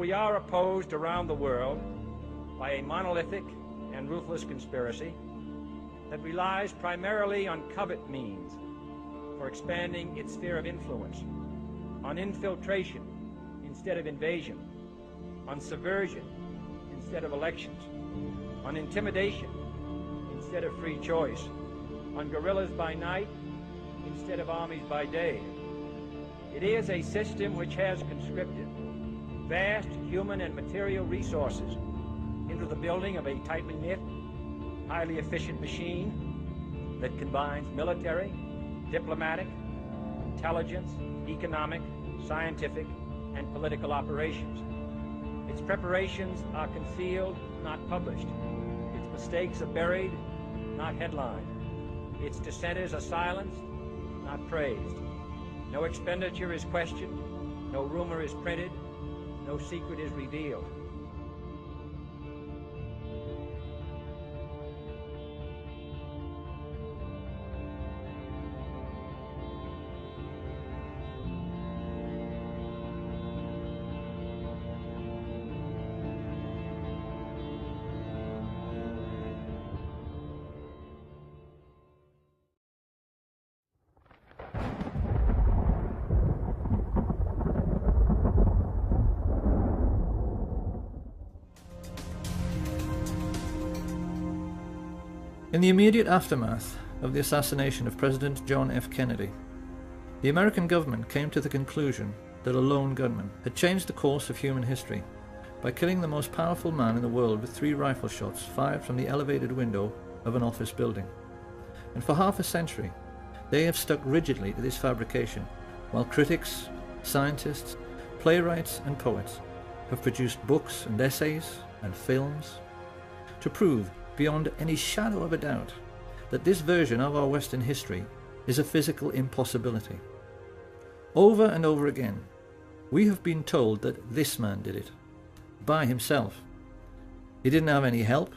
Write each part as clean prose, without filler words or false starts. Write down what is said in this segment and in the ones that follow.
we are opposed around the world by a monolithic and ruthless conspiracy that relies primarily on covert means for expanding its sphere of influence, on infiltration instead of invasion, on subversion instead of elections, on intimidation instead of free choice, on guerrillas by night instead of armies by day. It is a system which has conscripted vast human and material resources into the building of a tightly knit, highly efficient machine that combines military, diplomatic, intelligence, economic, scientific, and political operations. Its preparations are concealed, not published. Its mistakes are buried, not headlined. Its dissenters are silenced, not praised. No expenditure is questioned, no rumor is printed, no secret is revealed. In the immediate aftermath of the assassination of President John F. Kennedy, the American government came to the conclusion that a lone gunman had changed the course of human history by killing the most powerful man in the world with 3 rifle shots fired from the elevated window of an office building. And for half a century, they have stuck rigidly to this fabrication, while critics, scientists, playwrights and poets have produced books and essays and films to prove beyond any shadow of a doubt that this version of our Western history is a physical impossibility. Over and over again, we have been told that this man did it, by himself. He didn't have any help,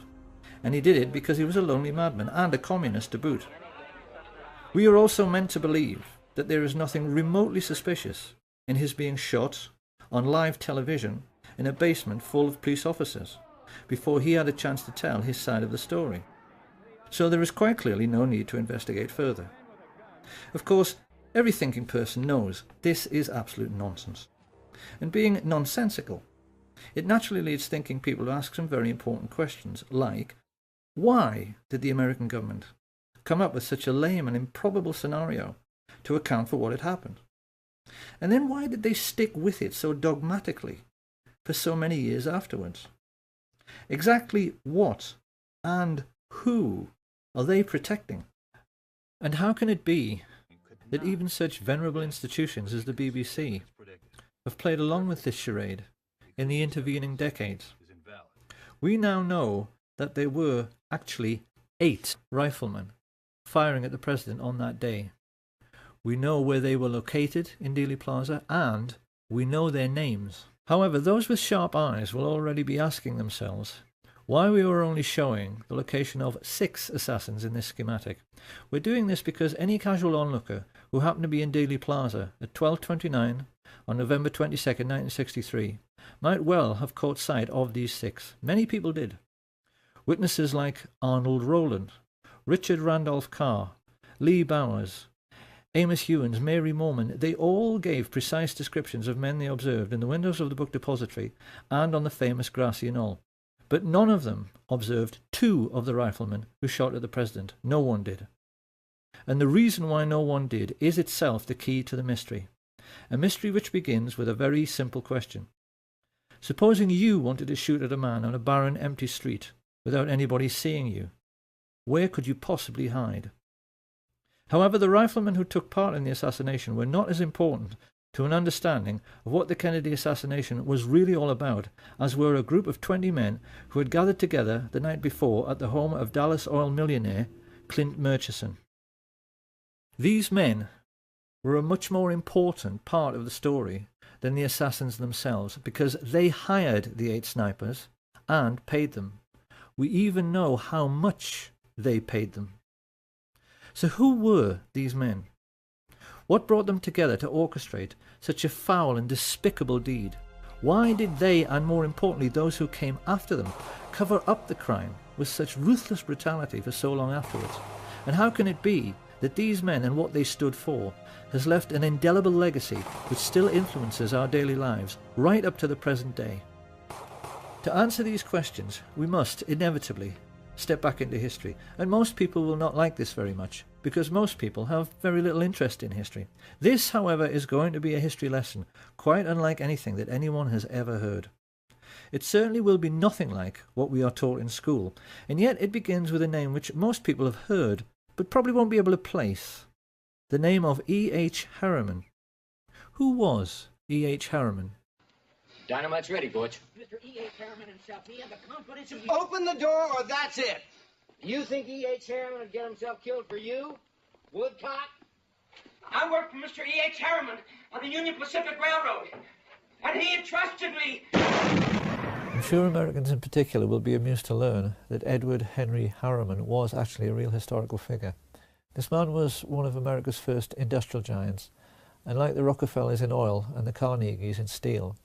and he did it because he was a lonely madman and a communist to boot. We are also meant to believe that there is nothing remotely suspicious in his being shot on live television in a basement full of police officers before he had a chance to tell his side of the story. So there is quite clearly no need to investigate further. Of course, every thinking person knows this is absolute nonsense. And being nonsensical, it naturally leads thinking people to ask some very important questions, like, why did the American government come up with such a lame and improbable scenario to account for what had happened? And then why did they stick with it so dogmatically for so many years afterwards? Exactly what and who are they protecting? And how can it be that even such venerable institutions as the BBC have played along with this charade in the intervening decades? We now know that there were actually 8 riflemen firing at the president on that day. We know where they were located in Dealey Plaza, and we know their names. However, those with sharp eyes will already be asking themselves why we were only showing the location of 6 assassins in this schematic. We're doing this because any casual onlooker who happened to be in Dealey Plaza at 12:29 on November 22nd, 1963 might well have caught sight of these 6. Many people did. Witnesses like Arnold Rowland, Richard Randolph Carr, Lee Bowers, Amos Hewins, Mary Morman, they all gave precise descriptions of men they observed in the windows of the book depository and on the famous grassy knoll. But none of them observed 2 of the riflemen who shot at the president. No one did. And the reason why no one did is itself the key to the mystery. A mystery which begins with a very simple question. Supposing you wanted to shoot at a man on a barren, empty street without anybody seeing you, where could you possibly hide? However, the riflemen who took part in the assassination were not as important to an understanding of what the Kennedy assassination was really all about as were a group of 20 men who had gathered together the night before at the home of Dallas oil millionaire Clint Murchison. These men were a much more important part of the story than the assassins themselves, because they hired the 8 snipers and paid them. We even know how much they paid them. So who were these men? What brought them together to orchestrate such a foul and despicable deed? Why did they, and more importantly those who came after them, cover up the crime with such ruthless brutality for so long afterwards? And how can it be that these men and what they stood for has left an indelible legacy which still influences our daily lives right up to the present day? To answer these questions, we must inevitably step back into history, and most people will not like this very much, because most people have very little interest in history. This, however, is going to be a history lesson quite unlike anything that anyone has ever heard. It certainly will be nothing like what we are taught in school, and yet it begins with a name which most people have heard, but probably won't be able to place. The name of E.H. Harriman. Who was E.H. Harriman? Dynamite's ready, Butch. Mr. E.H. Harriman himself, he had the confidence of... Open the door or that's it! You think E.H. Harriman would get himself killed for you? Woodcock? I work for Mr. E.H. Harriman on the Union Pacific Railroad, and he entrusted me. I'm sure Americans in particular will be amused to learn that Edward Henry Harriman was actually a real historical figure. This man was one of America's first industrial giants, and like the Rockefellers in oil and the Carnegies in steel,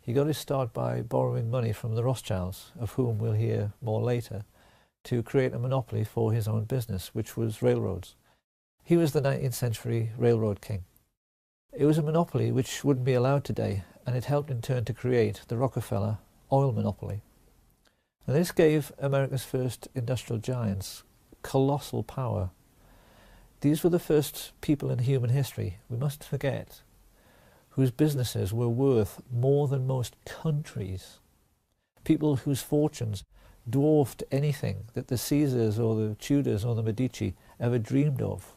he got his start by borrowing money from the Rothschilds, of whom we'll hear more later, to create a monopoly for his own business, which was railroads. He was the 19th century railroad king. It was a monopoly which wouldn't be allowed today, and it helped in turn to create the Rockefeller oil monopoly. Now, this gave America's first industrial giants colossal power. These were the first people in human history, we mustn't forget, whose businesses were worth more than most countries. People whose fortunes dwarfed anything that the Caesars or the Tudors or the Medici ever dreamed of.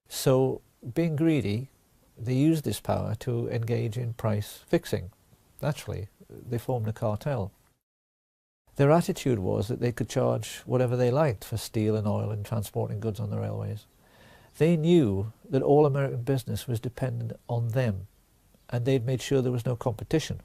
So, being greedy, they used this power to engage in price fixing. Naturally, they formed a cartel. Their attitude was that they could charge whatever they liked for steel and oil and transporting goods on the railways. They knew that all American business was dependent on them, and they'd made sure there was no competition.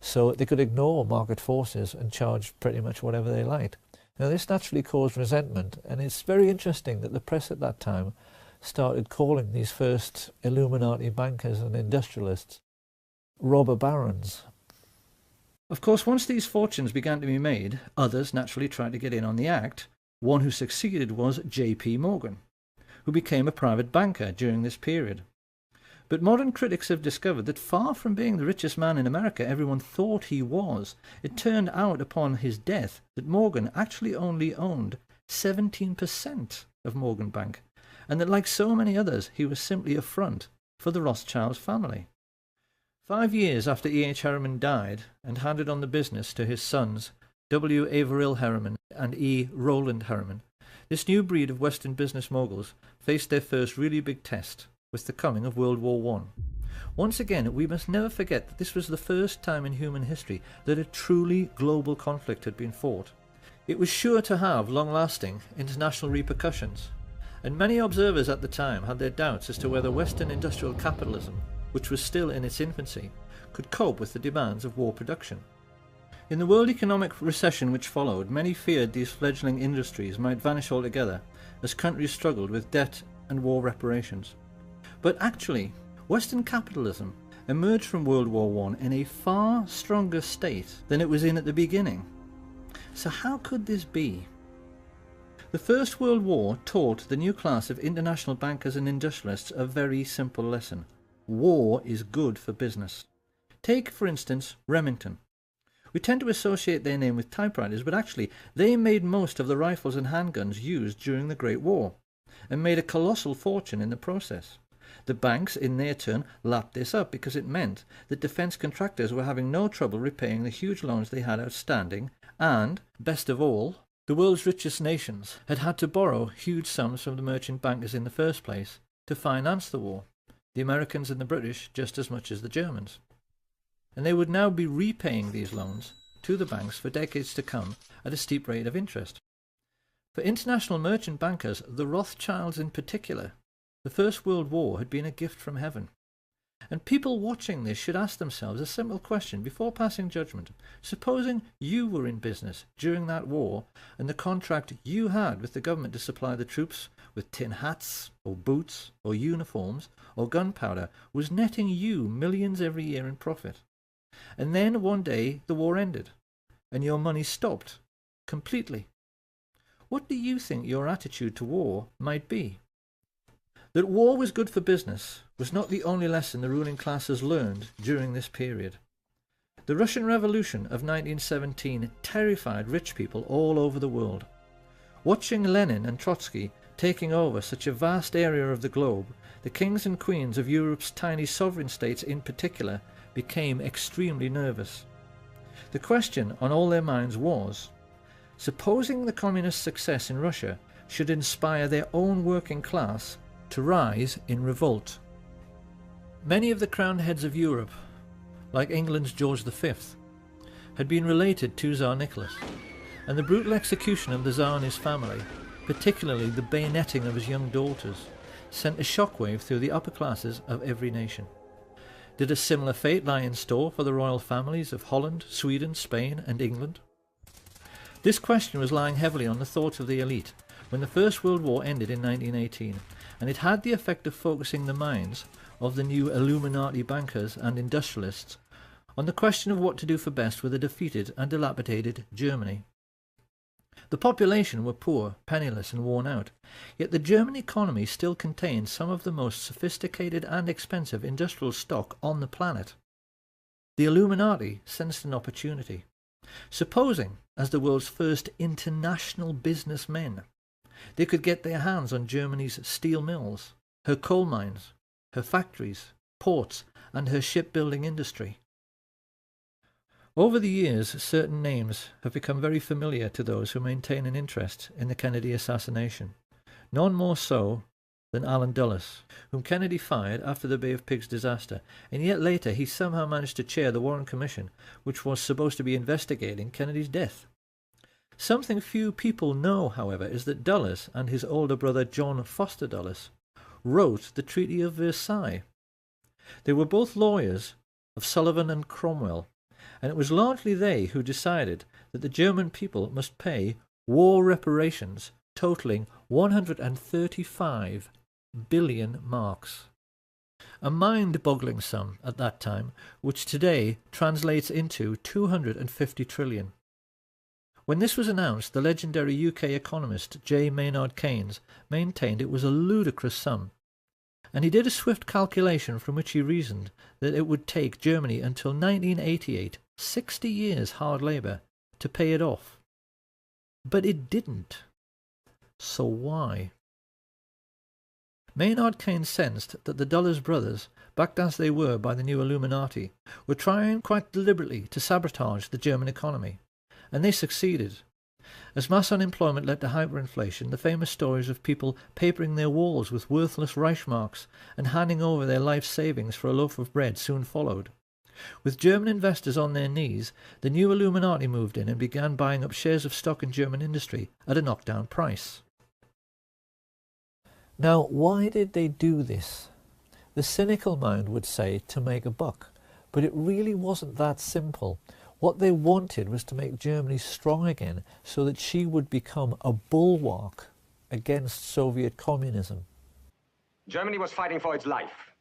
So they could ignore market forces and charge pretty much whatever they liked. Now, this naturally caused resentment, and it's very interesting that the press at that time started calling these first Illuminati bankers and industrialists robber barons. Of course, once these fortunes began to be made, others naturally tried to get in on the act. One who succeeded was J.P. Morgan, who became a private banker during this period. But modern critics have discovered that far from being the richest man in America everyone thought he was, it turned out upon his death that Morgan actually only owned 17% of Morgan Bank, and that like so many others he was simply a front for the Rothschild family. 5 years after E.H. Harriman died and handed on the business to his sons W. Averill Harriman and E. Rowland Harriman, this new breed of Western business moguls faced their first really big test with the coming of World War I. Once again, we must never forget that this was the first time in human history that a truly global conflict had been fought. It was sure to have long-lasting international repercussions, and many observers at the time had their doubts as to whether Western industrial capitalism, which was still in its infancy, could cope with the demands of war production. In the world economic recession which followed, many feared these fledgling industries might vanish altogether as countries struggled with debt and war reparations. But actually, Western capitalism emerged from World War I in a far stronger state than it was in at the beginning. So how could this be? The First World War taught the new class of international bankers and industrialists a very simple lesson. War is good for business. Take, for instance, Remington. We tend to associate their name with typewriters, but actually they made most of the rifles and handguns used during the Great War, and made a colossal fortune in the process. The banks, in their turn, lapped this up because it meant that defence contractors were having no trouble repaying the huge loans they had outstanding, and, best of all, the world's richest nations had had to borrow huge sums from the merchant bankers in the first place to finance the war, the Americans and the British just as much as the Germans. And they would now be repaying these loans to the banks for decades to come at a steep rate of interest. For international merchant bankers, the Rothschilds in particular, the First World War had been a gift from heaven. And people watching this should ask themselves a simple question before passing judgment. Supposing you were in business during that war, and the contract you had with the government to supply the troops with tin hats, or boots, or uniforms, or gunpowder was netting you millions every year in profit. And then one day the war ended, and your money stopped completely. What do you think your attitude to war might be? That war was good for business was not the only lesson the ruling classes learned during this period. The Russian Revolution of 1917 terrified rich people all over the world. Watching Lenin and Trotsky taking over such a vast area of the globe, the kings and queens of Europe's tiny sovereign states in particular became extremely nervous. The question on all their minds was, supposing the communist success in Russia should inspire their own working class to rise in revolt. Many of the crowned heads of Europe, like England's George V, had been related to Tsar Nicholas, and the brutal execution of the Tsar and his family, particularly the bayoneting of his young daughters, sent a shockwave through the upper classes of every nation. Did a similar fate lie in store for the royal families of Holland, Sweden, Spain and England? This question was lying heavily on the thoughts of the elite when the First World War ended in 1918, and it had the effect of focusing the minds of the new Illuminati bankers and industrialists on the question of what to do for best with a defeated and dilapidated Germany. The population were poor, penniless and worn out, yet the German economy still contained some of the most sophisticated and expensive industrial stock on the planet. The Illuminati sensed an opportunity. Supposing, as the world's first international businessmen, they could get their hands on Germany's steel mills, her coal mines, her factories, ports and her shipbuilding industry. Over the years, certain names have become very familiar to those who maintain an interest in the Kennedy assassination, none more so than Allen Dulles, whom Kennedy fired after the Bay of Pigs disaster, and yet later he somehow managed to chair the Warren Commission, which was supposed to be investigating Kennedy's death. Something few people know, however, is that Dulles and his older brother John Foster Dulles wrote the Treaty of Versailles. They were both lawyers of Sullivan and Cromwell, and it was largely they who decided that the German people must pay war reparations totaling 135 billion marks. A mind-boggling sum at that time, which today translates into 250 trillion. When this was announced, the legendary UK economist J. Maynard Keynes maintained it was a ludicrous sum, and he did a swift calculation from which he reasoned that it would take Germany until 1988, 60 years hard labour, to pay it off. But it didn't. So why? Maynard Keynes sensed that the Dulles brothers, backed as they were by the new Illuminati, were trying quite deliberately to sabotage the German economy, and they succeeded. As mass unemployment led to hyperinflation, the famous stories of people papering their walls with worthless Reichsmarks and handing over their life savings for a loaf of bread soon followed. With German investors on their knees, the new Illuminati moved in and began buying up shares of stock in German industry at a knockdown price. Now, why did they do this? The cynical mind would say to make a buck, but it really wasn't that simple. What they wanted was to make Germany strong again so that she would become a bulwark against Soviet communism. Germany was fighting for its life.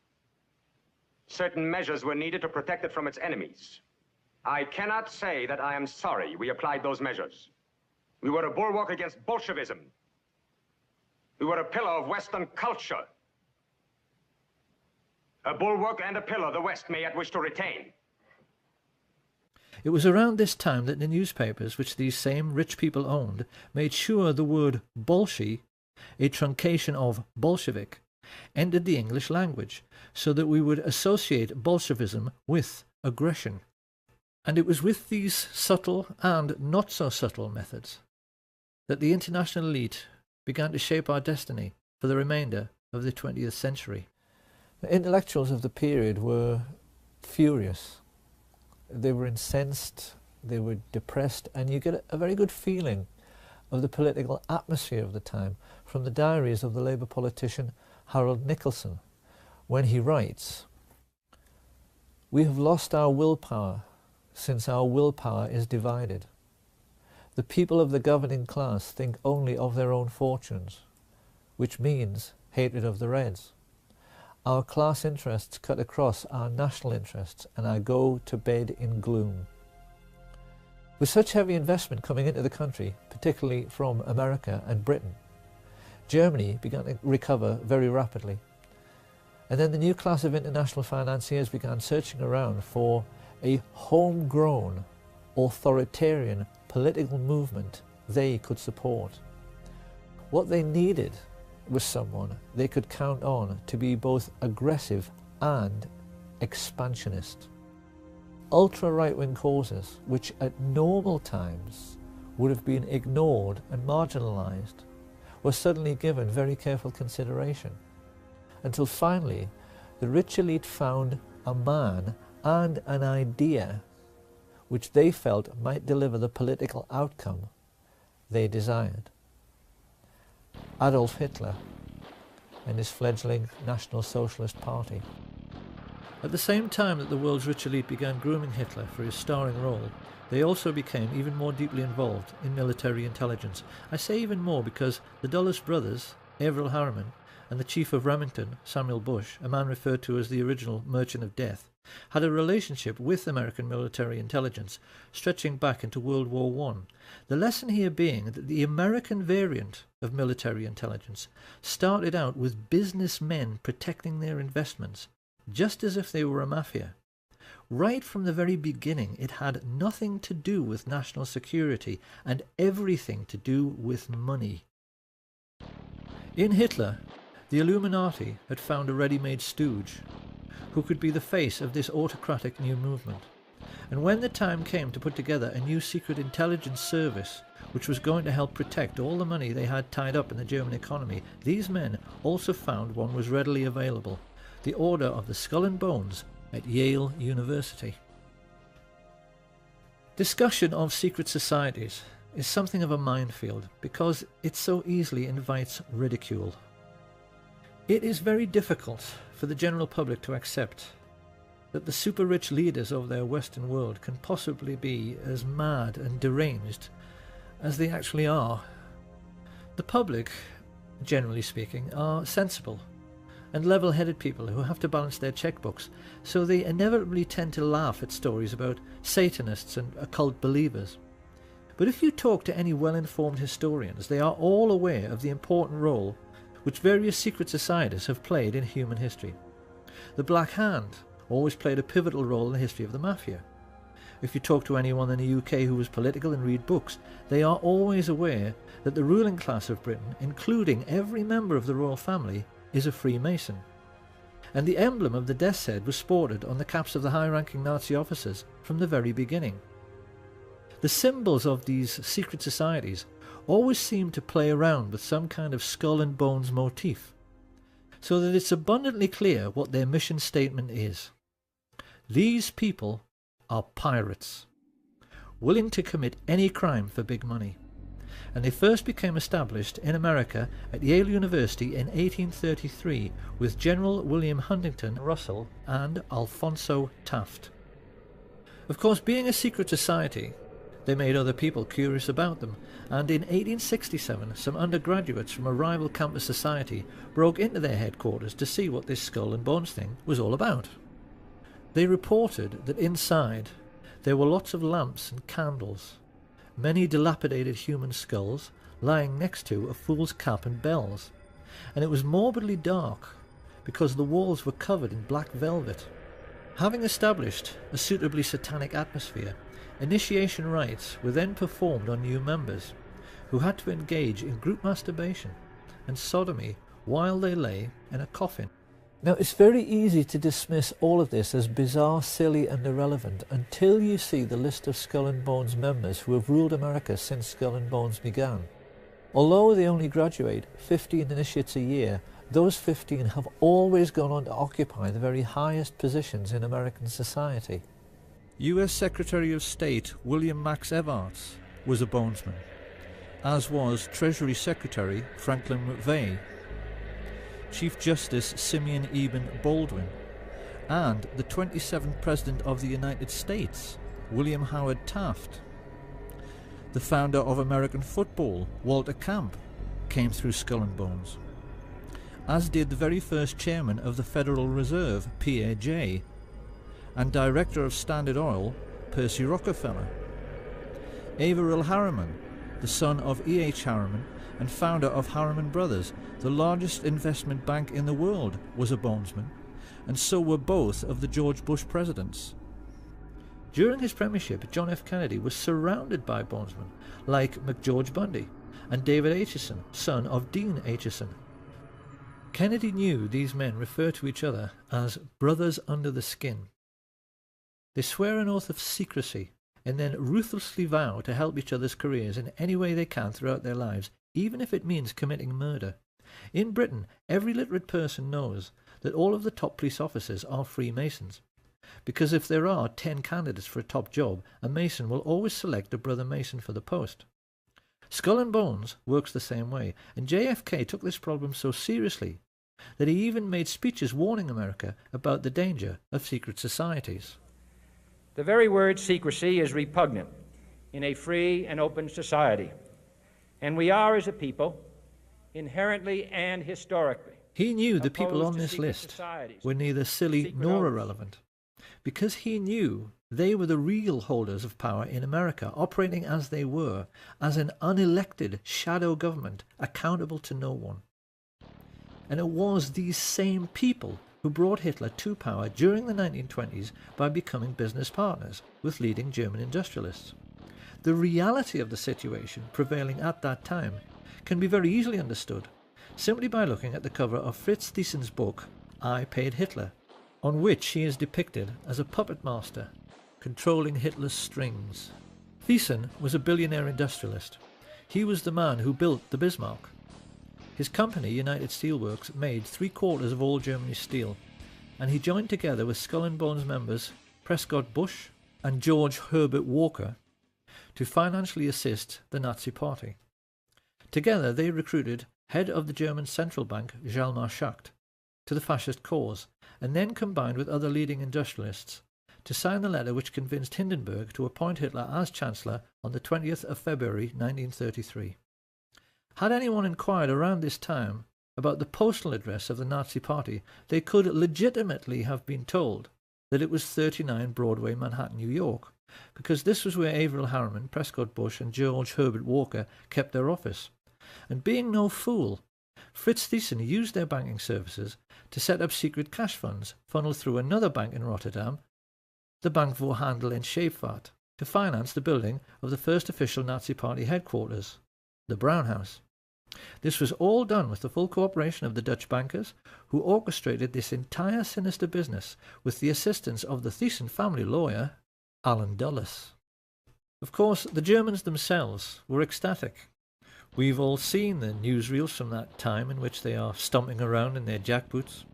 Certain measures were needed to protect it from its enemies. I cannot say that I am sorry we applied those measures. We were a bulwark against Bolshevism. We were a pillar of Western culture. A bulwark and a pillar the West may yet wish to retain. It was around this time that the newspapers, which these same rich people owned, made sure the word Bolshi, a truncation of Bolshevik, entered the English language, so that we would associate Bolshevism with aggression. And it was with these subtle and not so subtle methods that the international elite began to shape our destiny for the remainder of the 20th century. The intellectuals of the period were furious. They were incensed, they were depressed, and you get a very good feeling of the political atmosphere of the time from the diaries of the Labour politician Harold Nicholson, when he writes, "We have lost our willpower since our willpower is divided. The people of the governing class think only of their own fortunes, which means hatred of the Reds. our class interests cut across our national interests, and I go to bed in gloom. With such heavy investment coming into the country, particularly from America and Britain, Germany began to recover very rapidly. And then the new class of international financiers began searching around for a homegrown, authoritarian political movement they could support. What they needed was someone they could count on to be both aggressive and expansionist. Ultra-right-wing causes, which at normal times would have been ignored and marginalised, were suddenly given very careful consideration, until finally the rich elite found a man and an idea which they felt might deliver the political outcome they desired. Adolf Hitler and his fledgling National Socialist Party. At the same time that the world's rich elite began grooming Hitler for his starring role, they also became even more deeply involved in military intelligence. I say even more because the Dulles brothers, Averell Harriman, and the chief of Remington, Samuel Bush, a man referred to as the original Merchant of Death, had a relationship with American military intelligence stretching back into World War I. The lesson here being that the American variant of military intelligence started out with businessmen protecting their investments, just as if they were a mafia. Right from the very beginning, it had nothing to do with national security and everything to do with money. In Hitler, the Illuminati had found a ready-made stooge who could be the face of this autocratic new movement. And when the time came to put together a new secret intelligence service which was going to help protect all the money they had tied up in the German economy, these men also found one was readily available: the Order of the Skull and Bones at Yale University. Discussion of secret societies is something of a minefield because it so easily invites ridicule. It is very difficult for the general public to accept that the super-rich leaders of their Western world can possibly be as mad and deranged as they actually are. The public, generally speaking, are sensible and level-headed people who have to balance their checkbooks, so they inevitably tend to laugh at stories about Satanists and occult believers. But if you talk to any well-informed historians, they are all aware of the important role which various secret societies have played in human history. The Black Hand always played a pivotal role in the history of the Mafia. If you talk to anyone in the UK who was political and read books, they are always aware that the ruling class of Britain, including every member of the royal family, is a Freemason. And the emblem of the death's head was sported on the caps of the high-ranking Nazi officers from the very beginning. The symbols of these secret societies always seem to play around with some kind of skull and bones motif, so that it's abundantly clear what their mission statement is. These people are pirates, willing to commit any crime for big money. And they first became established in America at Yale University in 1833 with General William Huntington Russell and Alphonso Taft. Of course, being a secret society, they made other people curious about them, and in 1867 some undergraduates from a rival campus society broke into their headquarters to see what this skull and bones thing was all about. They reported that inside there were lots of lamps and candles, many dilapidated human skulls lying next to a fool's cap and bells, and it was morbidly dark because the walls were covered in black velvet. Having established a suitably satanic atmosphere, initiation rites were then performed on new members, who had to engage in group masturbation and sodomy while they lay in a coffin. Now, it's very easy to dismiss all of this as bizarre, silly and irrelevant until you see the list of Skull and Bones members who have ruled America since Skull and Bones began. Although they only graduate 15 initiates a year, those 15 have always gone on to occupy the very highest positions in American society. US Secretary of State William Max Evarts was a bonesman, as was Treasury Secretary Franklin McVeigh, Chief Justice Simeon Eben Baldwin, and the 27th President of the United States, William Howard Taft. The founder of American football, Walter Camp, came through Skull and Bones. as did the very first chairman of the Federal Reserve, PAJ, and director of Standard Oil, Percy Rockefeller. Averell Harriman, the son of E.H. Harriman and founder of Harriman Brothers, the largest investment bank in the world, was a bondsman, and so were both of the George Bush presidents. During his premiership, John F. Kennedy was surrounded by bondsmen like McGeorge Bundy and David Acheson, son of Dean Acheson. Kennedy knew these men refer to each other as brothers under the skin. They swear an oath of secrecy and then ruthlessly vow to help each other's careers in any way they can throughout their lives, even if it means committing murder. In Britain, every literate person knows that all of the top police officers are Freemasons, because if there are 10 candidates for a top job, a Mason will always select a brother Mason for the post. Skull and Bones works the same way, and JFK took this problem so seriously that he even made speeches warning America about the danger of secret societies. The very word secrecy is repugnant in a free and open society, and we are, as a people, inherently and historically He knew the people opposed on to this secret list societies, were neither silly secret nor oaths. irrelevant, because he knew they were the real holders of power in America, operating as they were, as an unelected shadow government accountable to no one. And it was these same people who brought Hitler to power during the 1920s by becoming business partners with leading German industrialists. The reality of the situation prevailing at that time can be very easily understood simply by looking at the cover of Fritz Thiesen's book, I Paid Hitler, on which he is depicted as a puppet master controlling Hitler's strings. Thiesen was a billionaire industrialist. He was the man who built the Bismarck. His company, United Steelworks, made 3/4 of all Germany's steel, and he joined together with Skull and Bones members Prescott Bush and George Herbert Walker to financially assist the Nazi Party. Together they recruited head of the German central bank Hjalmar Schacht to the fascist cause, and then combined with other leading industrialists to sign the letter which convinced Hindenburg to appoint Hitler as Chancellor on the 20th of February 1933. Had anyone inquired around this time about the postal address of the Nazi Party, they could legitimately have been told that it was 39 Broadway, Manhattan, New York, because this was where Averell Harriman, Prescott Bush and George Herbert Walker kept their office. And being no fool, Fritz Thyssen used their banking services to set up secret cash funds funneled through another bank in Rotterdam, the Bank voor Handel en Scheepvaart, to finance the building of the first official Nazi Party headquarters, the Brown House. This was all done with the full cooperation of the Dutch bankers, who orchestrated this entire sinister business with the assistance of the Thyssen family lawyer, Allen Dulles. Of course, the Germans themselves were ecstatic. We've all seen the newsreels from that time in which they are stomping around in their jackboots,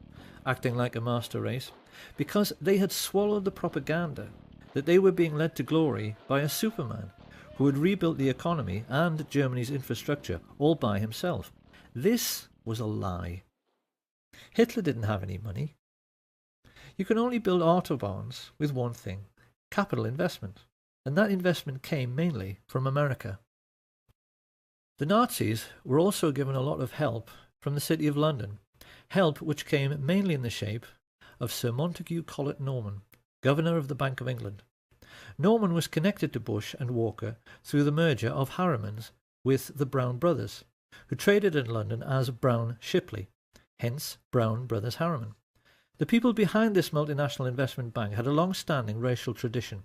acting like a master race, because they had swallowed the propaganda that they were being led to glory by a Superman who had rebuilt the economy and Germany's infrastructure all by himself. This was a lie. Hitler didn't have any money. You can only build autobahns with one thing: capital investment, and that investment came mainly from America. The Nazis were also given a lot of help from the City of London, help which came mainly in the shape of Sir Montague Collet Norman, Governor of the Bank of England. Norman was connected to Bush and Walker through the merger of Harriman's with the Brown Brothers, who traded in London as Brown Shipley, hence Brown Brothers Harriman. The people behind this multinational investment bank had a long-standing racial tradition.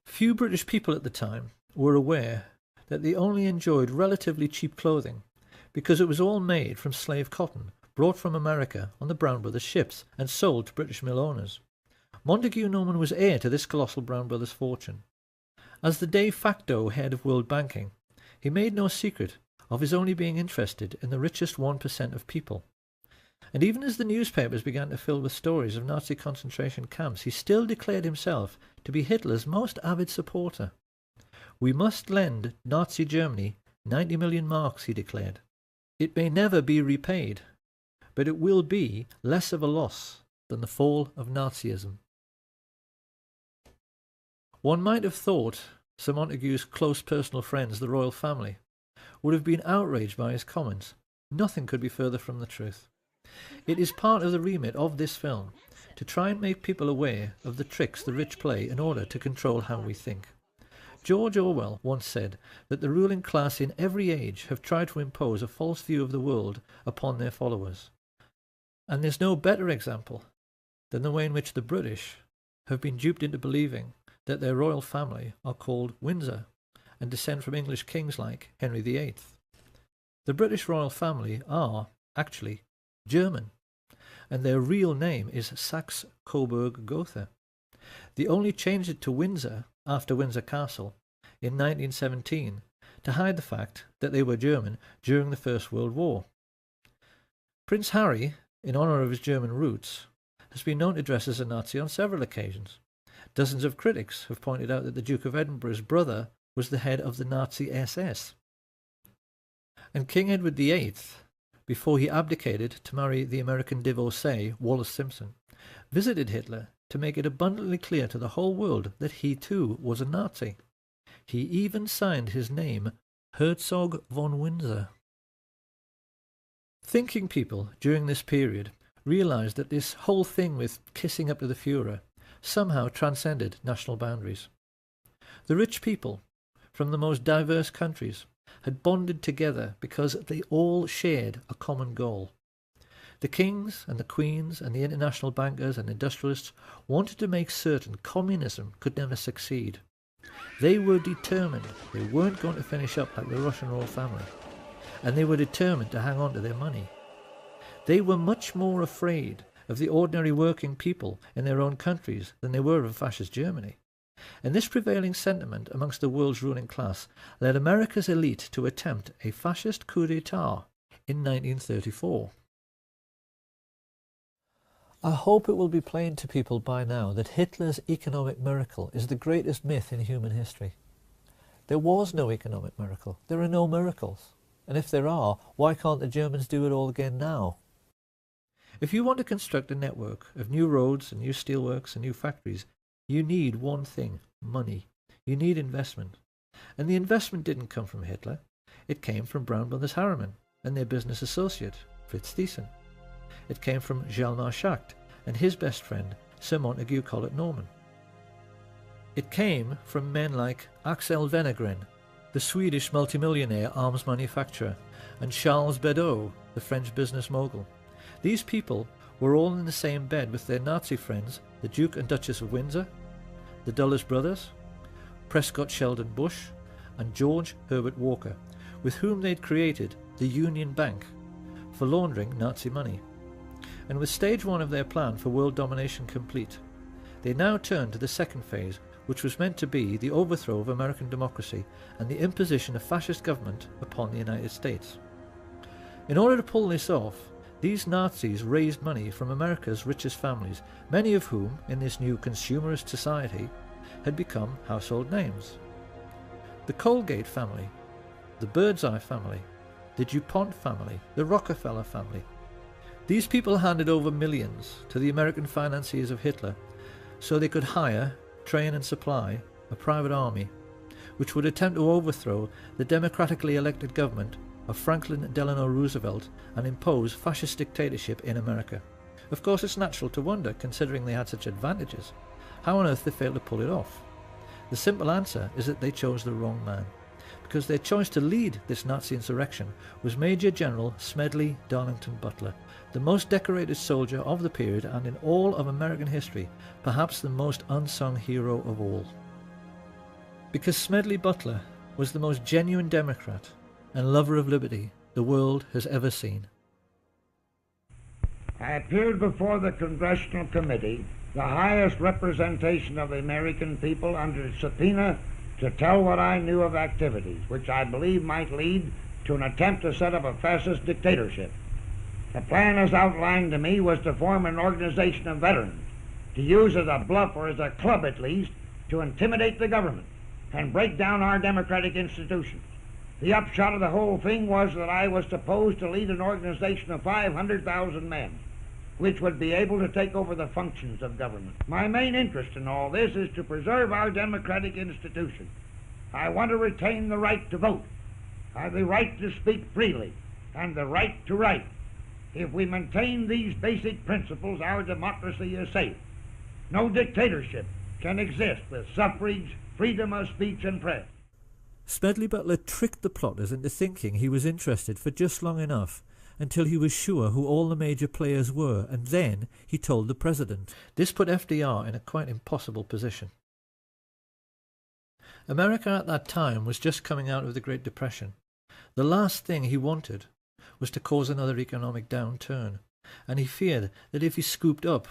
Few British people at the time were aware that they only enjoyed relatively cheap clothing because it was all made from slave cotton brought from America on the Brown Brothers ships and sold to British mill owners. Montague Norman was heir to this colossal Brown Brothers fortune. As the de facto head of world banking, he made no secret of his only being interested in the richest 1% of people. And even as the newspapers began to fill with stories of Nazi concentration camps, he still declared himself to be Hitler's most avid supporter. "We must lend Nazi Germany 90 million marks," he declared. "It may never be repaid, but it will be less of a loss than the fall of Nazism." One might have thought Sir Montague's close personal friends, the royal family, would have been outraged by his comments. Nothing could be further from the truth. It is part of the remit of this film to try and make people aware of the tricks the rich play in order to control how we think. George Orwell once said that the ruling class in every age have tried to impose a false view of the world upon their followers. And there's no better example than the way in which the British have been duped into believing that their royal family are called Windsor and descend from English kings like Henry VIII. The British royal family are, actually, German, and their real name is Saxe-Coburg-Gotha. They only changed it to Windsor after Windsor Castle in 1917 to hide the fact that they were German during the First World War. Prince Harry, in honour of his German roots, has been known to dress as a Nazi on several occasions. Dozens of critics have pointed out that the Duke of Edinburgh's brother was the head of the Nazi SS. And King Edward VIII, before he abdicated to marry the American divorcee Wallis Simpson, visited Hitler to make it abundantly clear to the whole world that he too was a Nazi. He even signed his name Herzog von Windsor. Thinking people during this period realised that this whole thing with kissing up to the Führer somehow transcended national boundaries. The rich people from the most diverse countries had bonded together because they all shared a common goal. The kings and the queens and the international bankers and industrialists wanted to make certain communism could never succeed. They were determined they weren't going to finish up like the Russian royal family, and they were determined to hang on to their money. They were much more afraid of the ordinary working people in their own countries than they were of fascist Germany. And this prevailing sentiment amongst the world's ruling class led America's elite to attempt a fascist coup d'etat in 1934. I hope it will be plain to people by now that Hitler's economic miracle is the greatest myth in human history. There was no economic miracle. There are no miracles. And if there are, why can't the Germans do it all again now? If you want to construct a network of new roads and new steelworks and new factories, you need one thing: money. You need investment. And the investment didn't come from Hitler. It came from Brown Brothers Harriman and their business associate, Fritz Thyssen. It came from Hjalmar Schacht and his best friend, Sir Montague Collett Norman. It came from men like Axel Wenner-Gren, the Swedish multimillionaire arms manufacturer, and Charles Beddoes, the French business mogul. These people were all in the same bed with their Nazi friends, the Duke and Duchess of Windsor, the Dulles brothers, Prescott Sheldon Bush, and George Herbert Walker, with whom they'd created the Union Bank for laundering Nazi money. And with stage one of their plan for world domination complete, they now turned to the second phase, which was meant to be the overthrow of American democracy and the imposition of fascist government upon the United States. In order to pull this off, these Nazis raised money from America's richest families, many of whom, in this new consumerist society, had become household names. The Colgate family, the Birdseye family, the DuPont family, the Rockefeller family. These people handed over millions to the American financiers of Hitler so they could hire, train and supply a private army which would attempt to overthrow the democratically elected government of Franklin Delano Roosevelt and impose fascist dictatorship in America. Of course, it's natural to wonder, considering they had such advantages, how on earth they failed to pull it off. The simple answer is that they chose the wrong man, because their choice to lead this Nazi insurrection was Major General Smedley Darlington Butler, the most decorated soldier of the period and in all of American history, perhaps the most unsung hero of all. Because Smedley Butler was the most genuine Democrat and lover of liberty the world has ever seen. I appeared before the Congressional Committee, the highest representation of the American people, under subpoena to tell what I knew of activities which I believe might lead to an attempt to set up a fascist dictatorship. The plan as outlined to me was to form an organization of veterans, to use as a bluff, or as a club at least, to intimidate the government and break down our democratic institutions. The upshot of the whole thing was that I was supposed to lead an organization of 500,000 men, which would be able to take over the functions of government. My main interest in all this is to preserve our democratic institutions. I want to retain the right to vote, the right to speak freely, and the right to write. If we maintain these basic principles, our democracy is safe. No dictatorship can exist with suffrage, freedom of speech and press. Smedley Butler tricked the plotters into thinking he was interested for just long enough until he was sure who all the major players were, and then he told the president. This put FDR in a quite impossible position. America at that time was just coming out of the Great Depression. The last thing he wanted was to cause another economic downturn, and he feared that if he scooped up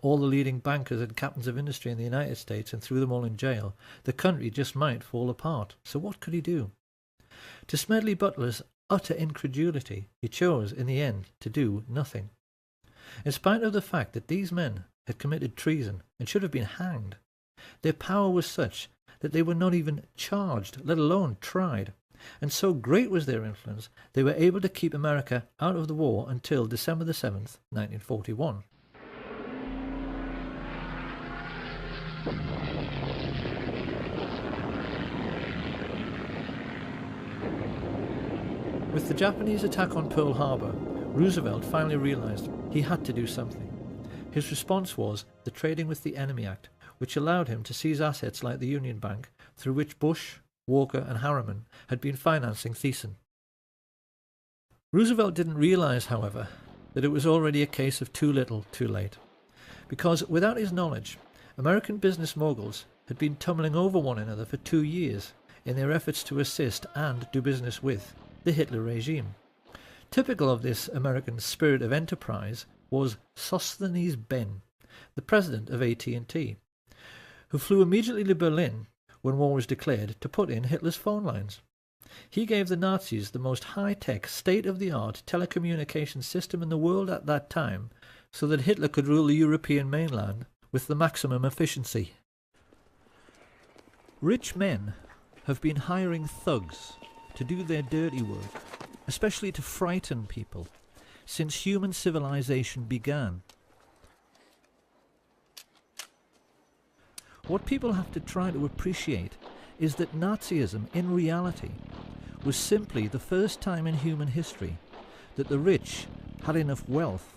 all the leading bankers and captains of industry in the United States and threw them all in jail, the country just might fall apart. So what could he do? To Smedley Butler's utter incredulity, he chose in the end to do nothing. In spite of the fact that these men had committed treason and should have been hanged, their power was such that they were not even charged, let alone tried, and so great was their influence they were able to keep America out of the war until December the 7th, 1941. With the Japanese attack on Pearl Harbor, Roosevelt finally realized he had to do something. His response was the Trading with the Enemy Act, which allowed him to seize assets like the Union Bank, through which Bush, Walker and Harriman had been financing Thiessen. Roosevelt didn't realize, however, that it was already a case of too little, too late, because without his knowledge, American business moguls had been tumbling over one another for 2 years in their efforts to assist and do business with the Hitler regime. Typical of this American spirit of enterprise was Sosthenes Ben, the president of AT&T, who flew immediately to Berlin when war was declared to put in Hitler's phone lines. He gave the Nazis the most high-tech, state-of-the-art telecommunications system in the world at that time, so that Hitler could rule the European mainland with the maximum efficiency. Rich men have been hiring thugs to do their dirty work, especially to frighten people, since human civilization began. What people have to try to appreciate is that Nazism, in reality, was simply the first time in human history that the rich had enough wealth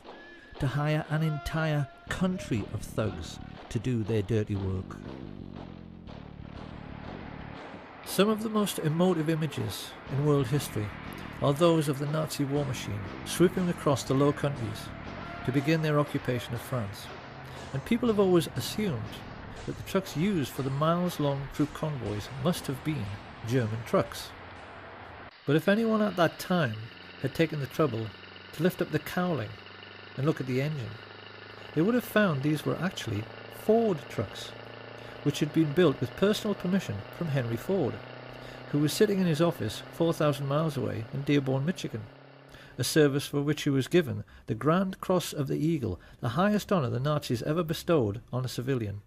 to hire an entire country of thugs to do their dirty work. Some of the most emotive images in world history are those of the Nazi war machine swooping across the Low Countries to begin their occupation of France, and people have always assumed that the trucks used for the miles-long troop convoys must have been German trucks. But if anyone at that time had taken the trouble to lift up the cowling and look at the engine, they would have found these were actually Ford trucks, which had been built with personal permission from Henry Ford, who was sitting in his office 4,000 miles away in Dearborn, Michigan, a service for which he was given the Grand Cross of the Eagle, the highest honor the Nazis ever bestowed on a civilian.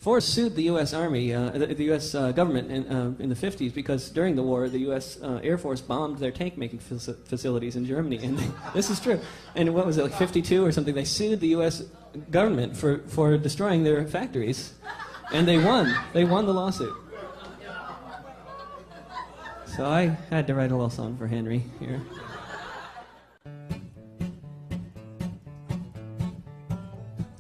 Ford sued the U.S. Army, the U.S. government in the 50s because during the war the U.S. Air Force bombed their tank-making facilities in Germany, and this is true. And what was it, like 52 or something? They sued the U.S. government for destroying their factories, and they won. They won the lawsuit. So I had to write a little song for Henry here.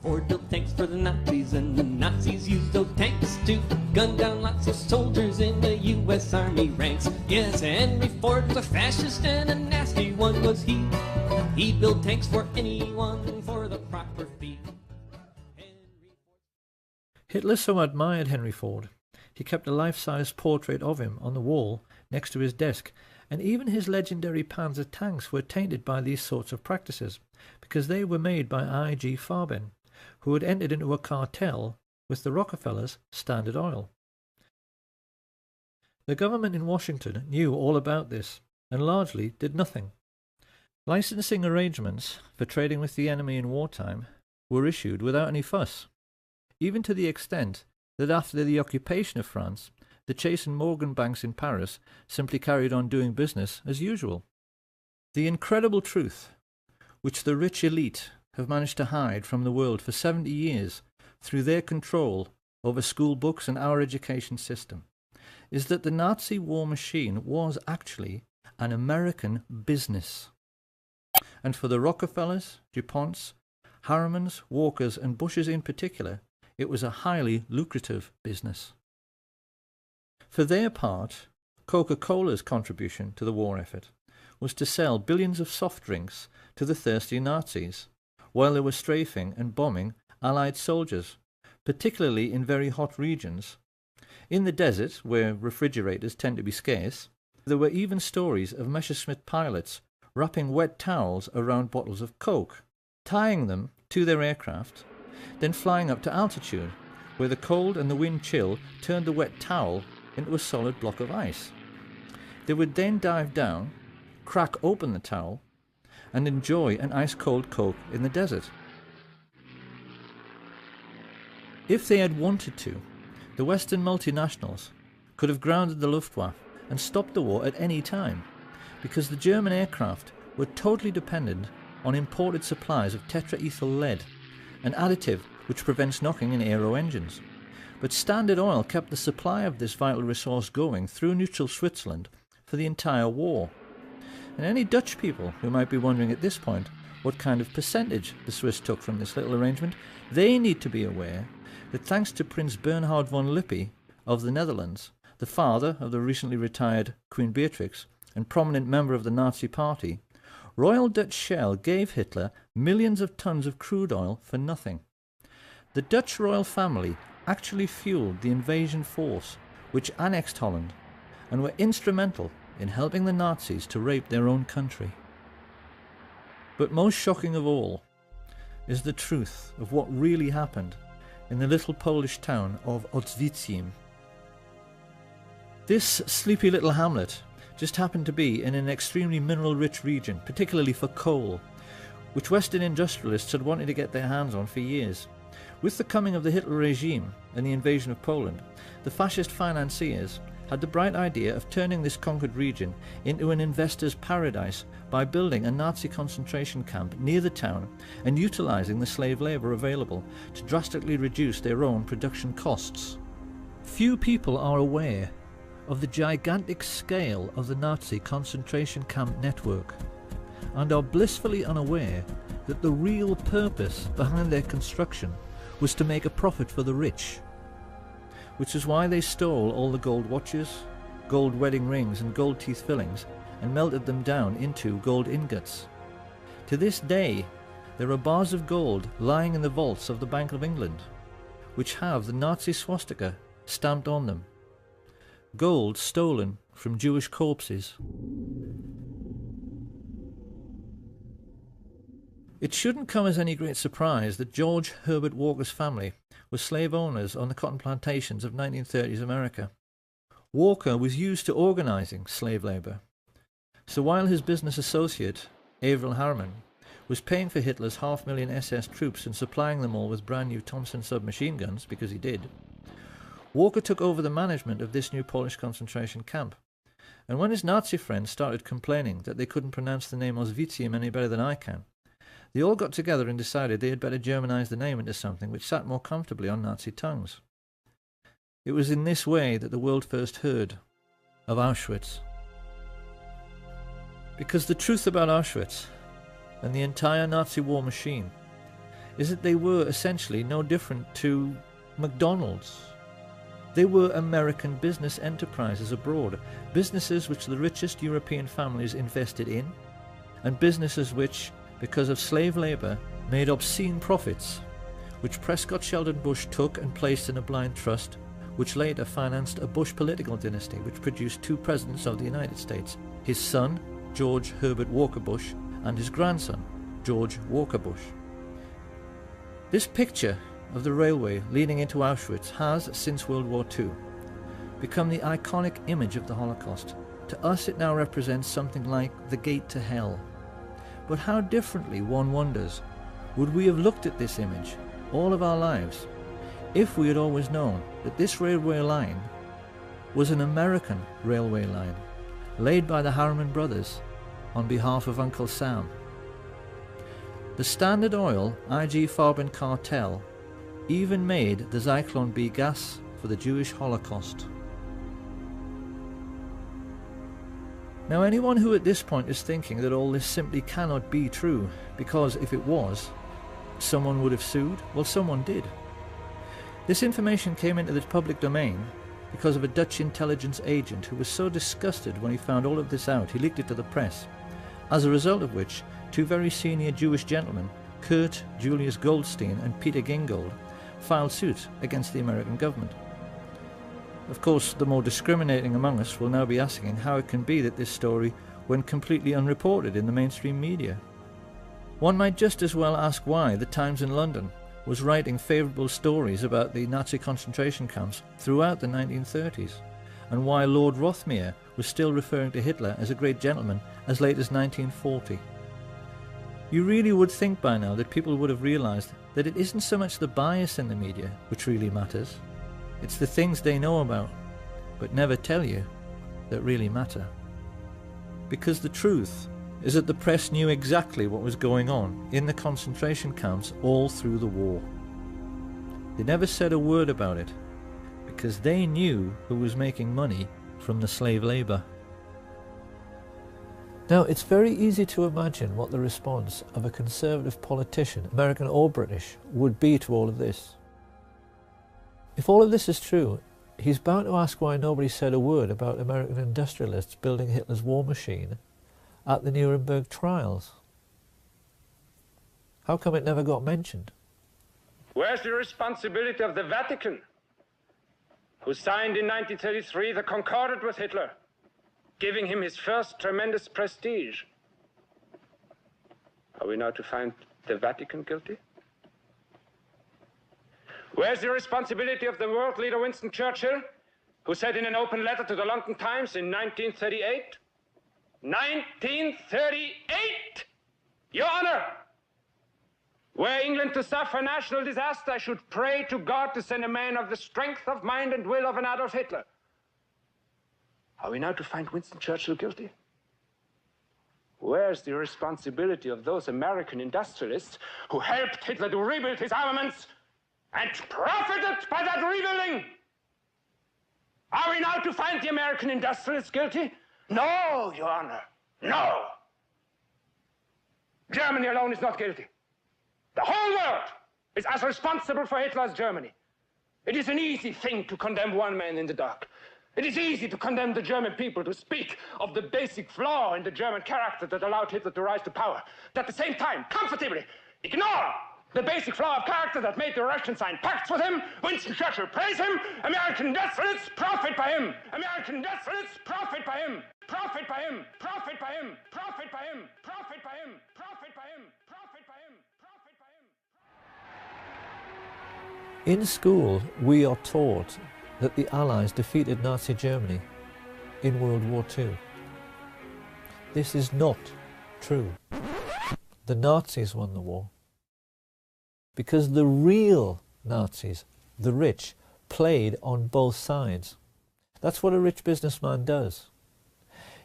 Ford built tanks for the Nazis, and the Nazis used those tanks to gun down lots of soldiers in the U.S. Army ranks. Yes, Henry Ford was a fascist, and a nasty one was he. He built tanks for anyone for the proper fee. Hitler so admired Henry Ford, he kept a life-size portrait of him on the wall next to his desk, and even his legendary Panzer tanks were tainted by these sorts of practices, because they were made by I.G. Farben, who had entered into a cartel with the Rockefellers' Standard Oil. The government in Washington knew all about this, and largely did nothing. Licensing arrangements for trading with the enemy in wartime were issued without any fuss, even to the extent that after the occupation of France, the Chase and Morgan banks in Paris simply carried on doing business as usual. The incredible truth, which the rich elite have managed to hide from the world for 70 years through their control over school books and our education system, is that the Nazi war machine was actually an American business. and for the Rockefellers, DuPonts, Harrimans, Walkers and Bushes in particular, it was a highly lucrative business. For their part, Coca-Cola's contribution to the war effort was to sell billions of soft drinks to the thirsty Nazis, while they were strafing and bombing Allied soldiers, particularly in very hot regions. In the desert, where refrigerators tend to be scarce, there were even stories of Messerschmitt pilots wrapping wet towels around bottles of Coke, tying them to their aircraft, then flying up to altitude, where the cold and the wind chill turned the wet towel into a solid block of ice. They would then dive down, crack open the towel, and enjoy an ice-cold Coke in the desert. If they had wanted to, the Western multinationals could have grounded the Luftwaffe and stopped the war at any time, because the German aircraft were totally dependent on imported supplies of tetraethyl lead, an additive which prevents knocking in aero engines. But Standard Oil kept the supply of this vital resource going through neutral Switzerland for the entire war. And any Dutch people who might be wondering at this point what kind of percentage the Swiss took from this little arrangement, they need to be aware that thanks to Prince Bernhard von Lippe of the Netherlands, the father of the recently retired Queen Beatrix and prominent member of the Nazi Party, Royal Dutch Shell gave Hitler millions of tons of crude oil for nothing. The Dutch royal family actually fueled the invasion force which annexed Holland and were instrumental in helping the Nazis to rape their own country. But most shocking of all is the truth of what really happened in the little Polish town of Oświęcim. This sleepy little hamlet just happened to be in an extremely mineral-rich region, particularly for coal, which Western industrialists had wanted to get their hands on for years. With the coming of the Hitler regime and the invasion of Poland, the fascist financiers had the bright idea of turning this conquered region into an investor's paradise by building a Nazi concentration camp near the town and utilising the slave labour available to drastically reduce their own production costs. Few people are aware of the gigantic scale of the Nazi concentration camp network and are blissfully unaware that the real purpose behind their construction was to make a profit for the rich, which is why they stole all the gold watches, gold wedding rings and gold teeth fillings and melted them down into gold ingots. To this day, there are bars of gold lying in the vaults of the Bank of England, which have the Nazi swastika stamped on them. Gold stolen from Jewish corpses. It shouldn't come as any great surprise that George Herbert Walker's family were slave owners on the cotton plantations of 1930s America. Walker was used to organizing slave labor. So while his business associate, Averell Harriman, was paying for Hitler's 500,000 SS troops and supplying them all with brand new Thompson submachine guns, because he did, Walker took over the management of this new Polish concentration camp. And when his Nazi friends started complaining that they couldn't pronounce the name Oświęcim any better than I can, they all got together and decided they had better Germanize the name into something which sat more comfortably on Nazi tongues. It was in this way that the world first heard of Auschwitz. Because the truth about Auschwitz and the entire Nazi war machine is that they were essentially no different to McDonald's. They were American business enterprises abroad, businesses which the richest European families invested in, and businesses which, because of slave labour, made obscene profits, which Prescott Sheldon Bush took and placed in a blind trust, which later financed a Bush political dynasty which produced two presidents of the United States, his son, George Herbert Walker Bush, and his grandson, George Walker Bush. This picture of the railway leading into Auschwitz has, since World War II, become the iconic image of the Holocaust. To us it now represents something like the gate to hell. But how differently, one wonders, would we have looked at this image all of our lives if we had always known that this railway line was an American railway line laid by the Harriman brothers on behalf of Uncle Sam. The Standard Oil IG Farben cartel even made the Zyklon B gas for the Jewish Holocaust. Now anyone who at this point is thinking that all this simply cannot be true, because if it was, someone would have sued, well, someone did. This information came into the public domain because of a Dutch intelligence agent who was so disgusted when he found all of this out, he leaked it to the press, as a result of which two very senior Jewish gentlemen, Kurt Julius Goldstein and Peter Gingold, filed suit against the American government. Of course, the more discriminating among us will now be asking how it can be that this story went completely unreported in the mainstream media. One might just as well ask why the Times in London was writing favourable stories about the Nazi concentration camps throughout the 1930s, and why Lord Rothermere was still referring to Hitler as a great gentleman as late as 1940. You really would think by now that people would have realised that it isn't so much the bias in the media which really matters, it's the things they know about, but never tell you, that really matter. Because the truth is that the press knew exactly what was going on in the concentration camps all through the war. They never said a word about it, because they knew who was making money from the slave labour. Now, it's very easy to imagine what the response of a conservative politician, American or British, would be to all of this. If all of this is true, he's bound to ask why nobody said a word about American industrialists building Hitler's war machine at the Nuremberg trials. How come it never got mentioned? Where's the responsibility of the Vatican, who signed in 1933 the Concordat with Hitler, giving him his first tremendous prestige? Are we now to find the Vatican guilty? Where's the responsibility of the world leader Winston Churchill, who said in an open letter to the London Times in 1938, 1938, Your Honor, were England to suffer national disaster, I should pray to God to send a man of the strength of mind and will of an Adolf Hitler. Are we now to find Winston Churchill guilty? Where's the responsibility of those American industrialists who helped Hitler to rebuild his armaments and profited by that rebuilding? Are we now to find the American industrialists guilty? No, Your Honor, no. Germany alone is not guilty. The whole world is as responsible for Hitler as Germany. It is an easy thing to condemn one man in the dark. It is easy to condemn the German people, to speak of the basic flaw in the German character that allowed Hitler to rise to power. But at the same time, comfortably ignore the basic flaw of character that made the Russians sign pacts with him. Winston Churchill praise him. American industrialists profit by him. American industrialists profit by him. Profit by him. Profit by him. Profit by him. Profit by him. Profit by him. Profit by him. Profit by him. In school, we are taught that the Allies defeated Nazi Germany in World War II. This is not true. The Nazis won the war. Because the real Nazis, the rich, played on both sides. That's what a rich businessman does.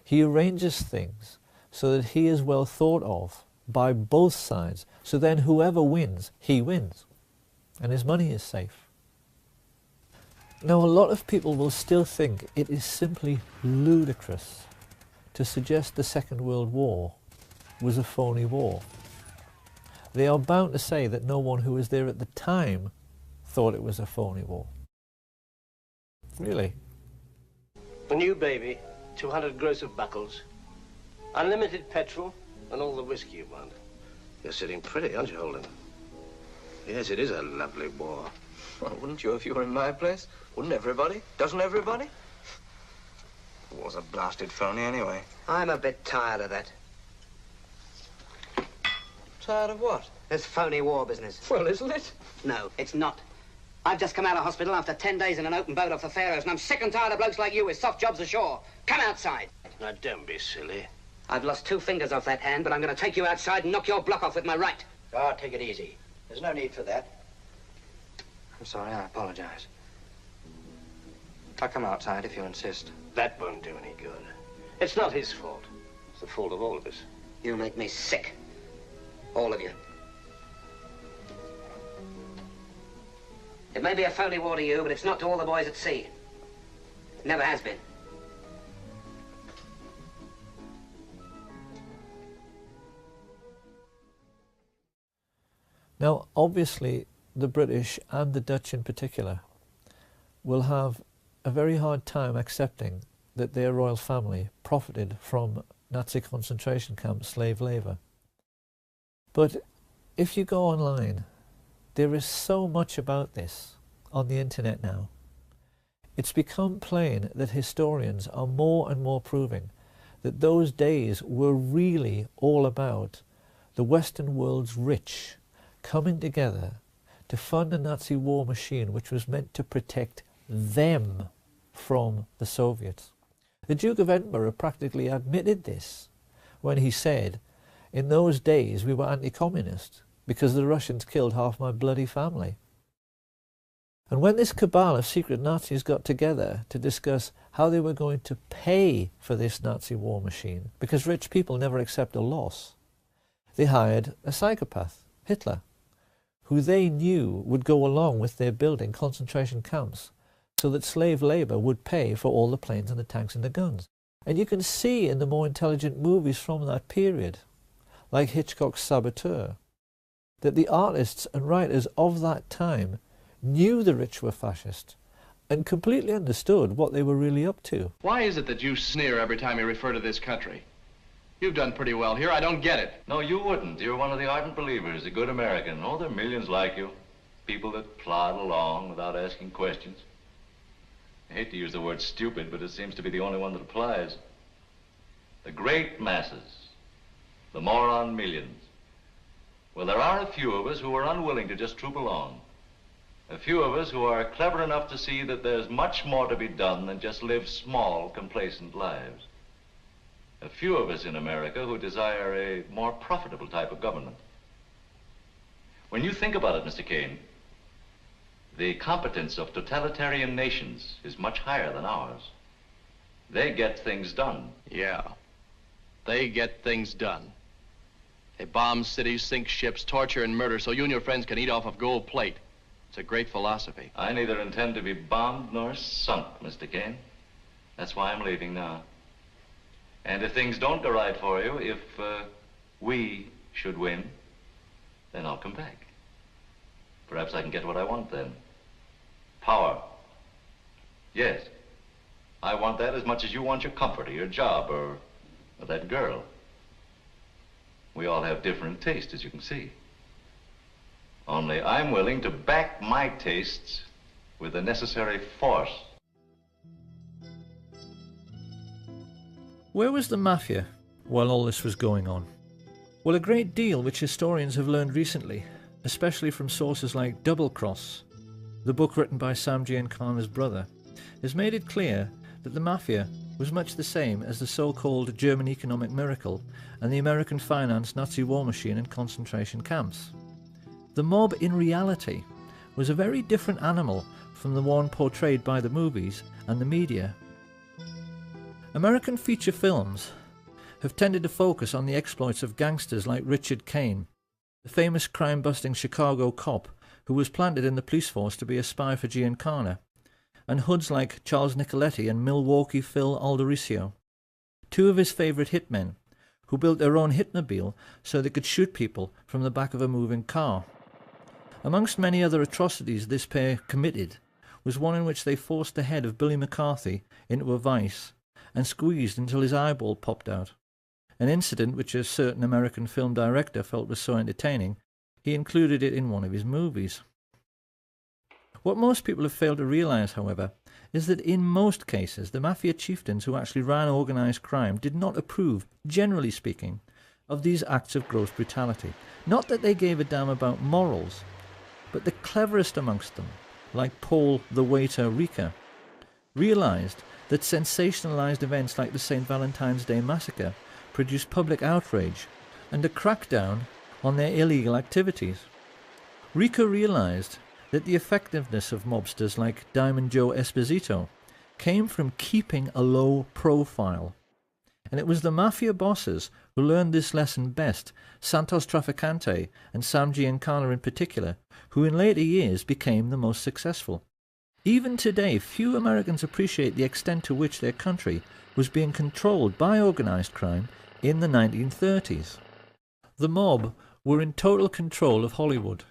He arranges things so that he is well thought of by both sides, so then whoever wins, he wins, and his money is safe. Now, a lot of people will still think it is simply ludicrous to suggest the Second World War was a phony war. They are bound to say that no one who was there at the time thought it was a phony war. Really? A new baby, 200 gross of buckles, unlimited petrol, and all the whiskey you want. You're sitting pretty, aren't you, Holden? Yes, it is a lovely war. Well, wouldn't you if you were in my place? Wouldn't everybody? Doesn't everybody? The war's a blasted phony anyway. I'm a bit tired of that. Tired of what? This phony war business. Well, isn't it? No, it's not. I've just come out of hospital after 10 days in an open boat off the Faroes, and I'm sick and tired of blokes like you with soft jobs ashore. Come outside. Now, don't be silly. I've lost 2 fingers off that hand, but I'm going to take you outside and knock your block off with my right. Oh, take it easy. There's no need for that. I'm sorry, I apologize. I'll come outside if you insist. That won't do any good. It's not his fault. It's the fault of all of us. You make me sick. All of you. It may be a phony war to you, but it's not to all the boys at sea. It never has been. Now, obviously, the British and the Dutch in particular will have a very hard time accepting that their royal family profited from Nazi concentration camp slave labour. But if you go online, there is so much about this on the internet now. It's become plain that historians are more and more proving that those days were really all about the Western world's rich coming together to fund a Nazi war machine which was meant to protect them from the Soviets. The Duke of Edinburgh practically admitted this when he said, "In those days we were anti-communist because the Russians killed half my bloody family." And when this cabal of secret Nazis got together to discuss how they were going to pay for this Nazi war machine, because rich people never accept a loss, they hired a psychopath, Hitler, who they knew would go along with their building concentration camps so that slave labour would pay for all the planes and the tanks and the guns. And you can see in the more intelligent movies from that period, like Hitchcock's Saboteur, that the artists and writers of that time knew the rich were fascist and completely understood what they were really up to. Why is it that you sneer every time you refer to this country? You've done pretty well here. I don't get it. No, you wouldn't. You're one of the ardent believers, a good American. Oh, there are millions like you. People that plod along without asking questions. I hate to use the word stupid, but it seems to be the only one that applies. The great masses, the moron millions. Well, there are a few of us who are unwilling to just troop along. A few of us who are clever enough to see that there's much more to be done than just live small, complacent lives. A few of us in America who desire a more profitable type of government. When you think about it, Mr. Kane, the competence of totalitarian nations is much higher than ours. They get things done. Yeah, they get things done. They bomb cities, sink ships, torture and murder so you and your friends can eat off of gold plate. It's a great philosophy. I neither intend to be bombed nor sunk, Mr. Kane. That's why I'm leaving now. And if things don't go right for you, if we should win, then I'll come back. Perhaps I can get what I want then. Power. Yes. I want that as much as you want your comfort or your job or that girl. We all have different tastes, as you can see. Only I'm willing to back my tastes with the necessary force. Where was the mafia while all this was going on? Well, a great deal which historians have learned recently, especially from sources like Double Cross, the book written by Sam Giancana's brother, has made it clear that the mafia was much the same as the so-called German economic miracle and the American financed Nazi war machine in concentration camps. The mob in reality was a very different animal from the one portrayed by the movies and the media. American feature films have tended to focus on the exploits of gangsters like Richard Kane, the famous crime-busting Chicago cop who was planted in the police force to be a spy for Giancana, and hoods like Charles Nicoletti and Milwaukee Phil Aldericio, two of his favourite hitmen, who built their own hitmobile so they could shoot people from the back of a moving car. Amongst many other atrocities this pair committed was one in which they forced the head of Billy McCarthy into a vice and squeezed until his eyeball popped out, an incident which a certain American film director felt was so entertaining he included it in one of his movies. What most people have failed to realise, however, is that in most cases the mafia chieftains who actually ran organised crime did not approve, generally speaking, of these acts of gross brutality. Not that they gave a damn about morals, but the cleverest amongst them, like Paul the waiter Rika, realised that sensationalised events like the St. Valentine's Day massacre produced public outrage and a crackdown on their illegal activities. Rika realised that the effectiveness of mobsters like Diamond Joe Esposito came from keeping a low profile. And it was the mafia bosses who learned this lesson best, Santos Trafficante and Sam Giancana in particular, who in later years became the most successful. Even today, few Americans appreciate the extent to which their country was being controlled by organised crime in the 1930s. The mob were in total control of Hollywood,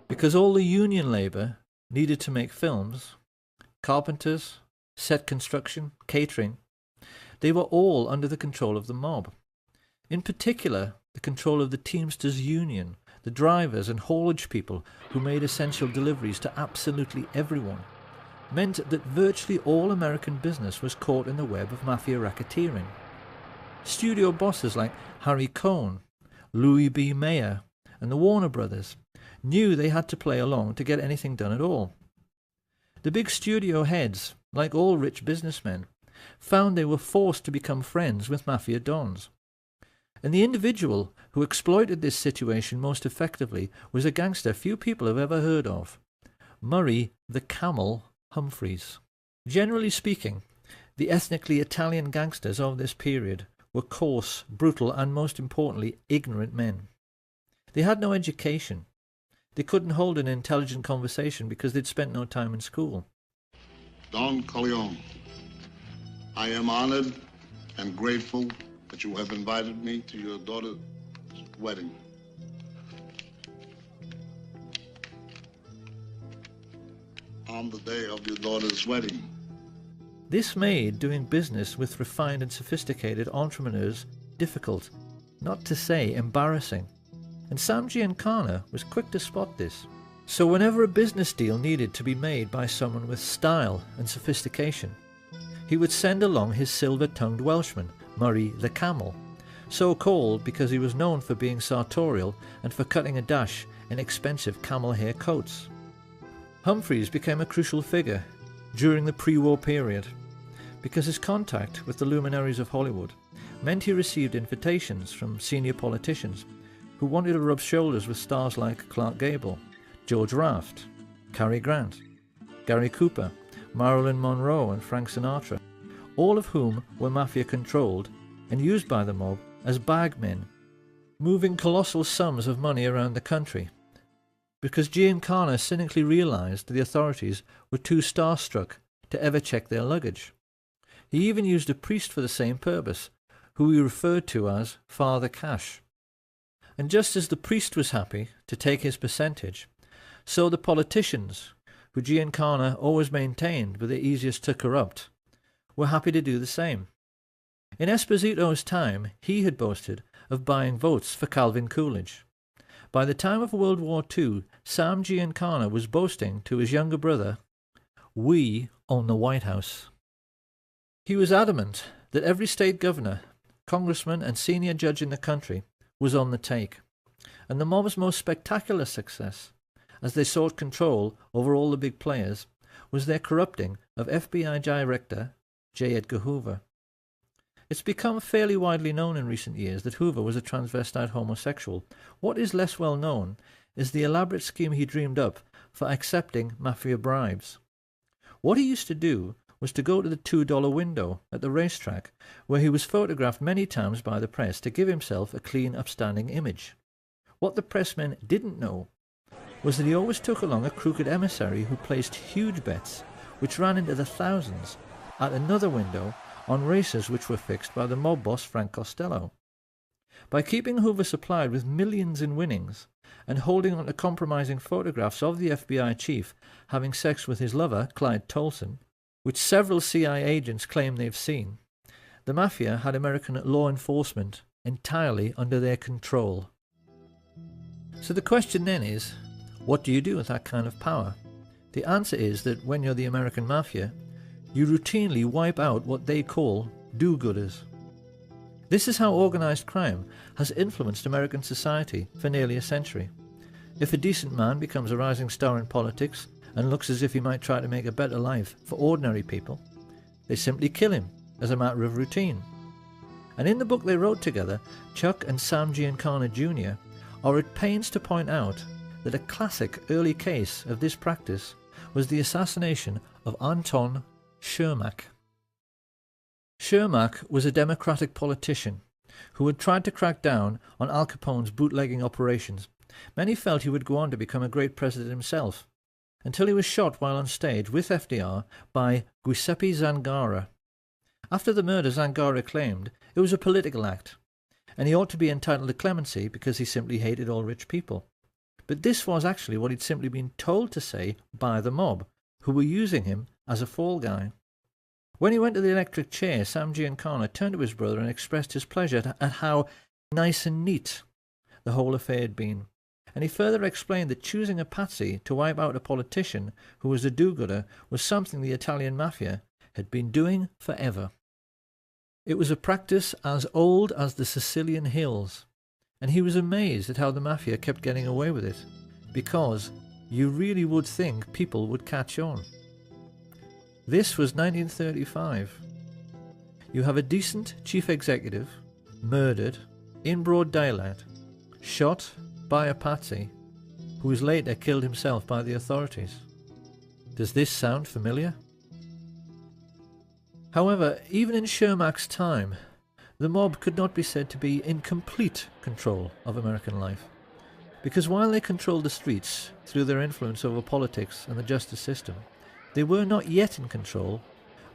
because all the union labour needed to make films, carpenters, set construction, catering, they were all under the control of the mob. In particular, the control of the Teamsters Union, the drivers and haulage people who made essential deliveries to absolutely everyone, meant that virtually all American business was caught in the web of mafia racketeering. Studio bosses like Harry Cohn, Louis B. Mayer, and the Warner Brothers knew they had to play along to get anything done at all. The big studio heads, like all rich businessmen, found they were forced to become friends with mafia dons. And the individual who exploited this situation most effectively was a gangster few people have ever heard of, Murray the Camel Humphreys. Generally speaking, the ethnically Italian gangsters of this period were coarse, brutal, and most importantly, ignorant men. They had no education. They couldn't hold an intelligent conversation because they'd spent no time in school. Don Corleone, I am honored and grateful that you have invited me to your daughter's wedding. On the day of your daughter's wedding. This made doing business with refined and sophisticated entrepreneurs difficult, not to say embarrassing. And Sam Giancana was quick to spot this. So whenever a business deal needed to be made by someone with style and sophistication, he would send along his silver-tongued Welshman, Murray the Camel, so called because he was known for being sartorial and for cutting a dash in expensive camel hair coats. Humphreys became a crucial figure during the pre-war period because his contact with the luminaries of Hollywood meant he received invitations from senior politicians who wanted to rub shoulders with stars like Clark Gable, George Raft, Cary Grant, Gary Cooper, Marilyn Monroe and Frank Sinatra, all of whom were mafia-controlled and used by the mob as bagmen, moving colossal sums of money around the country, because Giancana cynically realized the authorities were too starstruck to ever check their luggage. He even used a priest for the same purpose, who he referred to as Father Cash. And just as the priest was happy to take his percentage, so the politicians, who Giancana always maintained were the easiest to corrupt, were happy to do the same. In Esposito's time, he had boasted of buying votes for Calvin Coolidge. By the time of World War II, Sam Giancana was boasting to his younger brother, "We own the White House." He was adamant that every state governor, congressman and senior judge in the country was on the take, and the mob's most spectacular success, as they sought control over all the big players, was their corrupting of FBI Director J. Edgar Hoover. It's become fairly widely known in recent years that Hoover was a transvestite homosexual. What is less well known is the elaborate scheme he dreamed up for accepting mafia bribes. What he used to do was to go to the $2 window at the racetrack, where he was photographed many times by the press to give himself a clean, upstanding image. What the pressmen didn't know was that he always took along a crooked emissary who placed huge bets, which ran into the thousands, at another window on races which were fixed by the mob boss Frank Costello. By keeping Hoover supplied with millions in winnings and holding on to compromising photographs of the FBI chief having sex with his lover, Clyde Tolson, which several CIA agents claim they've seen, the mafia had American law enforcement entirely under their control. So the question then is, what do you do with that kind of power? The answer is that when you're the American mafia, you routinely wipe out what they call do-gooders. This is how organized crime has influenced American society for nearly a century. If a decent man becomes a rising star in politics and looks as if he might try to make a better life for ordinary people, they simply kill him as a matter of routine. And in the book they wrote together, Chuck and Sam Giancana Jr. are at pains to point out that a classic early case of this practice was the assassination of Anton Shermack. Shermack was a Democratic politician who had tried to crack down on Al Capone's bootlegging operations. Many felt he would go on to become a great president himself, until he was shot while on stage with FDR by Giuseppe Zangara. After the murder, Zangara claimed it was a political act, and he ought to be entitled to clemency because he simply hated all rich people. But this was actually what he'd simply been told to say by the mob, who were using him as a fall guy. When he went to the electric chair, Sam Giancana turned to his brother and expressed his pleasure at how nice and neat the whole affair had been. And he further explained that choosing a patsy to wipe out a politician who was a do-gooder was something the Italian mafia had been doing forever. It was a practice as old as the Sicilian hills, and he was amazed at how the mafia kept getting away with it, because you really would think people would catch on. This was 1935. You have a decent chief executive murdered in broad daylight, shot by a patsy, who was later killed himself by the authorities. Does this sound familiar? However, even in Shermack's time, the mob could not be said to be in complete control of American life, because while they controlled the streets through their influence over politics and the justice system, they were not yet in control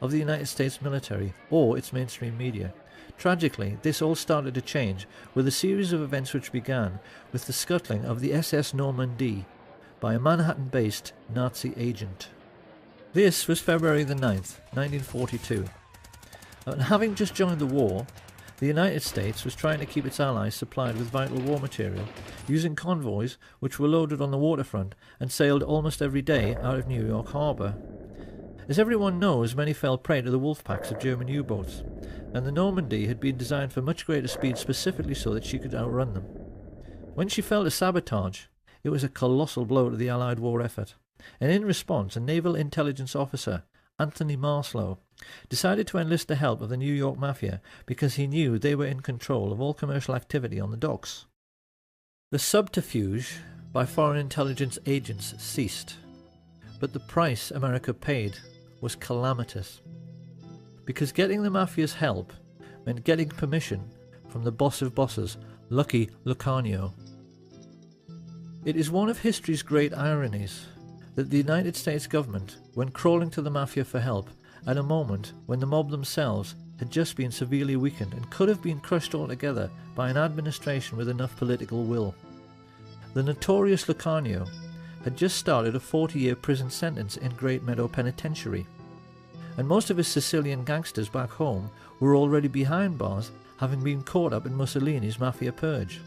of the United States military or its mainstream media. Tragically, this all started to change with a series of events which began with the scuttling of the SS Normandie by a Manhattan-based Nazi agent. This was February the 9th, 1942, and having just joined the war, the United States was trying to keep its allies supplied with vital war material, using convoys which were loaded on the waterfront and sailed almost every day out of New York Harbor. As everyone knows, many fell prey to the wolf packs of German U-boats, and the Normandy had been designed for much greater speed specifically so that she could outrun them. When she fell to sabotage, it was a colossal blow to the Allied war effort, and in response a naval intelligence officer, Anthony Marslow, decided to enlist the help of the New York Mafia because he knew they were in control of all commercial activity on the docks. The subterfuge by foreign intelligence agents ceased, but the price America paid was calamitous, because getting the Mafia's help meant getting permission from the boss of bosses, Lucky Lucanio. It is one of history's great ironies that the United States government went crawling to the Mafia for help at a moment when the mob themselves had just been severely weakened and could have been crushed altogether by an administration with enough political will. The notorious Lucanio had just started a 40-year prison sentence in Great Meadow Penitentiary, and most of his Sicilian gangsters back home were already behind bars, having been caught up in Mussolini's Mafia purge.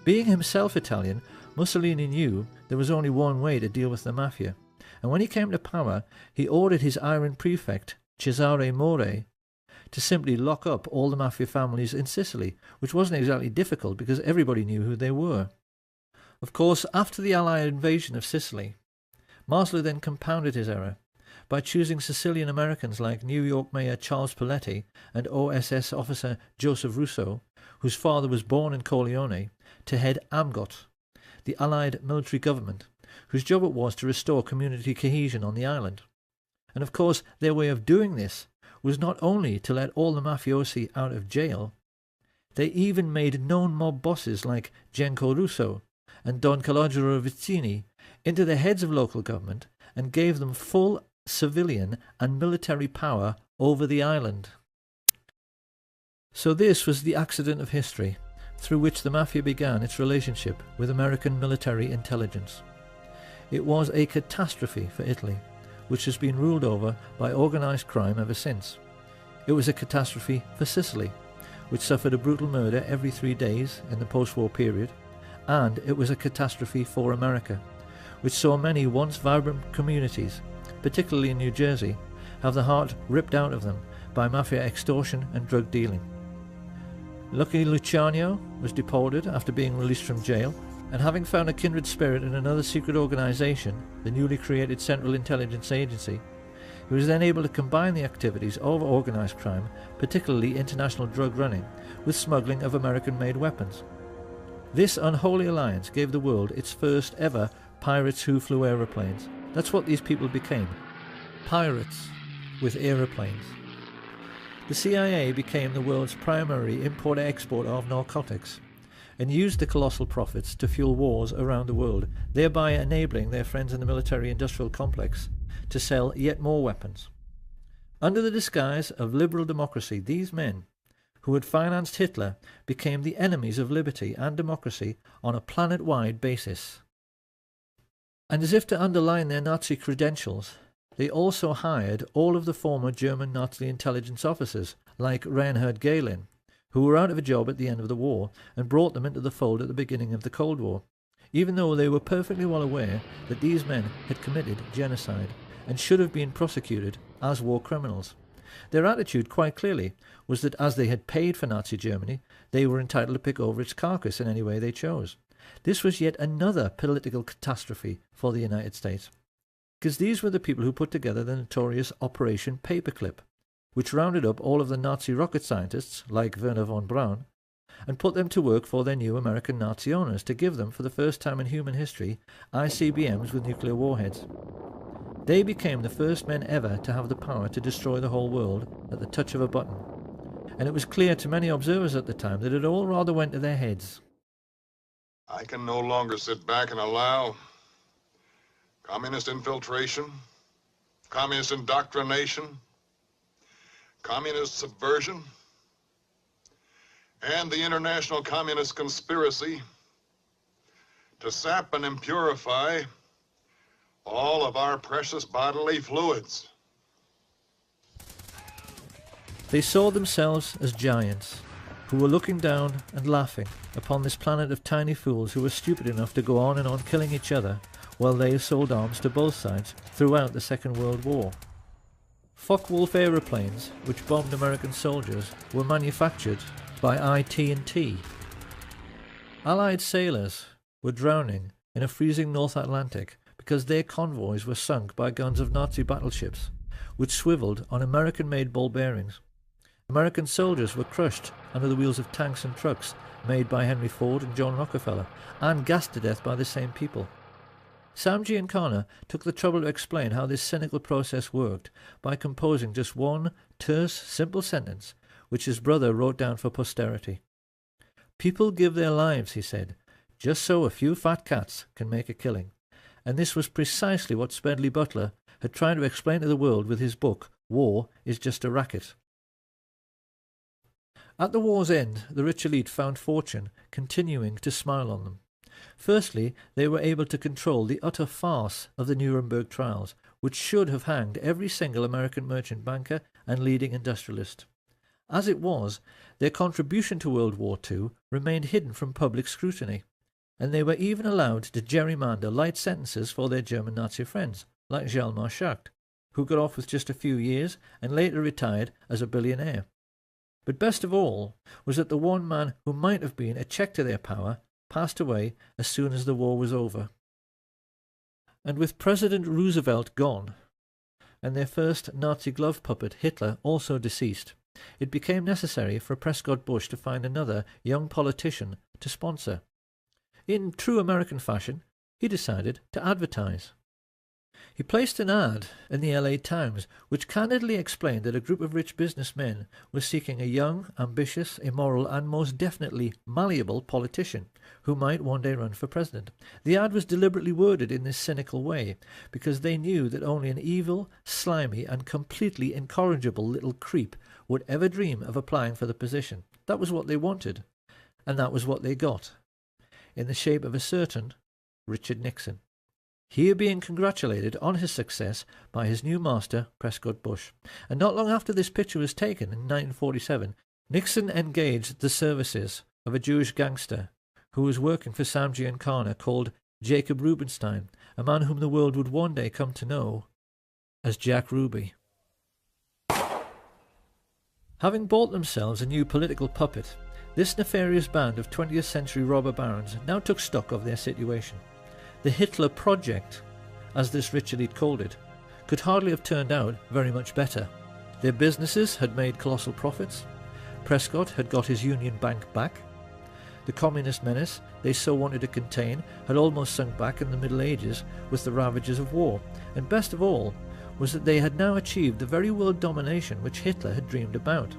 Being himself Italian, Mussolini knew there was only one way to deal with the Mafia, and when he came to power, he ordered his iron prefect, Cesare More, to simply lock up all the Mafia families in Sicily, which wasn't exactly difficult because everybody knew who they were. Of course, after the Allied invasion of Sicily, Marslow then compounded his error by choosing Sicilian Americans like New York Mayor Charles Paletti and OSS officer Joseph Russo, whose father was born in Corleone, to head AMGOT, the Allied military government, whose job it was to restore community cohesion on the island. And of course, their way of doing this was not only to let all the mafiosi out of jail, they even made known mob bosses like Genco Russo and Don Calogero Vizzini into the heads of local government and gave them full civilian and military power over the island. So this was the accident of history through which the Mafia began its relationship with American military intelligence. It was a catastrophe for Italy, which has been ruled over by organised crime ever since. It was a catastrophe for Sicily, which suffered a brutal murder every 3 days in the post-war period, and it was a catastrophe for America, which saw many once vibrant communities, particularly in New Jersey, have the heart ripped out of them by Mafia extortion and drug dealing. Lucky Luciano was deported after being released from jail, and having found a kindred spirit in another secret organisation, the newly created Central Intelligence Agency, he was then able to combine the activities of organised crime, particularly international drug running, with smuggling of American-made weapons. This unholy alliance gave the world its first ever pirates who flew aeroplanes. That's what these people became. Pirates with aeroplanes. The CIA became the world's primary importer-exporter of narcotics and used the colossal profits to fuel wars around the world, thereby enabling their friends in the military-industrial complex to sell yet more weapons. Under the disguise of liberal democracy, these men, who had financed Hitler became the enemies of liberty and democracy on a planet-wide basis. And as if to underline their Nazi credentials, they also hired all of the former German Nazi intelligence officers, like Reinhard Gehlen, who were out of a job at the end of the war, and brought them into the fold at the beginning of the Cold War, even though they were perfectly well aware that these men had committed genocide and should have been prosecuted as war criminals. Their attitude, quite clearly, was that as they had paid for Nazi Germany, they were entitled to pick over its carcass in any way they chose. This was yet another political catastrophe for the United States, because these were the people who put together the notorious Operation Paperclip, which rounded up all of the Nazi rocket scientists, like Werner von Braun, and put them to work for their new American Nazi owners to give them, for the first time in human history, ICBMs with nuclear warheads. They became the first men ever to have the power to destroy the whole world at the touch of a button, and it was clear to many observers at the time that it all rather went to their heads. I can no longer sit back and allow communist infiltration, communist indoctrination, communist subversion, and the international communist conspiracy to sap and impurify all of our precious bodily fluids. They saw themselves as giants, who were looking down and laughing upon this planet of tiny fools who were stupid enough to go on and on killing each other while they sold arms to both sides throughout the Second World War. Focke-Wulf aeroplanes, which bombed American soldiers, were manufactured by IT&T. Allied sailors were drowning in a freezing North Atlantic because their convoys were sunk by guns of Nazi battleships, which swiveled on American-made ball bearings. American soldiers were crushed under the wheels of tanks and trucks made by Henry Ford and John Rockefeller, and gassed to death by the same people. Sam Giancana took the trouble to explain how this cynical process worked by composing just one terse, simple sentence, which his brother wrote down for posterity. "People give their lives," he said, "just so a few fat cats can make a killing." And this was precisely what Smedley Butler had tried to explain to the world with his book, War is Just a Racket. At the war's end, the rich elite found fortune continuing to smile on them. Firstly, they were able to control the utter farce of the Nuremberg trials, which should have hanged every single American merchant banker and leading industrialist. As it was, their contribution to World War II remained hidden from public scrutiny, and they were even allowed to gerrymander light sentences for their German Nazi friends, like Hjalmar Schacht, who got off with just a few years and later retired as a billionaire. But best of all was that the one man who might have been a check to their power passed away as soon as the war was over. And with President Roosevelt gone, and their first Nazi glove puppet Hitler also deceased, it became necessary for Prescott Bush to find another young politician to sponsor. In true American fashion, he decided to advertise. He placed an ad in the LA Times which candidly explained that a group of rich businessmen was seeking a young, ambitious, immoral and most definitely malleable politician who might one day run for president. The ad was deliberately worded in this cynical way because they knew that only an evil, slimy and completely incorrigible little creep would ever dream of applying for the position. That was what they wanted, and that was what they got, in the shape of a certain Richard Nixon. Here being congratulated on his success by his new master, Prescott Bush. And not long after this picture was taken, in 1947, Nixon engaged the services of a Jewish gangster who was working for Sam Giancana called Jacob Rubinstein, a man whom the world would one day come to know as Jack Ruby. Having bought themselves a new political puppet, this nefarious band of 20th century robber barons now took stock of their situation. The Hitler Project, as this rich elite called it, could hardly have turned out very much better. Their businesses had made colossal profits. Prescott had got his Union Bank back. The communist menace they so wanted to contain had almost sunk back in the Middle Ages with the ravages of war. And best of all was that they had now achieved the very world domination which Hitler had dreamed about.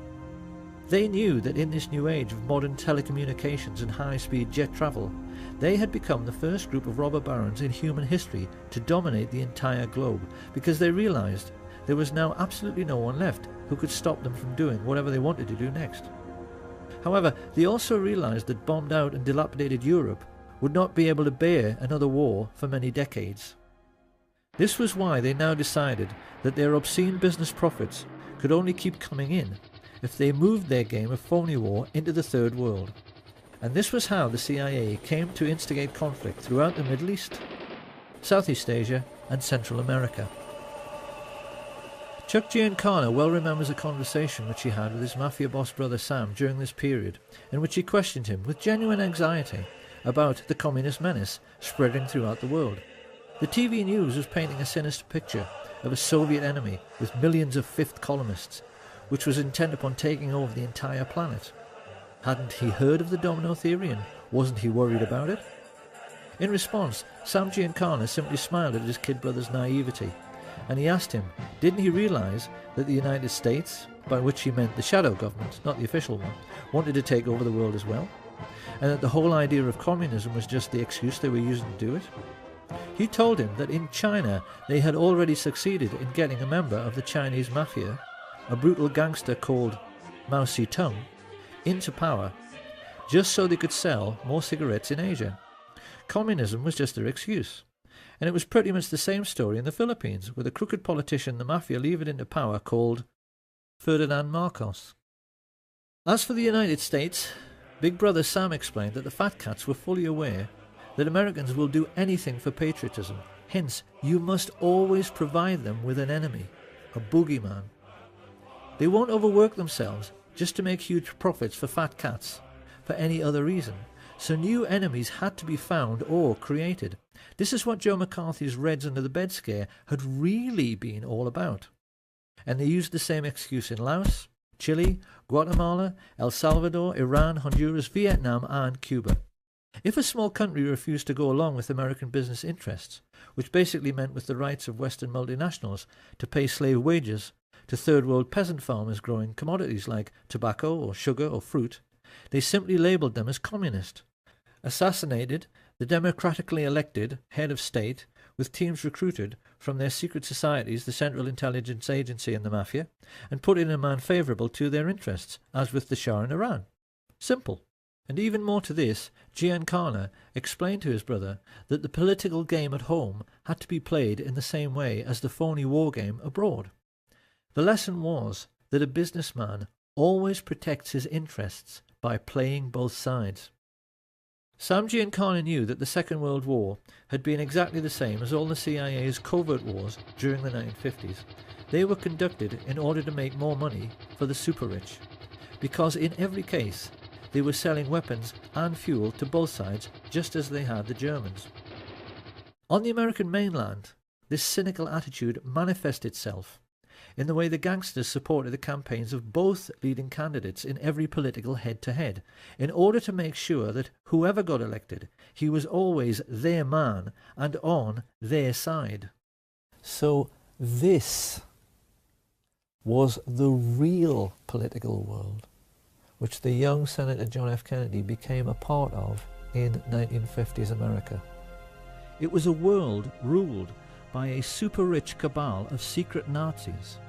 They knew that in this new age of modern telecommunications and high-speed jet travel, they had become the first group of robber barons in human history to dominate the entire globe, because they realized there was now absolutely no one left who could stop them from doing whatever they wanted to do next. However, they also realised that bombed out and dilapidated Europe would not be able to bear another war for many decades. This was why they now decided that their obscene business profits could only keep coming in if they moved their game of phony war into the Third World. And this was how the CIA came to instigate conflict throughout the Middle East, Southeast Asia and Central America. Chuck Giancana well remembers a conversation which he had with his mafia boss brother Sam during this period, in which he questioned him with genuine anxiety about the communist menace spreading throughout the world. The TV news was painting a sinister picture of a Soviet enemy with millions of fifth columnists, which was intent upon taking over the entire planet. Hadn't he heard of the domino theory, and wasn't he worried about it? In response, Sam Giancana simply smiled at his kid brother's naivety, and he asked him, didn't he realise that the United States, by which he meant the shadow government, not the official one, wanted to take over the world as well, and that the whole idea of communism was just the excuse they were using to do it? He told him that in China they had already succeeded in getting a member of the Chinese mafia, a brutal gangster called Mao Zedong, into power, just so they could sell more cigarettes in Asia. Communism was just their excuse. And it was pretty much the same story in the Philippines, with a crooked politician the mafia levered into power called Ferdinand Marcos. As for the United States, Big Brother Sam explained that the fat cats were fully aware that Americans will do anything for patriotism. Hence, you must always provide them with an enemy, a boogeyman. They won't overwork themselves just to make huge profits for fat cats for any other reason. So new enemies had to be found or created. This is what Joe McCarthy's Reds Under the Bed scare had really been all about. And they used the same excuse in Laos, Chile, Guatemala, El Salvador, Iran, Honduras, Vietnam and Cuba. If a small country refused to go along with American business interests, which basically meant with the rights of Western multinationals to pay slave wages to third world peasant farmers growing commodities like tobacco or sugar or fruit, they simply labelled them as communist, assassinated the democratically elected head of state with teams recruited from their secret societies, the Central Intelligence Agency and the Mafia, and put in a man favourable to their interests, as with the Shah in Iran. Simple. And even more to this, Giancana explained to his brother that the political game at home had to be played in the same way as the phony war game abroad. The lesson was that a businessman always protects his interests by playing both sides. Sam Giancana knew that the Second World War had been exactly the same as all the CIA's covert wars during the 1950s. They were conducted in order to make more money for the super-rich, because in every case they were selling weapons and fuel to both sides, just as they had the Germans. On the American mainland, this cynical attitude manifested itself in the way the gangsters supported the campaigns of both leading candidates in every political head-to-head, in order to make sure that whoever got elected, he was always their man and on their side. So this was the real political world, which the young Senator John F. Kennedy became a part of in 1950s America. It was a world ruled by a super-rich cabal of secret Nazis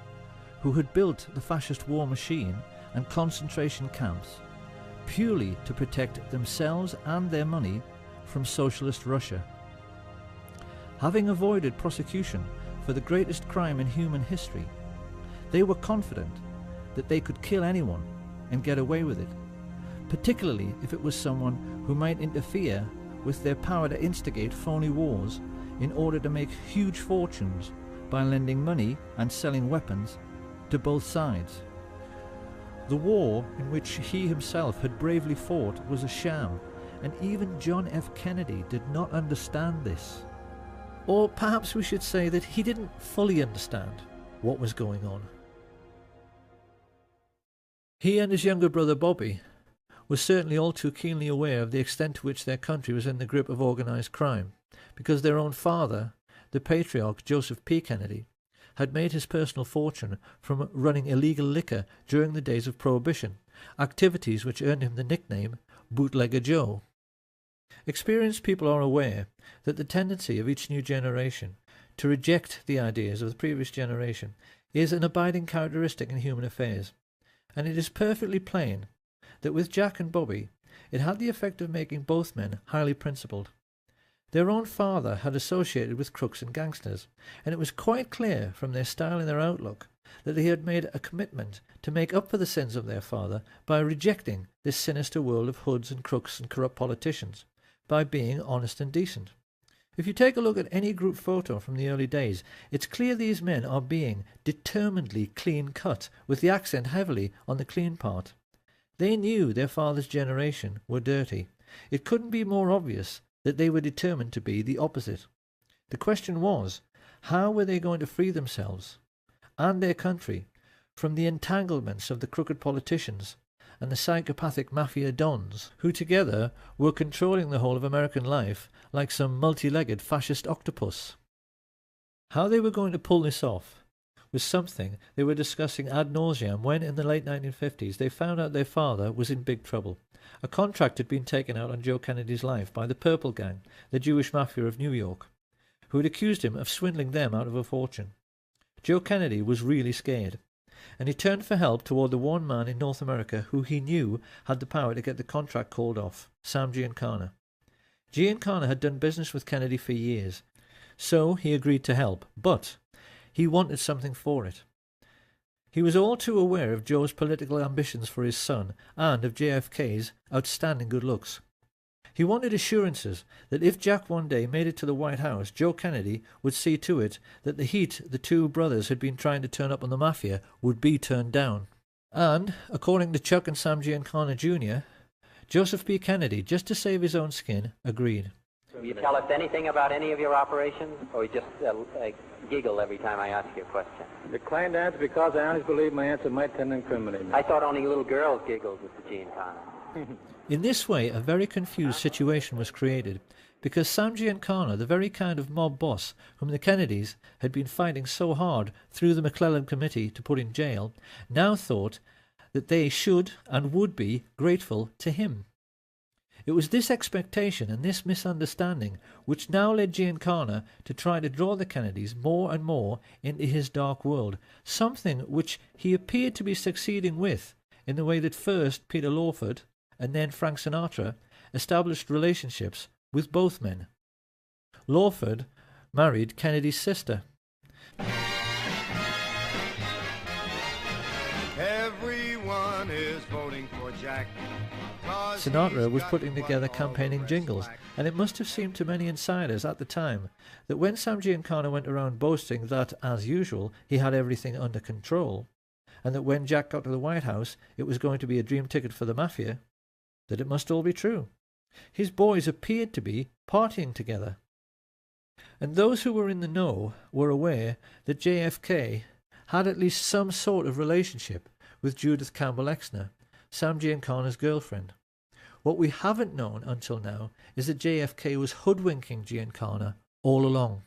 who had built the fascist war machine and concentration camps purely to protect themselves and their money from socialist Russia. Having avoided prosecution for the greatest crime in human history, they were confident that they could kill anyone and get away with it, particularly if it was someone who might interfere with their power to instigate phony wars in order to make huge fortunes by lending money and selling weapons to both sides. The war in which he himself had bravely fought was a sham, and even John F. Kennedy did not understand this. Or perhaps we should say that he didn't fully understand what was going on. He and his younger brother Bobby were certainly all too keenly aware of the extent to which their country was in the grip of organised crime, because their own father, the patriarch Joseph P. Kennedy, had made his personal fortune from running illegal liquor during the days of Prohibition, activities which earned him the nickname Bootlegger Joe. Experienced people are aware that the tendency of each new generation to reject the ideas of the previous generation is an abiding characteristic in human affairs, and it is perfectly plain that with Jack and Bobby, it had the effect of making both men highly principled. Their own father had associated with crooks and gangsters, and it was quite clear from their style and their outlook that they had made a commitment to make up for the sins of their father by rejecting this sinister world of hoods and crooks and corrupt politicians, by being honest and decent. If you take a look at any group photo from the early days, it's clear these men are being determinedly clean-cut, with the accent heavily on the clean part. They knew their father's generation were dirty. It couldn't be more obvious that they were determined to be the opposite. The question was, how were they going to free themselves and their country from the entanglements of the crooked politicians and the psychopathic mafia dons, who together were controlling the whole of American life like some multi-legged fascist octopus? How they were going to pull this off was something they were discussing ad nauseam when, in the late 1950s, they found out their father was in big trouble. A contract had been taken out on Joe Kennedy's life by the Purple Gang, the Jewish mafia of New York, who had accused him of swindling them out of a fortune. Joe Kennedy was really scared, and he turned for help toward the one man in North America who he knew had the power to get the contract called off, Sam Giancana. Giancana had done business with Kennedy for years, so he agreed to help, but he wanted something for it. He was all too aware of Joe's political ambitions for his son and of JFK's outstanding good looks. He wanted assurances that if Jack one day made it to the White House, Joe Kennedy would see to it that the heat the two brothers had been trying to turn up on the mafia would be turned down. And, according to Chuck and Sam Giancana Jr., Joseph B. Kennedy, just to save his own skin, agreed. Will you tell us anything about any of your operations, or you just giggle every time I ask you a question? Declined to answer because I honestly believe my answer might tend to incriminate me. I thought only little girls giggled with the Giancana. In this way, a very confused situation was created, because Sam Giancana, the very kind of mob boss whom the Kennedys had been fighting so hard through the McClellan Committee to put in jail, now thought that they should and would be grateful to him. It was this expectation and this misunderstanding which now led Giancana to try to draw the Kennedys more and more into his dark world, something which he appeared to be succeeding with in the way that first Peter Lawford and then Frank Sinatra established relationships with both men. Lawford married Kennedy's sister. Everyone is voting for Jack. Sinatra was putting together campaigning jingles, and it must have seemed to many insiders at the time that when Sam Giancana went around boasting that, as usual, he had everything under control, and that when Jack got to the White House it was going to be a dream ticket for the mafia, that it must all be true. His boys appeared to be partying together. And those who were in the know were aware that JFK had at least some sort of relationship with Judith Campbell Exner, Sam Giancana's girlfriend. What we haven't known until now is that JFK was hoodwinking Giancana all along.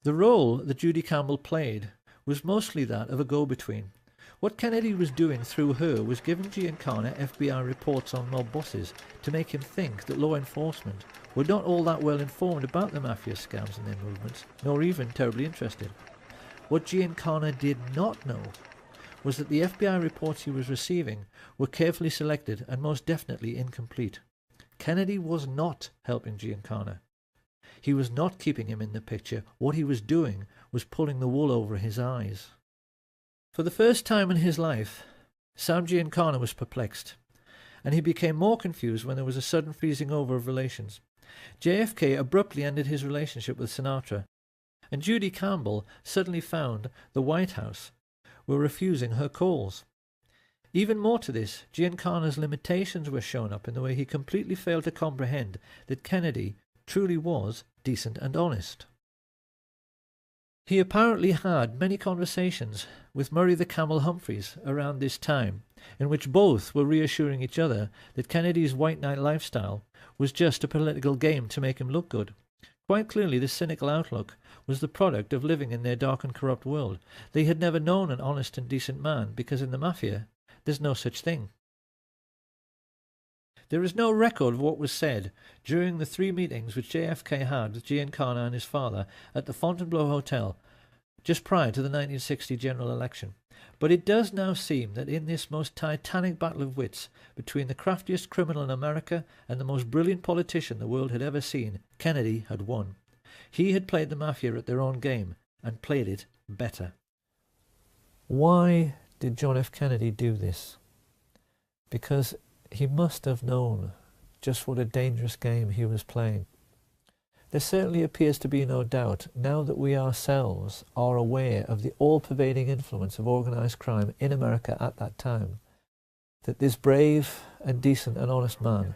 The role that Judy Campbell played was mostly that of a go-between. What Kennedy was doing through her was giving Giancana FBI reports on mob bosses to make him think that law enforcement were not all that well informed about the mafia scams and their movements, nor even terribly interested. What Giancana did not know was that the FBI reports he was receiving were carefully selected and most definitely incomplete. Kennedy was not helping Giancana. He was not keeping him in the picture. What he was doing was pulling the wool over his eyes. For the first time in his life, Sam Giancana was perplexed, and he became more confused when there was a sudden freezing over of relations. JFK abruptly ended his relationship with Sinatra, and Judy Campbell suddenly found the White House were refusing her calls. Even more to this, Giancana's limitations were shown up in the way he completely failed to comprehend that Kennedy truly was decent and honest. He apparently had many conversations with Murray the Camel Humphreys around this time, in which both were reassuring each other that Kennedy's white knight lifestyle was just a political game to make him look good. Quite clearly, this cynical outlook was the product of living in their dark and corrupt world. They had never known an honest and decent man, because in the mafia there's no such thing. There is no record of what was said during the 3 meetings which JFK had with Giancana and his father at the Fontainebleau Hotel just prior to the 1960 general election. But it does now seem that in this most titanic battle of wits between the craftiest criminal in America and the most brilliant politician the world had ever seen, Kennedy had won. He had played the mafia at their own game, and played it better. Why did John F. Kennedy do this? Because he must have known just what a dangerous game he was playing. There certainly appears to be no doubt, now that we ourselves are aware of the all-pervading influence of organised crime in America at that time, that this brave and decent and honest man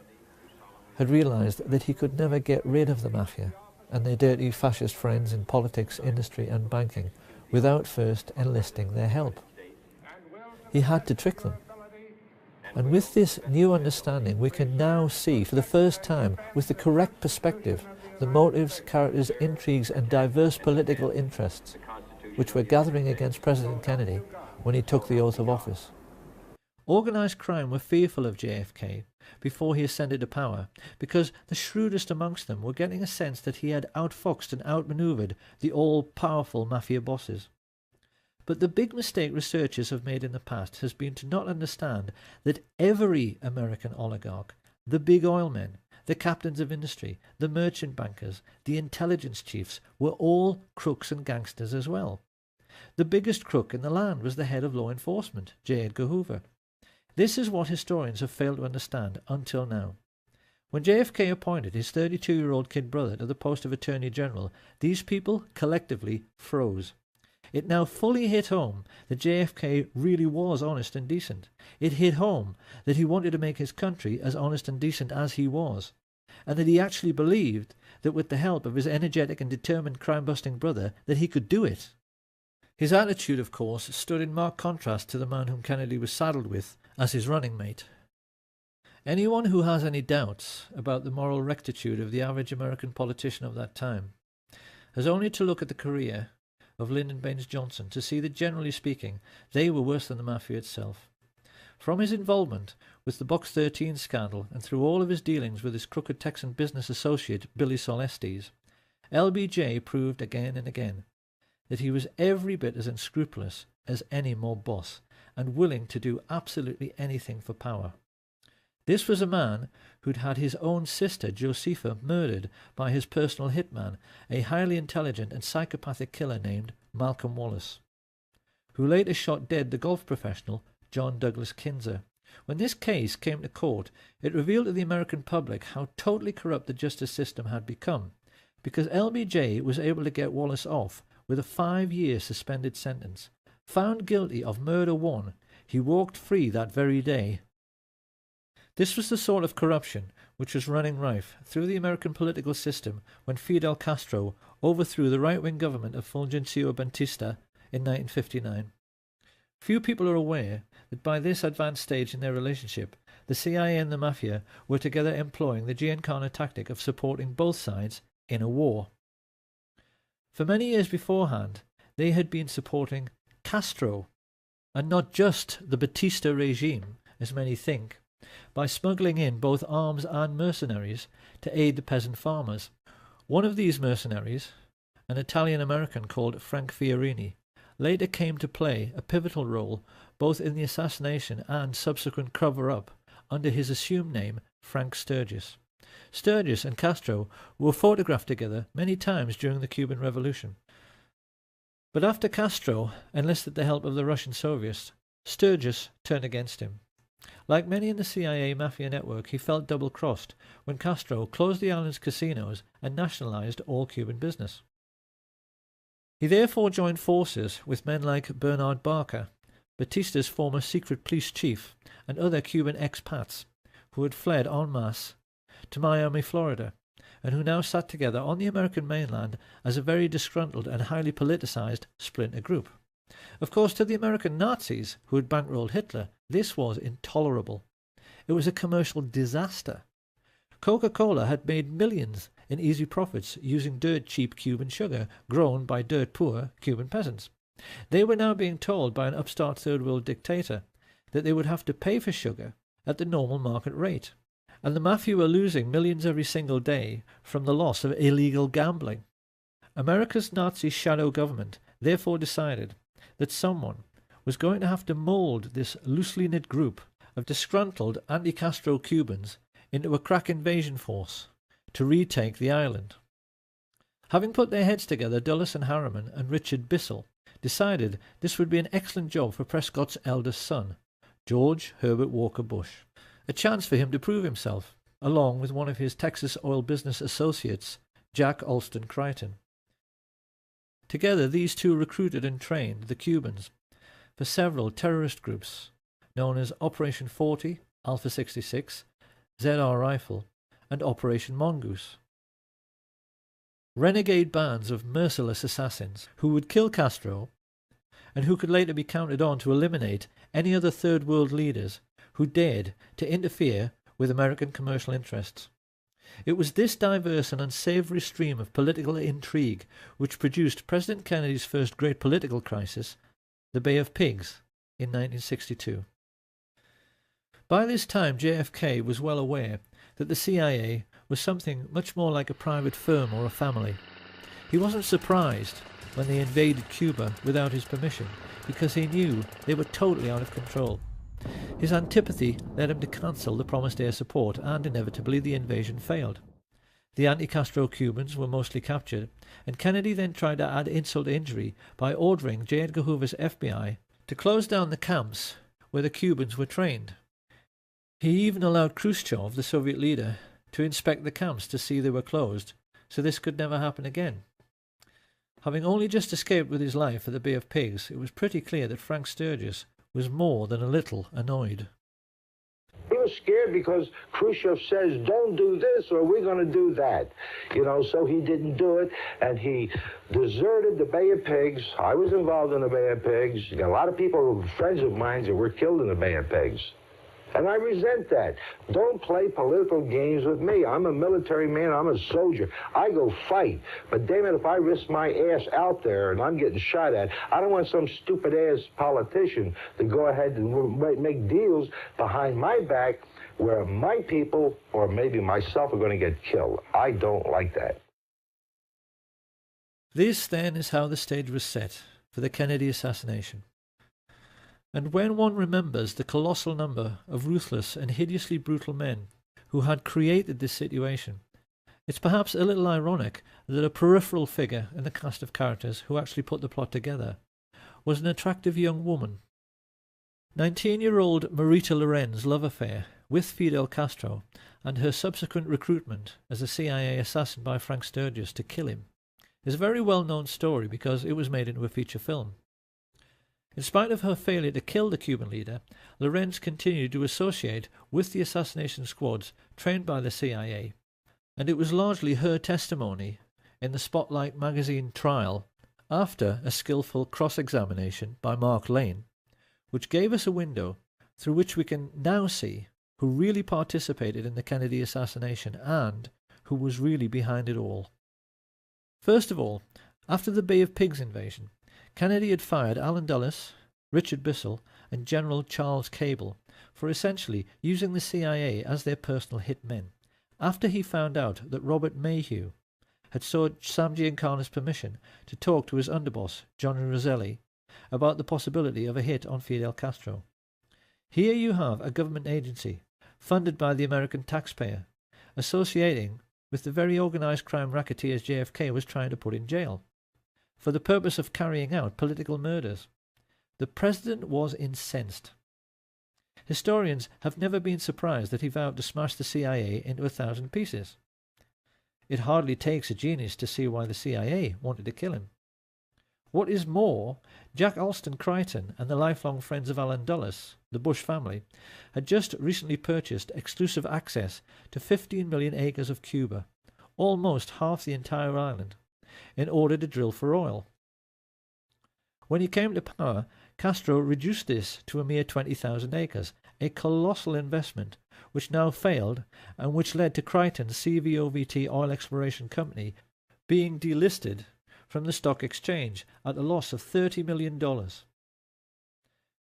had realised that he could never get rid of the mafia and their dirty fascist friends in politics, industry and banking without first enlisting their help. He had to trick them. And with this new understanding, we can now see for the first time, with the correct perspective, the motives, characters, intrigues and diverse political interests which were gathering against President Kennedy when he took the oath of office. Organised crime were fearful of JFK before he ascended to power, because the shrewdest amongst them were getting a sense that he had outfoxed and outmanoeuvred the all-powerful mafia bosses. But the big mistake researchers have made in the past has been to not understand that every American oligarch, the big oil men, the captains of industry, the merchant bankers, the intelligence chiefs were all crooks and gangsters as well. The biggest crook in the land was the head of law enforcement, J. Edgar Hoover. This is what historians have failed to understand until now. When JFK appointed his 32-year-old kid brother to the post of Attorney General, these people collectively froze. It now fully hit home that JFK really was honest and decent. It hit home that he wanted to make his country as honest and decent as he was, and that he actually believed that with the help of his energetic and determined crime-busting brother that he could do it. His attitude, of course, stood in marked contrast to the man whom Kennedy was saddled with as his running mate. Anyone who has any doubts about the moral rectitude of the average American politician of that time has only to look at the career of Lyndon Baines Johnson to see that, generally speaking, they were worse than the mafia itself. From his involvement with the Box 13 scandal and through all of his dealings with his crooked Texan business associate Billy Solestes, LBJ proved again and again that he was every bit as unscrupulous as any mob boss and willing to do absolutely anything for power. This was a man who'd had his own sister, Josepha, murdered by his personal hitman, a highly intelligent and psychopathic killer named Malcolm Wallace, who later shot dead the golf professional John Douglas Kinzer. When this case came to court, it revealed to the American public how totally corrupt the justice system had become, because LBJ was able to get Wallace off with a 5-year suspended sentence. Found guilty of murder one, he walked free that very day. This was the sort of corruption which was running rife through the American political system when Fidel Castro overthrew the right-wing government of Fulgencio Batista in 1959. Few people are aware that by this advanced stage in their relationship, the CIA and the Mafia were together employing the Giancana tactic of supporting both sides in a war. For many years beforehand, they had been supporting Castro, and not just the Batista regime, as many think, by smuggling in both arms and mercenaries to aid the peasant farmers. One of these mercenaries, an Italian-American called Frank Fiorini, later came to play a pivotal role both in the assassination and subsequent cover-up under his assumed name Frank Sturgis. Sturgis and Castro were photographed together many times during the Cuban Revolution. But after Castro enlisted the help of the Russian Soviets, Sturgis turned against him. Like many in the CIA mafia network, he felt double-crossed when Castro closed the island's casinos and nationalized all Cuban business. He therefore joined forces with men like Bernard Barker, Batista's former secret police chief, and other Cuban expats who had fled en masse to Miami, Florida, and who now sat together on the American mainland as a very disgruntled and highly politicized splinter group. Of course, to the American Nazis who had bankrolled Hitler, this was intolerable. It was a commercial disaster. Coca-Cola had made millions in easy profits using dirt-cheap Cuban sugar grown by dirt-poor Cuban peasants. They were now being told by an upstart third-world dictator that they would have to pay for sugar at the normal market rate, and the mafia were losing millions every single day from the loss of illegal gambling. America's Nazi shadow government therefore decided that someone was going to have to mould this loosely knit group of disgruntled anti-Castro Cubans into a crack invasion force to retake the island. Having put their heads together, Dulles and Harriman and Richard Bissell decided this would be an excellent job for Prescott's eldest son, George Herbert Walker Bush, a chance for him to prove himself, along with one of his Texas oil business associates, Jack Alston Crichton. Together these two recruited and trained the Cubans for several terrorist groups known as Operation 40, Alpha 66, ZR Rifle, and Operation Mongoose. Renegade bands of merciless assassins who would kill Castro and who could later be counted on to eliminate any other Third World leaders who dared to interfere with American commercial interests. It was this diverse and unsavoury stream of political intrigue which produced President Kennedy's first great political crisis, the Bay of Pigs, in 1962. By this time JFK was well aware that the CIA was something much more like a private firm or a family. He wasn't surprised when they invaded Cuba without his permission, because he knew they were totally out of control. His antipathy led him to cancel the promised air support, and inevitably the invasion failed. The anti-Castro Cubans were mostly captured, and Kennedy then tried to add insult to injury by ordering J. Edgar Hoover's FBI to close down the camps where the Cubans were trained. He even allowed Khrushchev, the Soviet leader, to inspect the camps to see they were closed, so this could never happen again. Having only just escaped with his life at the Bay of Pigs, it was pretty clear that Frank Sturgis was more than a little annoyed. He was scared because Khrushchev says, don't do this or we're going to do that. You know, so he didn't do it, and he deserted the Bay of Pigs. I was involved in the Bay of Pigs. You got a lot of people, friends of mine, that were killed in the Bay of Pigs. And I resent that. Don't play political games with me. I'm a military man. I'm a soldier. I go fight. But damn it, if I risk my ass out there and I'm getting shot at, I don't want some stupid-ass politician to go ahead and make deals behind my back where my people, or maybe myself, are going to get killed. I don't like that. This, then, is how the stage was set for the Kennedy assassination. And when one remembers the colossal number of ruthless and hideously brutal men who had created this situation, it's perhaps a little ironic that a peripheral figure in the cast of characters who actually put the plot together was an attractive young woman. 19-year-old Marita Loren's love affair with Fidel Castro and her subsequent recruitment as a CIA assassin by Frank Sturgis to kill him is a very well-known story because it was made into a feature film. In spite of her failure to kill the Cuban leader, Lorenz continued to associate with the assassination squads trained by the CIA, and it was largely her testimony in the Spotlight magazine trial after a skillful cross-examination by Mark Lane, which gave us a window through which we can now see who really participated in the Kennedy assassination and who was really behind it all. First of all, after the Bay of Pigs invasion, Kennedy had fired Allen Dulles, Richard Bissell, and General Charles Cable for essentially using the CIA as their personal hitmen, after he found out that Robert Mayhew had sought Sam Giancana's permission to talk to his underboss, Johnny Roselli, about the possibility of a hit on Fidel Castro. Here you have a government agency, funded by the American taxpayer, associating with the very organized crime racketeers JFK was trying to put in jail, for the purpose of carrying out political murders. The president was incensed. Historians have never been surprised that he vowed to smash the CIA into 1,000 pieces. It hardly takes a genius to see why the CIA wanted to kill him. What is more, Jack Alston Crichton and the lifelong friends of Allen Dulles, the Bush family, had just recently purchased exclusive access to 15 million acres of Cuba, almost half the entire island, in order to drill for oil. When he came to power, Castro reduced this to a mere 20,000 acres, a colossal investment which now failed and which led to Crichton's CVOVT Oil Exploration Company being delisted from the stock exchange at a loss of $30 million.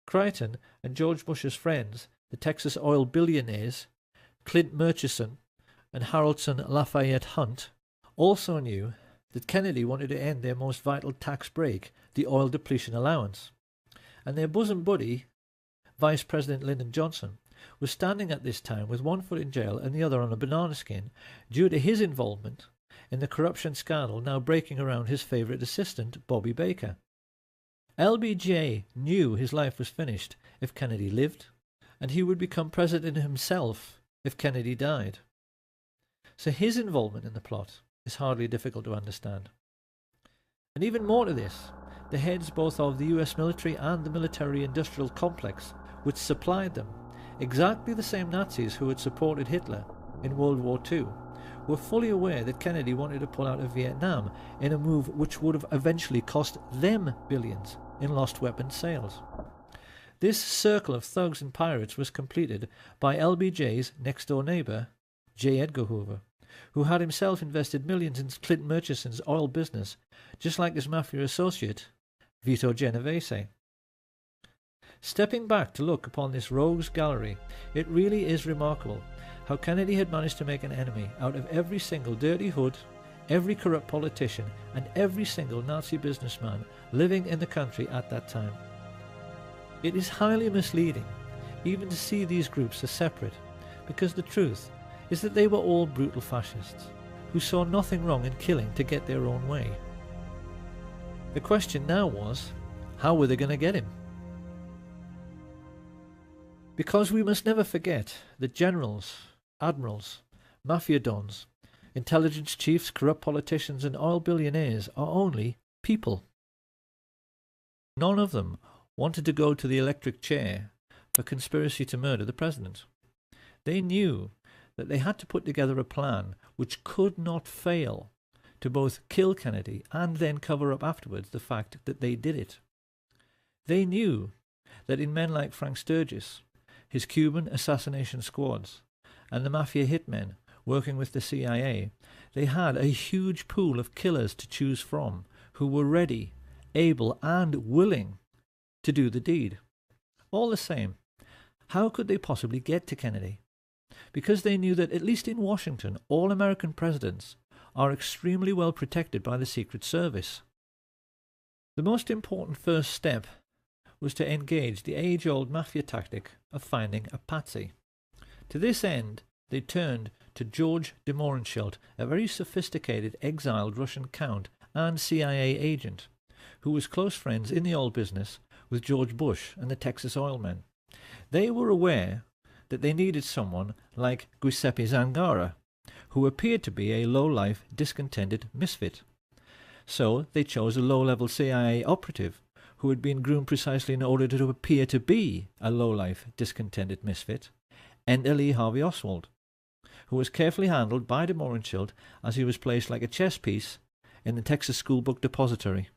Crichton and George Bush's friends, the Texas oil billionaires Clint Murchison and Haroldson Lafayette Hunt, also knew that Kennedy wanted to end their most vital tax break, the oil depletion allowance, and their bosom buddy, Vice President Lyndon Johnson, was standing at this time with one foot in jail and the other on a banana skin due to his involvement in the corruption scandal now breaking around his favourite assistant, Bobby Baker. LBJ knew his life was finished if Kennedy lived, and he would become president himself if Kennedy died. So his involvement in the plot is hardly difficult to understand. And even more to this, the heads both of the US military and the military-industrial complex which supplied them, exactly the same Nazis who had supported Hitler in World War II, were fully aware that Kennedy wanted to pull out of Vietnam in a move which would have eventually cost them billions in lost weapons sales. This circle of thugs and pirates was completed by LBJ's next-door neighbour, J. Edgar Hoover, who had himself invested millions in Clinton Murchison's oil business, just like his mafia associate, Vito Genovese. Stepping back to look upon this rogues gallery, it really is remarkable how Kennedy had managed to make an enemy out of every single dirty hood, every corrupt politician, and every single Nazi businessman living in the country at that time. It is highly misleading even to see these groups as separate, because the truth is that they were all brutal fascists who saw nothing wrong in killing to get their own way. The question now was, how were they going to get him? Because we must never forget that generals, admirals, mafia dons, intelligence chiefs, corrupt politicians and oil billionaires are only people. None of them wanted to go to the electric chair for conspiracy to murder the president. They knew that they had to put together a plan which could not fail to both kill Kennedy and then cover up afterwards the fact that they did it. They knew that in men like Frank Sturgis, his Cuban assassination squads, and the mafia hitmen working with the CIA, they had a huge pool of killers to choose from who were ready, able and willing to do the deed. All the same, how could they possibly get to Kennedy? Because they knew that, at least in Washington, all American presidents are extremely well protected by the Secret Service. The most important first step was to engage the age-old mafia tactic of finding a patsy. To this end, they turned to George de Mohrenschildt, a very sophisticated exiled Russian count and CIA agent, who was close friends in the oil business with George Bush and the Texas oil men. They were aware that they needed someone like Giuseppe Zangara, who appeared to be a low-life, discontented misfit. So they chose a low-level CIA operative who had been groomed precisely in order to appear to be a low-life, discontented misfit, Enter Lee Harvey Oswald, who was carefully handled by de Mohrenschildt as he was placed like a chess piece in the Texas School Book Depository.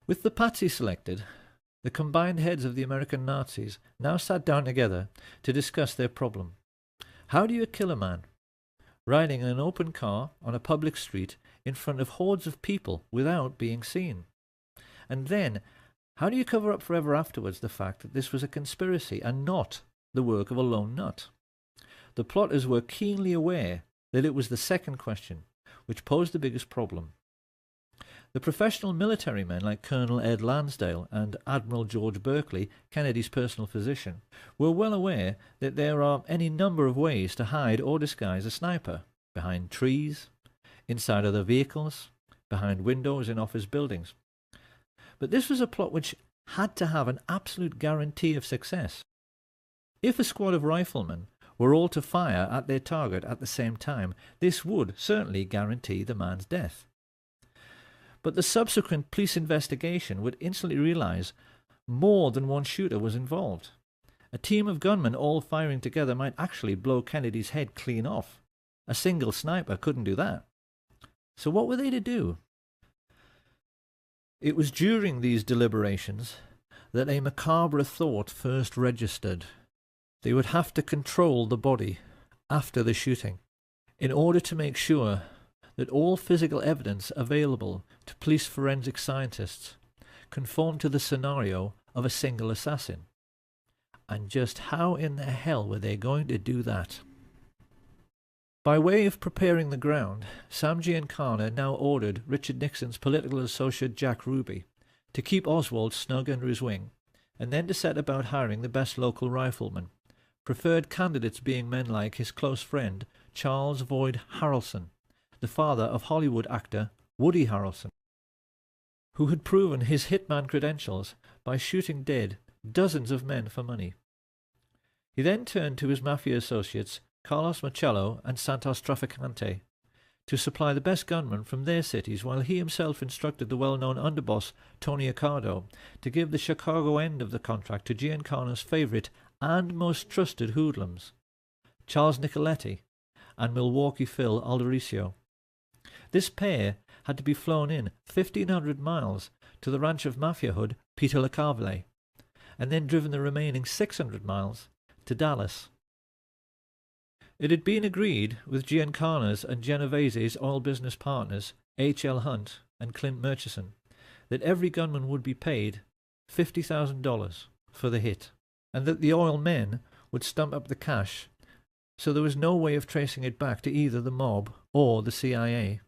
With the patsy selected, the combined heads of the American Nazis now sat down together to discuss their problem. How do you kill a man? Riding in an open car on a public street in front of hordes of people without being seen. And then, how do you cover up forever afterwards the fact that this was a conspiracy and not the work of a lone nut? The plotters were keenly aware that it was the second question which posed the biggest problem. The professional military men like Colonel Ed Lansdale and Admiral George Berkeley, Kennedy's personal physician, were well aware that there are any number of ways to hide or disguise a sniper: behind trees, inside other vehicles, behind windows in office buildings. But this was a plot which had to have an absolute guarantee of success. If a squad of riflemen were all to fire at their target at the same time, this would certainly guarantee the man's death. But the subsequent police investigation would instantly realize more than one shooter was involved. A team of gunmen all firing together might actually blow Kennedy's head clean off. A single sniper couldn't do that. So what were they to do? It was during these deliberations that a macabre thought first registered. They would have to control the body after the shooting in order to make sure that all physical evidence available to police forensic scientists conformed to the scenario of a single assassin. And just how in the hell were they going to do that? By way of preparing the ground, Sam Giancana now ordered Richard Nixon's political associate Jack Ruby to keep Oswald snug under his wing and then to set about hiring the best local riflemen, preferred candidates being men like his close friend Charles Boyd Harrelson, the father of Hollywood actor Woody Harrelson, who had proven his hitman credentials by shooting dead dozens of men for money. He then turned to his mafia associates Carlos Marcello and Santos Trafficante to supply the best gunmen from their cities, while he himself instructed the well-known underboss Tony Accardo to give the Chicago end of the contract to Giancana's favourite and most trusted hoodlums, Charles Nicoletti and Milwaukee Phil Aldericio. This pair had to be flown in 1,500 miles to the ranch of mafia hood Peter LeCarvelet, and then driven the remaining 600 miles to Dallas. It had been agreed with Giancana's and Genovese's oil business partners H.L. Hunt and Clint Murchison that every gunman would be paid $50,000 for the hit, and that the oil men would stump up the cash, so there was no way of tracing it back to either the mob or the CIA.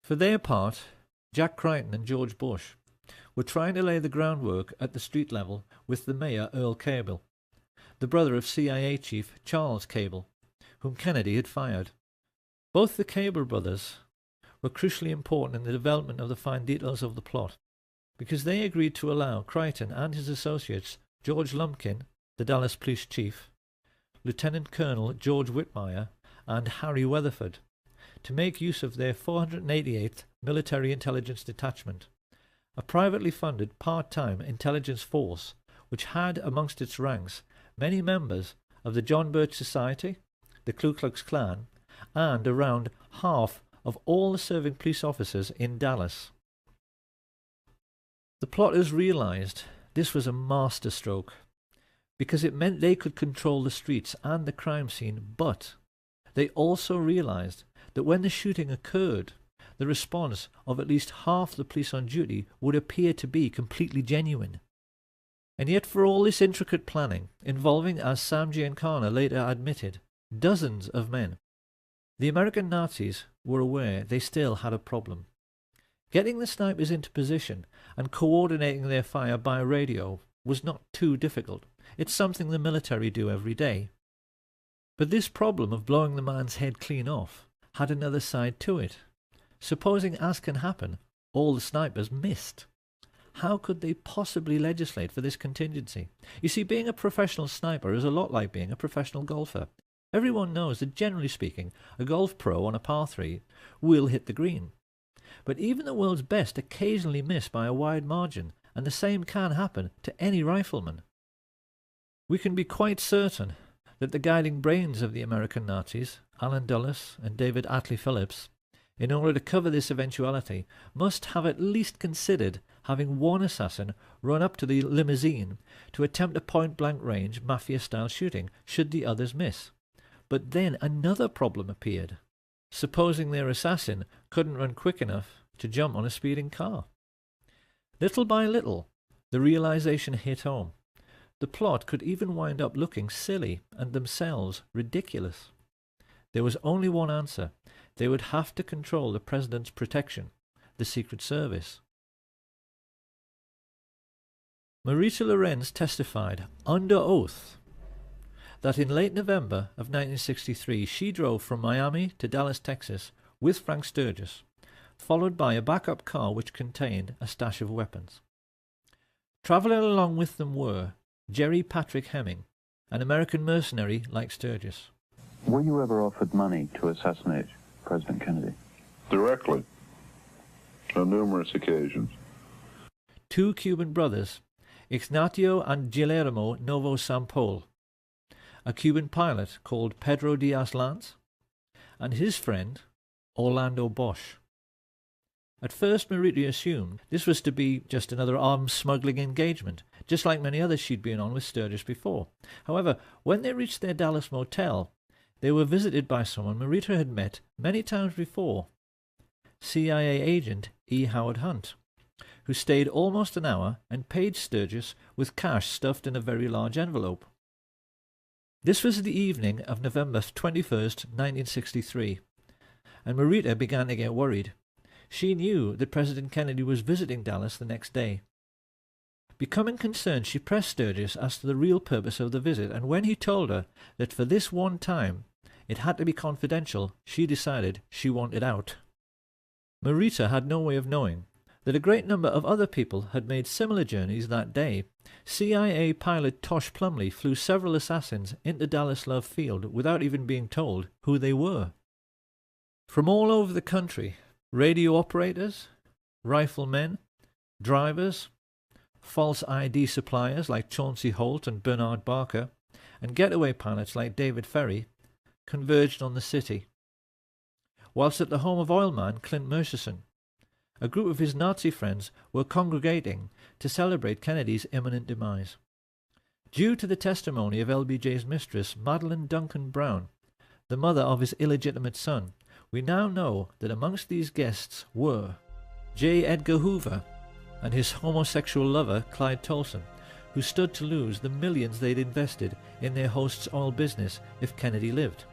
For their part, Jack Crichton and George Bush were trying to lay the groundwork at the street level with the mayor Earl Cable, the brother of CIA chief Charles Cable, whom Kennedy had fired. Both the Cable brothers were crucially important in the development of the fine details of the plot, because they agreed to allow Crichton and his associates George Lumpkin, the Dallas police chief, Lieutenant Colonel George Whitmire, and Harry Weatherford to make use of their 488th Military Intelligence Detachment, a privately funded part-time intelligence force which had amongst its ranks many members of the John Birch Society, the Ku Klux Klan, and around half of all the serving police officers in Dallas. The plotters realized this was a masterstroke, because it meant they could control the streets and the crime scene, but they also realized that when the shooting occurred, the response of at least half the police on duty would appear to be completely genuine. And yet for all this intricate planning, involving, as Sam Giancana later admitted, dozens of men, the American Nazis were aware they still had a problem. Getting the snipers into position and coordinating their fire by radio was not too difficult. It's something the military do every day. But this problem of blowing the man's head clean off had another side to it. Supposing, as can happen, all the snipers missed. How could they possibly legislate for this contingency? You see, being a professional sniper is a lot like being a professional golfer. Everyone knows that, generally speaking, a golf pro on a par 3 will hit the green. But even the world's best occasionally miss by a wide margin, and the same can happen to any rifleman. We can be quite certain that the guiding brains of the American Nazis, Allen Dulles and David Atlee Phillips, in order to cover this eventuality, must have at least considered having one assassin run up to the limousine to attempt a point-blank range mafia-style shooting should the others miss. But then another problem appeared. Supposing their assassin couldn't run quick enough to jump on a speeding car. Little by little, the realization hit home. The plot could even wind up looking silly and themselves ridiculous. There was only one answer. They would have to control the president's protection, the Secret Service. Marita Lorenz testified under oath that in late November of 1963 she drove from Miami to Dallas, Texas with Frank Sturgis, followed by a backup car which contained a stash of weapons. Travelling along with them were Jerry Patrick Hemming, an American mercenary like Sturgis. Were you ever offered money to assassinate President Kennedy? Directly, on numerous occasions. Two Cuban brothers, Ignacio and Guillermo Novo Sampol, a Cuban pilot called Pedro Diaz-Lanz, and his friend Orlando Bosch. At first Marita assumed this was to be just another arms smuggling engagement, just like many others she'd been on with Sturgis before. However, when they reached their Dallas motel, they were visited by someone Marita had met many times before, CIA agent E. Howard Hunt, who stayed almost an hour and paid Sturgis with cash stuffed in a very large envelope. This was the evening of November 21st, 1963, and Marita began to get worried. She knew that President Kennedy was visiting Dallas the next day. Becoming concerned, she pressed Sturgis as to the real purpose of the visit, and when he told her that for this one time it had to be confidential, she decided she wanted out. Marita had no way of knowing that a great number of other people had made similar journeys that day. CIA pilot Tosh Plumley flew several assassins into Dallas Love Field without even being told who they were. From all over the country, radio operators, riflemen, drivers, false ID suppliers like Chauncey Holt and Bernard Barker, and getaway pilots like David Ferry converged on the city. Whilst at the home of oilman Clint Murchison, a group of his Nazi friends were congregating to celebrate Kennedy's imminent demise. Due to the testimony of LBJ's mistress, Madeline Duncan Brown, the mother of his illegitimate son, we now know that amongst these guests were J. Edgar Hoover and his homosexual lover Clyde Tolson, who stood to lose the millions they'd invested in their host's oil business if Kennedy lived.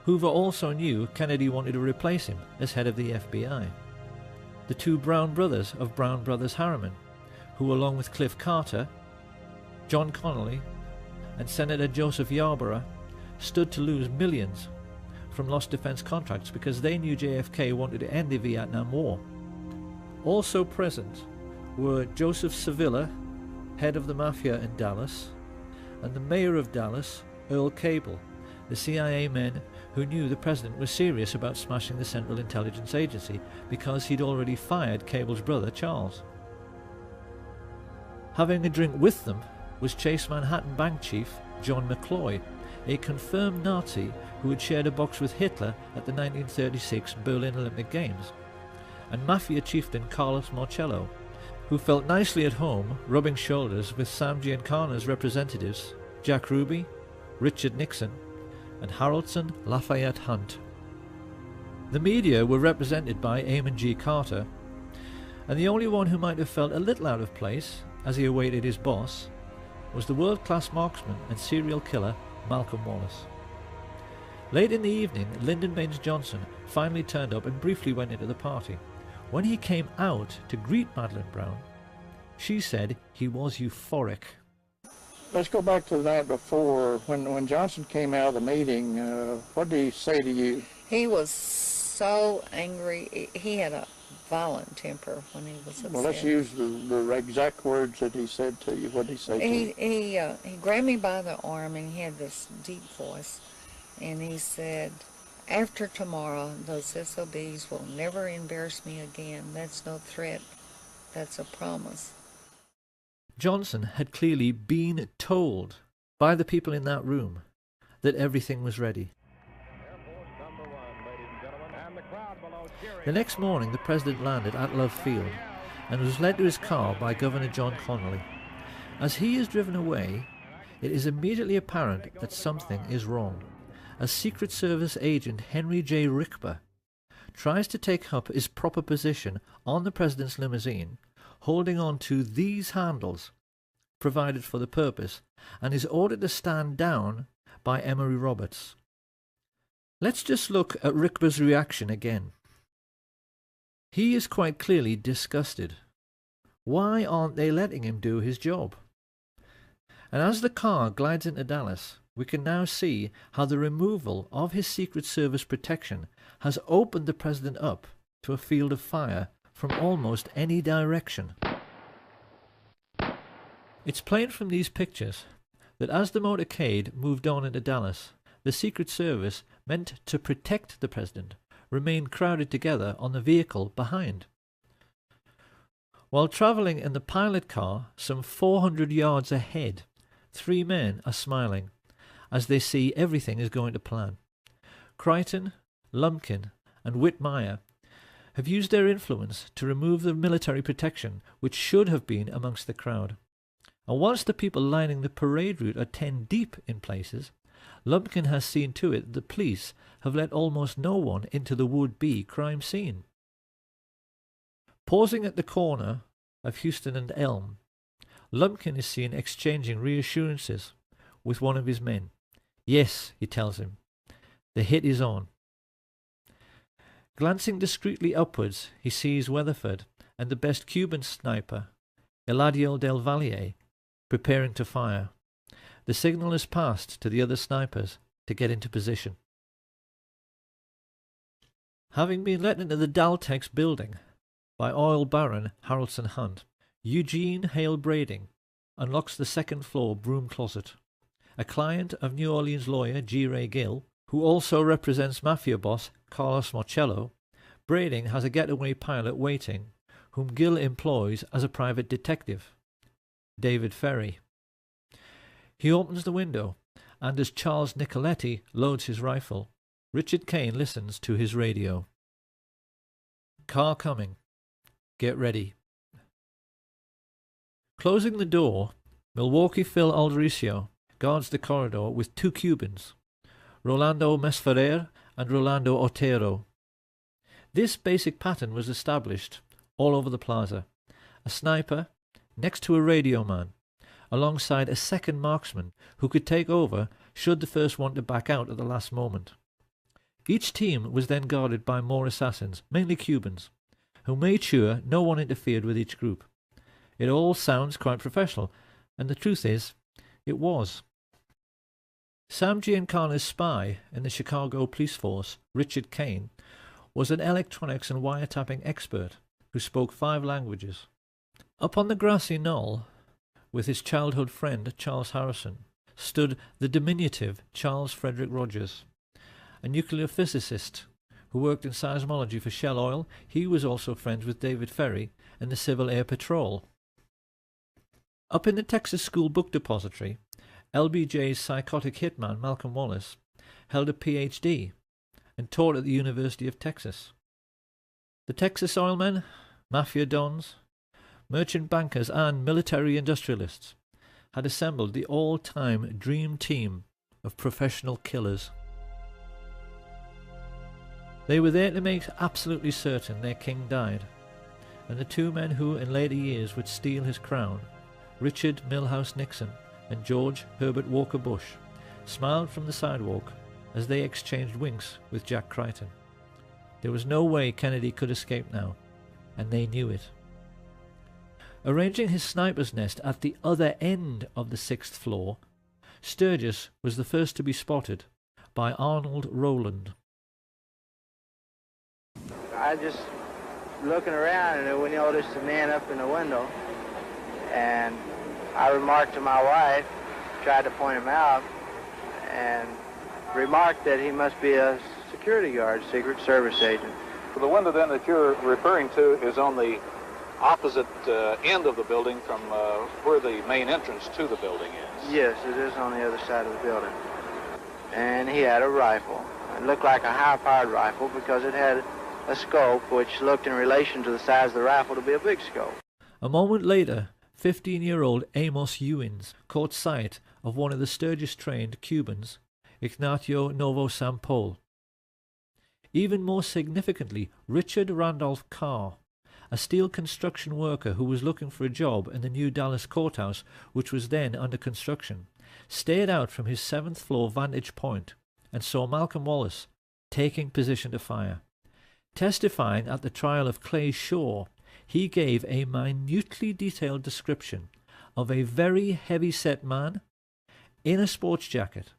Hoover also knew Kennedy wanted to replace him as head of the FBI. The two Brown brothers of Brown Brothers Harriman, who along with Cliff Carter, John Connolly, and Senator Joseph Yarborough stood to lose millions from lost defense contracts because they knew JFK wanted to end the Vietnam War. Also present were Joseph Sevilla, head of the Mafia in Dallas, and the mayor of Dallas, Earl Cable, the CIA men who knew the president was serious about smashing the Central Intelligence Agency because he'd already fired Cable's brother, Charles. Having a drink with them was Chase Manhattan Bank chief John McCloy, a confirmed Nazi who had shared a box with Hitler at the 1936 Berlin Olympic Games, and Mafia chieftain Carlos Marcello, who felt nicely at home rubbing shoulders with Sam Giancana's representatives Jack Ruby, Richard Nixon, and Haroldson Lafayette Hunt. The media were represented by Eamon G. Carter, and the only one who might have felt a little out of place as he awaited his boss was the world-class marksman and serial killer Malcolm Wallace. Late in the evening, Lyndon Baines Johnson finally turned up and briefly went into the party. When he came out to greet Madeline Brown, she said he was euphoric. Let's go back to the night before. When Johnson came out of the meeting, what did he say to you? He was so angry. He had a violent temper when he was upset. Well, let's use the exact words that he said to you. What did he say to you? He grabbed me by the arm and he had this deep voice. And he said, after tomorrow, those SOBs will never embarrass me again. That's no threat. That's a promise. Johnson had clearly been told by the people in that room that everything was ready. The next morning, the president landed at Love Field and was led to his car by Governor John Connolly. As he is driven away, it is immediately apparent that something is wrong. As Secret Service agent Henry J. Rickber tries to take up his proper position on the president's limousine, holding on to these handles provided for the purpose, and is ordered to stand down by Emory Roberts. Let's just look at Rickber's reaction again. He is quite clearly disgusted. Why aren't they letting him do his job? And as the car glides into Dallas, we can now see how the removal of his Secret Service protection has opened the president up to a field of fire from almost any direction. It's plain from these pictures that as the motorcade moved on into Dallas, the Secret Service, meant to protect the president, remained crowded together on the vehicle behind. While travelling in the pilot car some 400 yards ahead, three men are smiling as they see everything is going to plan. Crichton, Lumpkin, and Whitmire have used their influence to remove the military protection which should have been amongst the crowd. And whilst the people lining the parade route are 10 deep in places, Lumpkin has seen to it that the police have let almost no one into the would-be crime scene. Pausing at the corner of Houston and Elm, Lumpkin is seen exchanging reassurances with one of his men. Yes, he tells him, the hit is on. Glancing discreetly upwards, he sees Weatherford and the best Cuban sniper, Eladio del Valle, preparing to fire. The signal is passed to the other snipers to get into position. Having been let into the Daltex building by oil baron Harrelson Hunt, Eugene Hale Brading unlocks the second-floor broom closet. A client of New Orleans lawyer G. Ray Gill, who also represents mafia boss Carlos Marcello, Brading has a getaway pilot waiting, whom Gill employs as a private detective, David Ferry. He opens the window, and as Charles Nicoletti loads his rifle, Richard Kane listens to his radio. Car coming. Get ready. Closing the door, Milwaukee Phil Aldericio guards the corridor with two Cubans, Rolando Mesferrer and Rolando Otero. This basic pattern was established all over the plaza. A sniper next to a radio man, alongside a second marksman who could take over should the first want to back out at the last moment. Each team was then guarded by more assassins, mainly Cubans, who made sure no one interfered with each group. It all sounds quite professional, and the truth is, it was. Sam Giancana's spy in the Chicago police force, Richard Kane, was an electronics and wiretapping expert who spoke 5 languages. Up on the grassy knoll, with his childhood friend Charles Harrison, stood the diminutive Charles Frederick Rogers, a nuclear physicist who worked in seismology for Shell Oil. He was also friends with David Ferry and the Civil Air Patrol. Up in the Texas School Book Depository, LBJ's psychotic hitman Malcolm Wallace held a PhD and taught at the University of Texas. The Texas oilmen, mafia dons, merchant bankers and military industrialists had assembled the all-time dream team of professional killers. They were there to make absolutely certain their king died, and the 2 men who in later years would steal his crown, Richard Milhouse Nixon and George Herbert Walker Bush, smiled from the sidewalk as they exchanged winks with Jack Crichton. There was no way Kennedy could escape now, and they knew it. Arranging his sniper's nest at the other end of the 6th floor, Sturgis was the first to be spotted by Arnold Rowland. I just looking around and we noticed a man up in the window, and I remarked to my wife, tried to point him out, and remarked that he must be a security guard, Secret Service agent. So the window then that you're referring to is on the opposite end of the building from where the main entrance to the building is? Yes, it is on the other side of the building. And he had a rifle. It looked like a high-powered rifle because it had a scope which looked in relation to the size of the rifle to be a big scope. A moment later, 15-year-old Amos Ewins caught sight of one of the Sturgis-trained Cubans, Ignacio Novosampol. Even more significantly, Richard Randolph Carr, a steel construction worker who was looking for a job in the new Dallas courthouse, which was then under construction, stared out from his 7th-floor vantage point and saw Malcolm Wallace taking position to fire. Testifying at the trial of Clay Shaw, he gave a minutely detailed description of a very heavy-set man in a sports jacket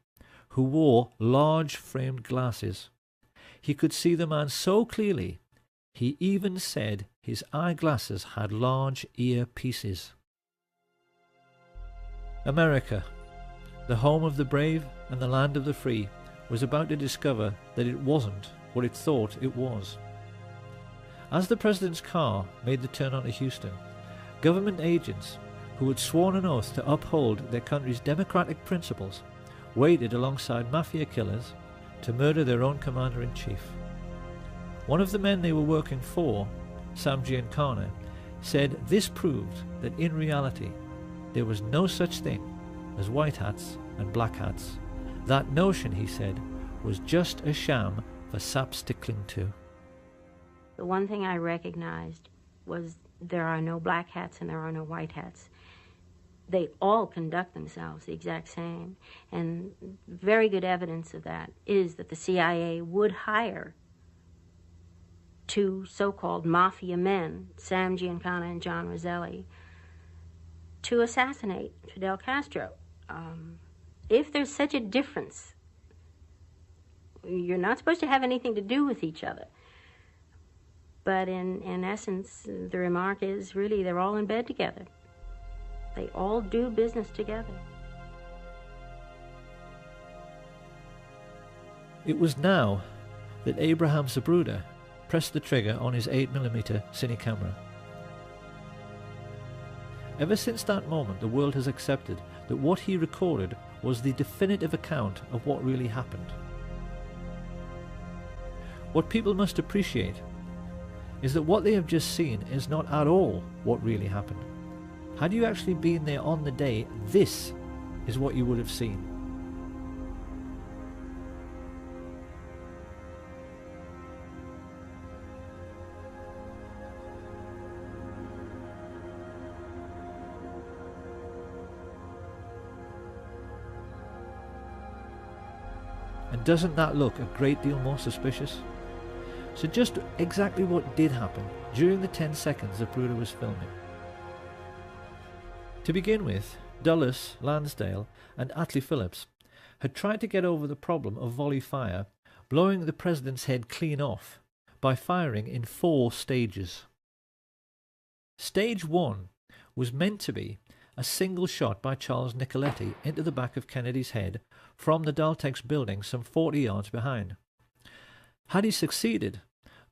who wore large framed glasses. He could see the man so clearly, he even said his eyeglasses had large earpieces. America, the home of the brave and the land of the free, was about to discover that it wasn't what it thought it was. As the president's car made the turn onto Houston, government agents who had sworn an oath to uphold their country's democratic principles waited alongside mafia killers to murder their own commander-in-chief. One of the men they were working for, Sam Giancana, said this proved that in reality there was no such thing as white hats and black hats. That notion, he said, was just a sham for saps to cling to. The one thing I recognized was there are no black hats and there are no white hats. They all conduct themselves the exact same. And very good evidence of that is that the CIA would hire 2 so-called mafia men, Sam Giancana and John Roselli, to assassinate Fidel Castro. If there's such a difference, you're not supposed to have anything to do with each other. But in essence, the remark is really they're all in bed together. They all do business together. It was now that Abraham Zapruder pressed the trigger on his 8mm cine camera. Ever since that moment, the world has accepted that what he recorded was the definitive account of what really happened. What people must appreciate is that what they have just seen is not at all what really happened. Had you actually been there on the day, this is what you would have seen. And doesn't that look a great deal more suspicious? So just exactly what did happen during the 10 seconds Zapruder was filming. To begin with, Dulles, Lansdale and Atlee Phillips had tried to get over the problem of volley fire, blowing the president's head clean off by firing in 4 stages. Stage 1 was meant to be a single shot by Charles Nicoletti into the back of Kennedy's head from the Daltex building some 40 yards behind. Had he succeeded,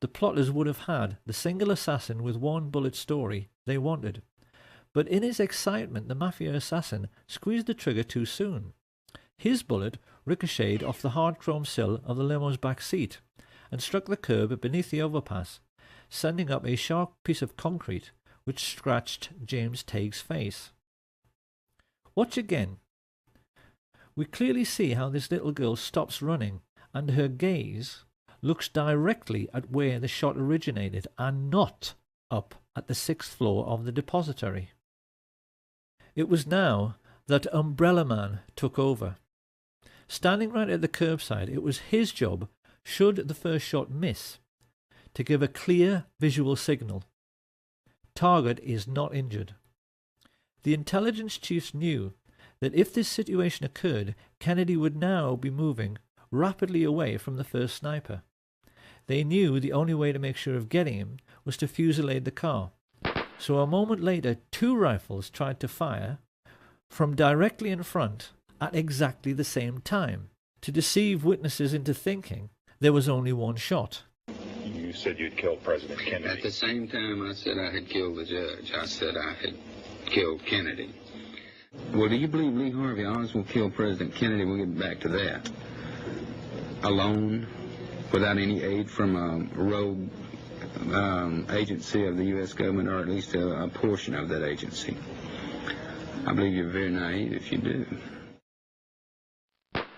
the plotters would have had the single assassin with 1 bullet story they wanted. But in his excitement, the mafia assassin squeezed the trigger too soon. His bullet ricocheted off the hard chrome sill of the limo's back seat and struck the curb beneath the overpass, sending up a sharp piece of concrete which scratched James Tague's face. Watch again. We clearly see how this little girl stops running and her gaze looks directly at where the shot originated and not up at the 6th floor of the depository. It was now that Umbrella Man took over. Standing right at the curbside, it was his job, should the first shot miss, to give a clear visual signal. Target is not injured. The intelligence chiefs knew that if this situation occurred, Kennedy would now be moving rapidly away from the first sniper. They knew the only way to make sure of getting him was to fusillade the car. So a moment later, 2 rifles tried to fire from directly in front at exactly the same time, to deceive witnesses into thinking there was only 1 shot. You said you'd killed President Kennedy. At the same time I said I had killed the judge, I said I had killed Kennedy. Well, do you believe Lee Harvey Oswald killed President Kennedy? We'll get back to that. Alone, without any aid from a rogue agency of the U.S. government, or at least a portion of that agency. I believe you're very naive if you do.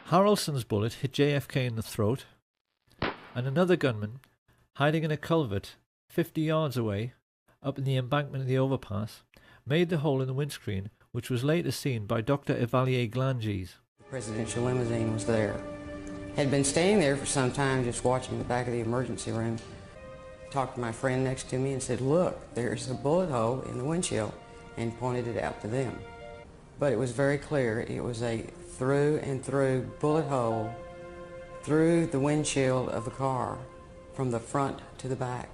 Harrelson's bullet hit JFK in the throat, and another gunman, hiding in a culvert 50 yards away, up in the embankment of the overpass, made the hole in the windscreen, which was later seen by Dr. Evalier Glanges. The presidential limousine was there. Had been standing there for some time just watching the back of the emergency room. Talked to my friend next to me and said, look, there's a bullet hole in the windshield, and pointed it out to them. But it was very clear. It was a through and through bullet hole through the windshield of the car from the front to the back.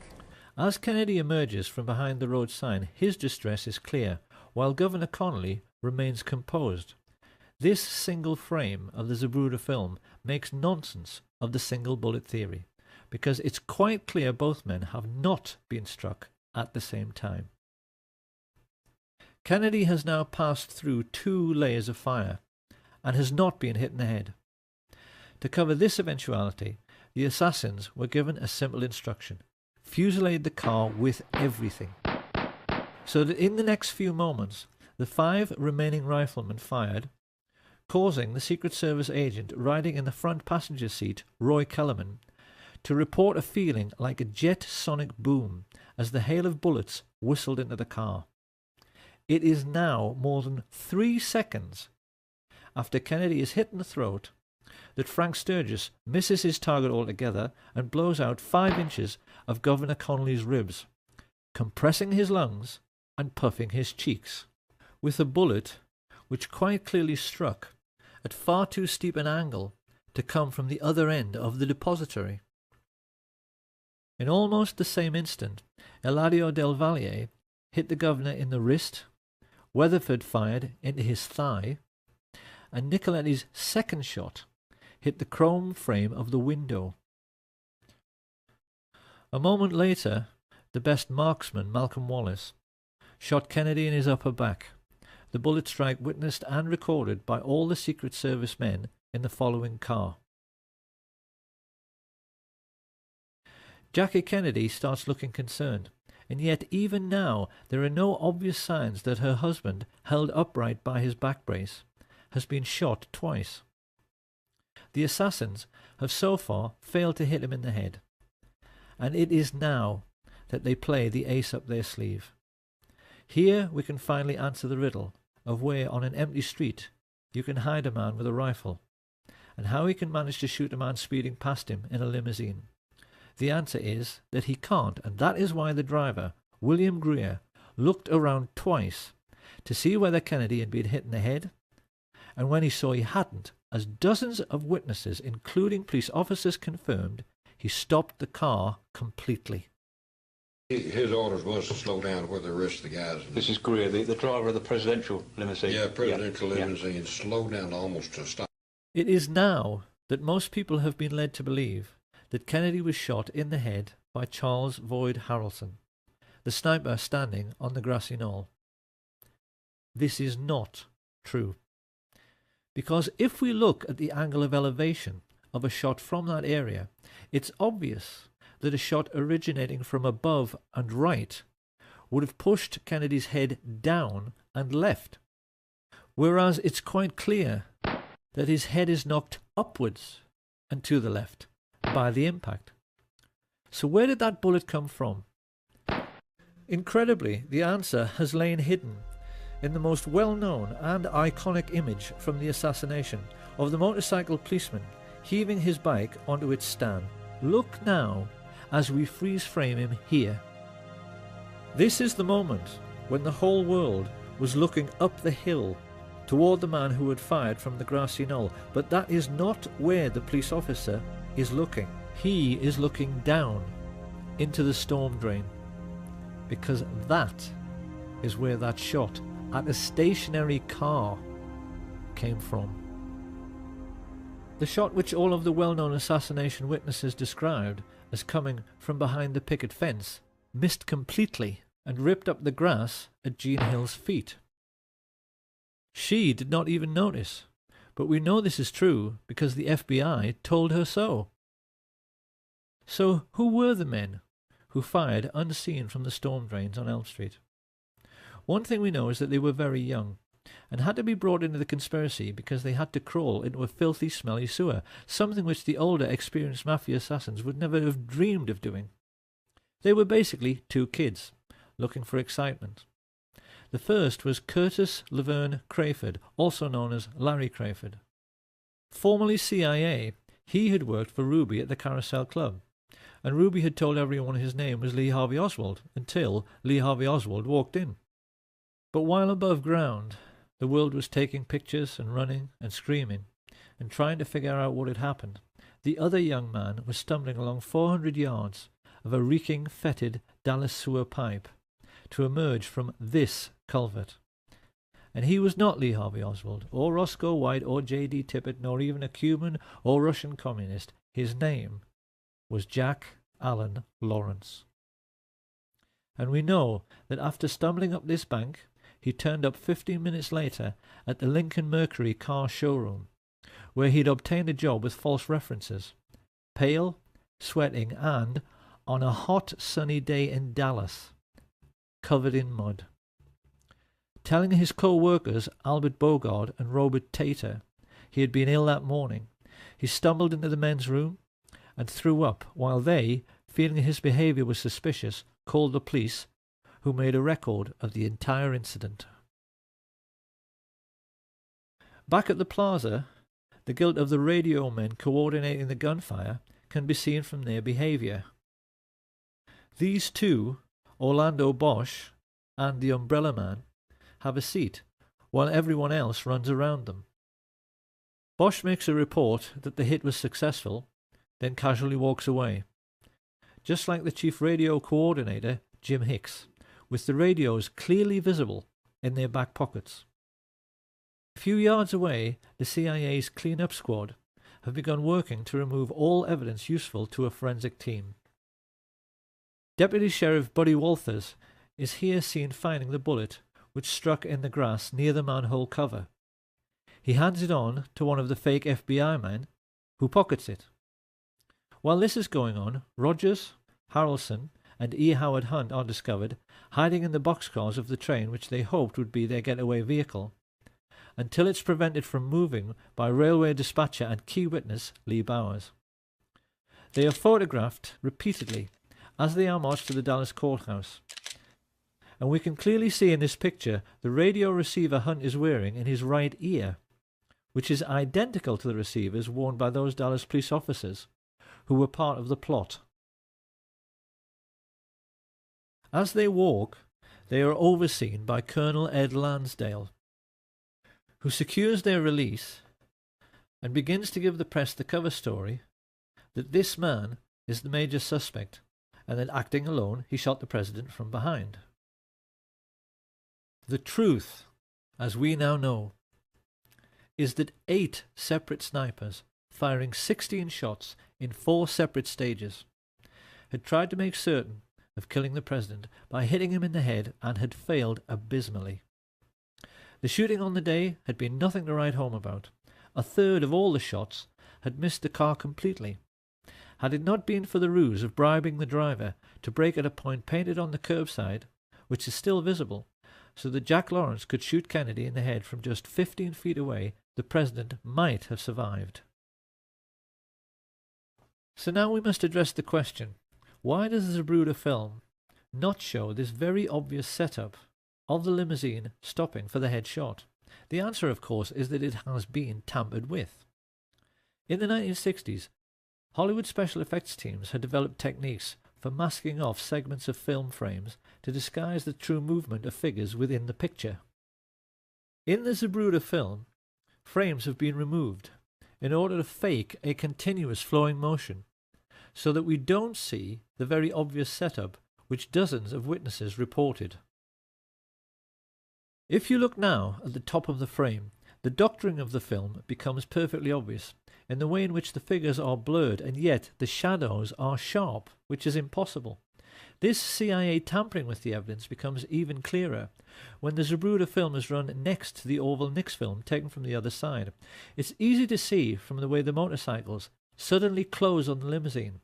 As Kennedy emerges from behind the road sign, his distress is clear, while Governor Connolly remains composed. This single frame of the Zapruder film makes nonsense of the single bullet theory, because it's quite clear both men have not been struck at the same time. Kennedy has now passed through 2 layers of fire and has not been hit in the head. To cover this eventuality, the assassins were given a simple instruction: fusillade the car with everything. So that in the next few moments, the 5 remaining riflemen fired, causing the Secret Service agent riding in the front passenger seat, Roy Kellerman, to report a feeling like a jet sonic boom as the hail of bullets whistled into the car. It is now more than 3 seconds after Kennedy is hit in the throat that Frank Sturgis misses his target altogether and blows out 5 inches of Governor Connolly's ribs, compressing his lungs and puffing his cheeks. with a bullet which quite clearly struck at far too steep an angle to come from the other end of the depository. In almost the same instant, Eladio del Valle hit the governor in the wrist, Weatherford fired into his thigh, and Nicoletti's second shot hit the chrome frame of the window. A moment later, the best marksman, Malcolm Wallace, shot Kennedy in his upper back, the bullet strike witnessed and recorded by all the Secret Service men in the following car. Jackie Kennedy starts looking concerned, and yet even now there are no obvious signs that her husband, held upright by his back brace, has been shot twice. The assassins have so far failed to hit him in the head, and it is now that they play the ace up their sleeve. Here we can finally answer the riddle of where on an empty street you can hide a man with a rifle, and how he can manage to shoot a man speeding past him in a limousine. The answer is that he can't, and that is why the driver, William Greer, looked around twice to see whether Kennedy had been hit in the head, and when he saw he hadn't, as dozens of witnesses, including police officers, confirmed, he stopped the car completely. His orders was to slow down where the rest of the guys... This is Greer, the driver of the presidential limousine. Yeah, presidential limousine. Slow down almost to a stop. It is now that most people have been led to believe that Kennedy was shot in the head by Charles Boyd Harrelson, the sniper standing on the grassy knoll. This is not true. Because if we look at the angle of elevation of a shot from that area, it's obvious that a shot originating from above and right would have pushed Kennedy's head down and left, whereas it's quite clear that his head is knocked upwards and to the left by the impact. So where did that bullet come from? Incredibly, the answer has lain hidden in the most well-known and iconic image from the assassination of the motorcycle policeman heaving his bike onto its stand. Look now as we freeze frame him here. This is the moment when the whole world was looking up the hill toward the man who had fired from the grassy knoll, but that is not where the police officer is looking. He is looking down into the storm drain, because that is where that shot at a stationary car came from. The shot which all of the well-known assassination witnesses described as coming from behind the picket fence missed completely and ripped up the grass at Jean Hill's feet. She did not even notice, but we know this is true because the FBI told her so. So who were the men who fired unseen from the storm drains on Elm Street? One thing we know is that they were very young and had to be brought into the conspiracy because they had to crawl into a filthy, smelly sewer, something which the older, experienced mafia assassins would never have dreamed of doing. They were basically two kids looking for excitement. The first was Curtis Laverne Crayford, also known as Larry Crayford. Formerly CIA, he had worked for Ruby at the Carousel Club, and Ruby had told everyone his name was Lee Harvey Oswald until Lee Harvey Oswald walked in. But while above ground, the world was taking pictures and running and screaming and trying to figure out what had happened, the other young man was stumbling along 400 yards of a reeking, fetid Dallas sewer pipe to emerge from this culvert. And he was not Lee Harvey Oswald, or Roscoe White, or J.D. Tippit, nor even a Cuban or Russian communist. His name was Jack Allen Lawrence. And we know that after stumbling up this bank, he turned up 15 minutes later at the Lincoln Mercury car showroom, where he'd obtained a job with false references, pale, sweating, and, on a hot sunny day in Dallas, covered in mud. Telling his co-workers, Albert Bogard and Robert Tater, he had been ill that morning, he stumbled into the men's room and threw up, while they, feeling his behaviour was suspicious, called the police, who made a record of the entire incident. Back at the plaza, the guilt of the radio men coordinating the gunfire can be seen from their behaviour. These two, Orlando Bosch and the Umbrella Man, have a seat while everyone else runs around them. Bosch makes a report that the hit was successful, then casually walks away, just like the chief radio coordinator, Jim Hicks, with the radios clearly visible in their back pockets. A few yards away, the CIA's clean-up squad have begun working to remove all evidence useful to a forensic team. Deputy Sheriff Buddy Walters is here seen finding the bullet which struck in the grass near the manhole cover. He hands it on to one of the fake FBI men, who pockets it. While this is going on, Rogers, Harrelson, and E. Howard Hunt are discovered hiding in the boxcars of the train which they hoped would be their getaway vehicle, until it's prevented from moving by railway dispatcher and key witness Lee Bowers. They are photographed repeatedly as they are marched to the Dallas courthouse, and we can clearly see in this picture the radio receiver Hunt is wearing in his right ear, which is identical to the receivers worn by those Dallas police officers who were part of the plot. As they walk, they are overseen by Colonel Ed Lansdale, who secures their release and begins to give the press the cover story that this man is the major suspect and that acting alone he shot the president from behind. The truth, as we now know, is that 8 separate snipers, firing 16 shots in 4 separate stages, had tried to make certain of killing the president by hitting him in the head and had failed abysmally. The shooting on the day had been nothing to write home about. A third of all the shots had missed the car completely. Had it not been for the ruse of bribing the driver to brake at a point painted on the curbside, which is still visible, so that Jack Lawrence could shoot Kennedy in the head from just 15 feet away, the president might have survived. So now we must address the question, why does the Zapruder film not show this very obvious setup of the limousine stopping for the headshot? The answer, of course, is that it has been tampered with. In the 1960s, Hollywood special effects teams had developed techniques for masking off segments of film frames to disguise the true movement of figures within the picture. In the Zapruder film, frames have been removed in order to fake a continuous flowing motion, so that we don't see the very obvious setup which dozens of witnesses reported. If you look now at the top of the frame, the doctoring of the film becomes perfectly obvious in the way in which the figures are blurred and yet the shadows are sharp, which is impossible. This CIA tampering with the evidence becomes even clearer when the Zapruder film is run next to the Orville Nix film taken from the other side. It's easy to see from the way the motorcycles suddenly close on the limousine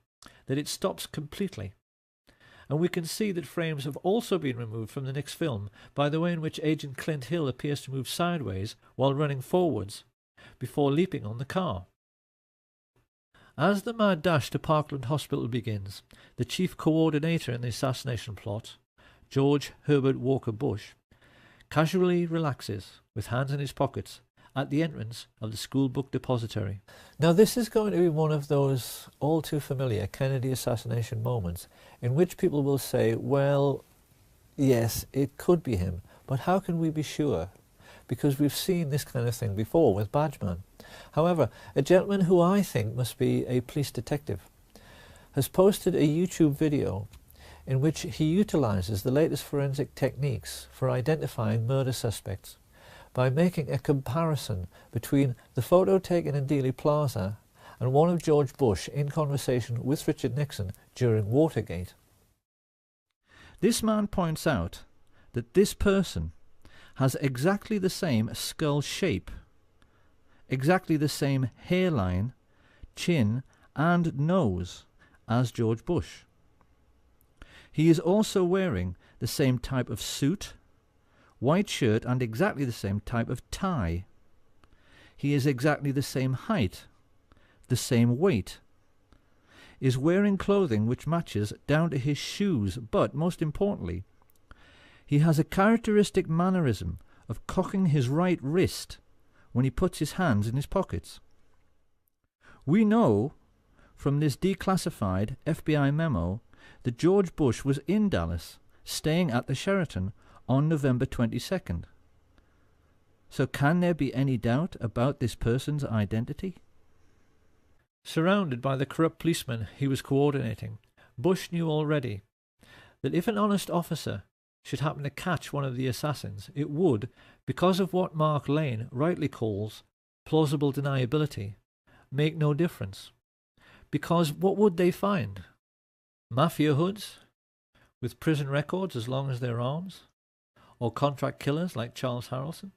that it stops completely. And we can see that frames have also been removed from the Nix film by the way in which Agent Clint Hill appears to move sideways while running forwards before leaping on the car. As the mad dash to Parkland Hospital begins, the chief coordinator in the assassination plot, George Herbert Walker Bush, casually relaxes with hands in his pockets at the entrance of the school book depository. Now this is going to be one of those all too familiar Kennedy assassination moments in which people will say, well, yes, it could be him, but how can we be sure? Because we've seen this kind of thing before with Badgeman. However, a gentleman who I think must be a police detective has posted a YouTube video in which he utilizes the latest forensic techniques for identifying murder suspects by making a comparison between the photo taken in Dealey Plaza and one of George Bush in conversation with Richard Nixon during Watergate. This man points out that this person has exactly the same skull shape, exactly the same hairline, chin and nose as George Bush. He is also wearing the same type of suit, white shirt and exactly the same type of tie. He is exactly the same height, the same weight, is wearing clothing which matches down to his shoes, but most importantly, he has a characteristic mannerism of cocking his right wrist when he puts his hands in his pockets. We know from this declassified FBI memo that George Bush was in Dallas, staying at the Sheraton on November 22nd. So can there be any doubt about this person's identity? Surrounded by the corrupt policemen he was coordinating, Bush knew already that if an honest officer should happen to catch one of the assassins, it would, because of what Mark Lane rightly calls plausible deniability, make no difference. Because what would they find? Mafia hoods with prison records as long as their arms? Or contract killers like Charles Harrelson?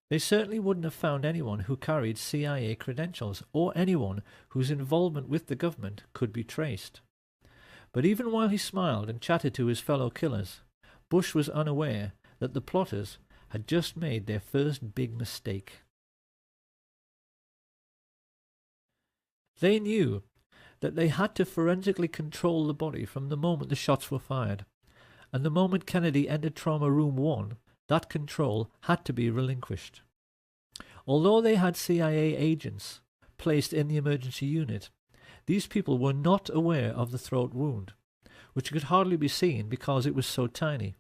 They certainly wouldn't have found anyone who carried CIA credentials or anyone whose involvement with the government could be traced. But even while he smiled and chatted to his fellow killers, Bush was unaware that the plotters had just made their first big mistake. They knew that they had to forensically control the body from the moment the shots were fired, and the moment Kennedy entered Trauma Room 1, that control had to be relinquished. Although they had CIA agents placed in the emergency unit, these people were not aware of the throat wound, which could hardly be seen because it was so tiny.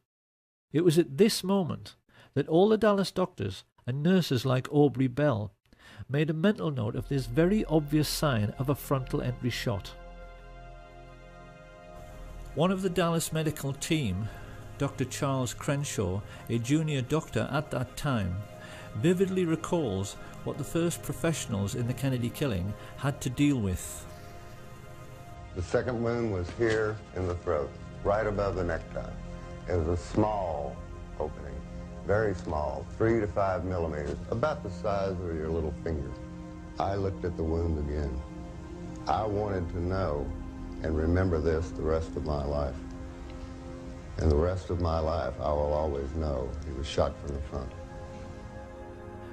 It was at this moment that all the Dallas doctors and nurses like Aubrey Bell made a mental note of this very obvious sign of a frontal entry shot. One of the Dallas medical team, Dr. Charles Crenshaw, a junior doctor at that time, vividly recalls what the first professionals in the Kennedy killing had to deal with. The second wound was here in the throat, right above the necktie. It was a small opening, very small, 3 to 5 millimeters, about the size of your little finger. I looked at the wound again. I wanted to know and remember this the rest of my life. And the rest of my life, I will always know he was shot from the front.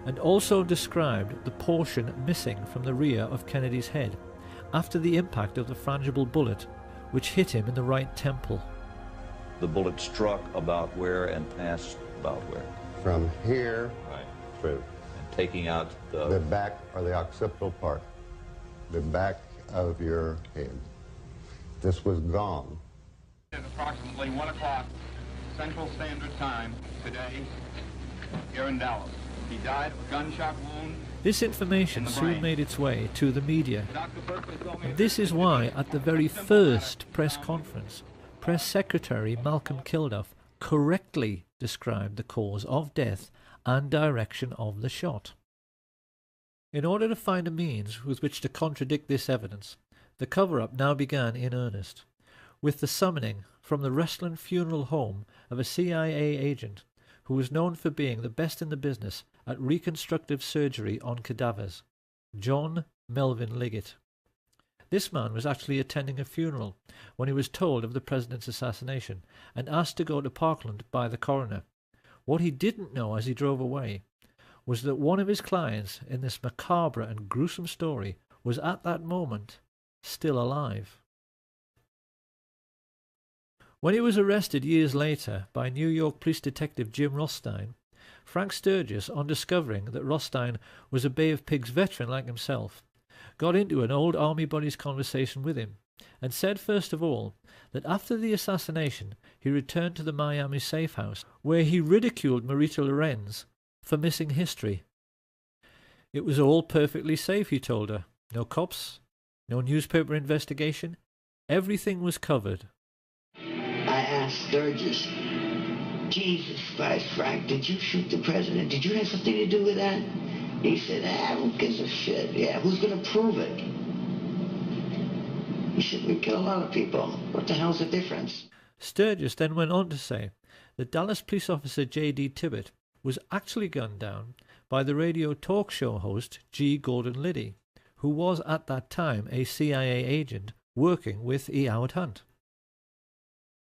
And also described the portion missing from the rear of Kennedy's head after the impact of the frangible bullet, which hit him in the right temple. The bullet struck about where and passed about where? From here through. And taking out the back or the occipital part, the back of your head. This was gone. It's approximately 1 o'clock Central Standard Time today here in Dallas. He died of a gunshot wound. This information soon made its way to the media. And this is why, at the very first press conference, Press Secretary Malcolm Kilduff correctly described the cause of death and direction of the shot. In order to find a means with which to contradict this evidence, the cover-up now began in earnest, with the summoning from the Restland Funeral Home of a CIA agent who was known for being the best in the business at reconstructive surgery on cadavers, John Melvin Liggett. This man was actually attending a funeral when he was told of the president's assassination and asked to go to Parkland by the coroner. What he didn't know as he drove away was that one of his clients in this macabre and gruesome story was at that moment still alive. When he was arrested years later by New York police detective Jim Rothstein, Frank Sturgis, on discovering that Rothstein was a Bay of Pigs veteran like himself, got into an old army buddy's conversation with him and said first of all that after the assassination he returned to the Miami safe house where he ridiculed Marita Lorenz for missing history. It was all perfectly safe, he told her. No cops, no newspaper investigation, everything was covered. I asked Sturgis, Jesus Christ, Frank, did you shoot the president? Did you have something to do with that? He said, who gives a shit? Yeah, who's going to prove it? He said, we kill a lot of people. What the hell's the difference? Sturgis then went on to say that Dallas police officer J.D. Tibbett was actually gunned down by the radio talk show host G. Gordon Liddy, who was at that time a CIA agent working with E. Howard Hunt.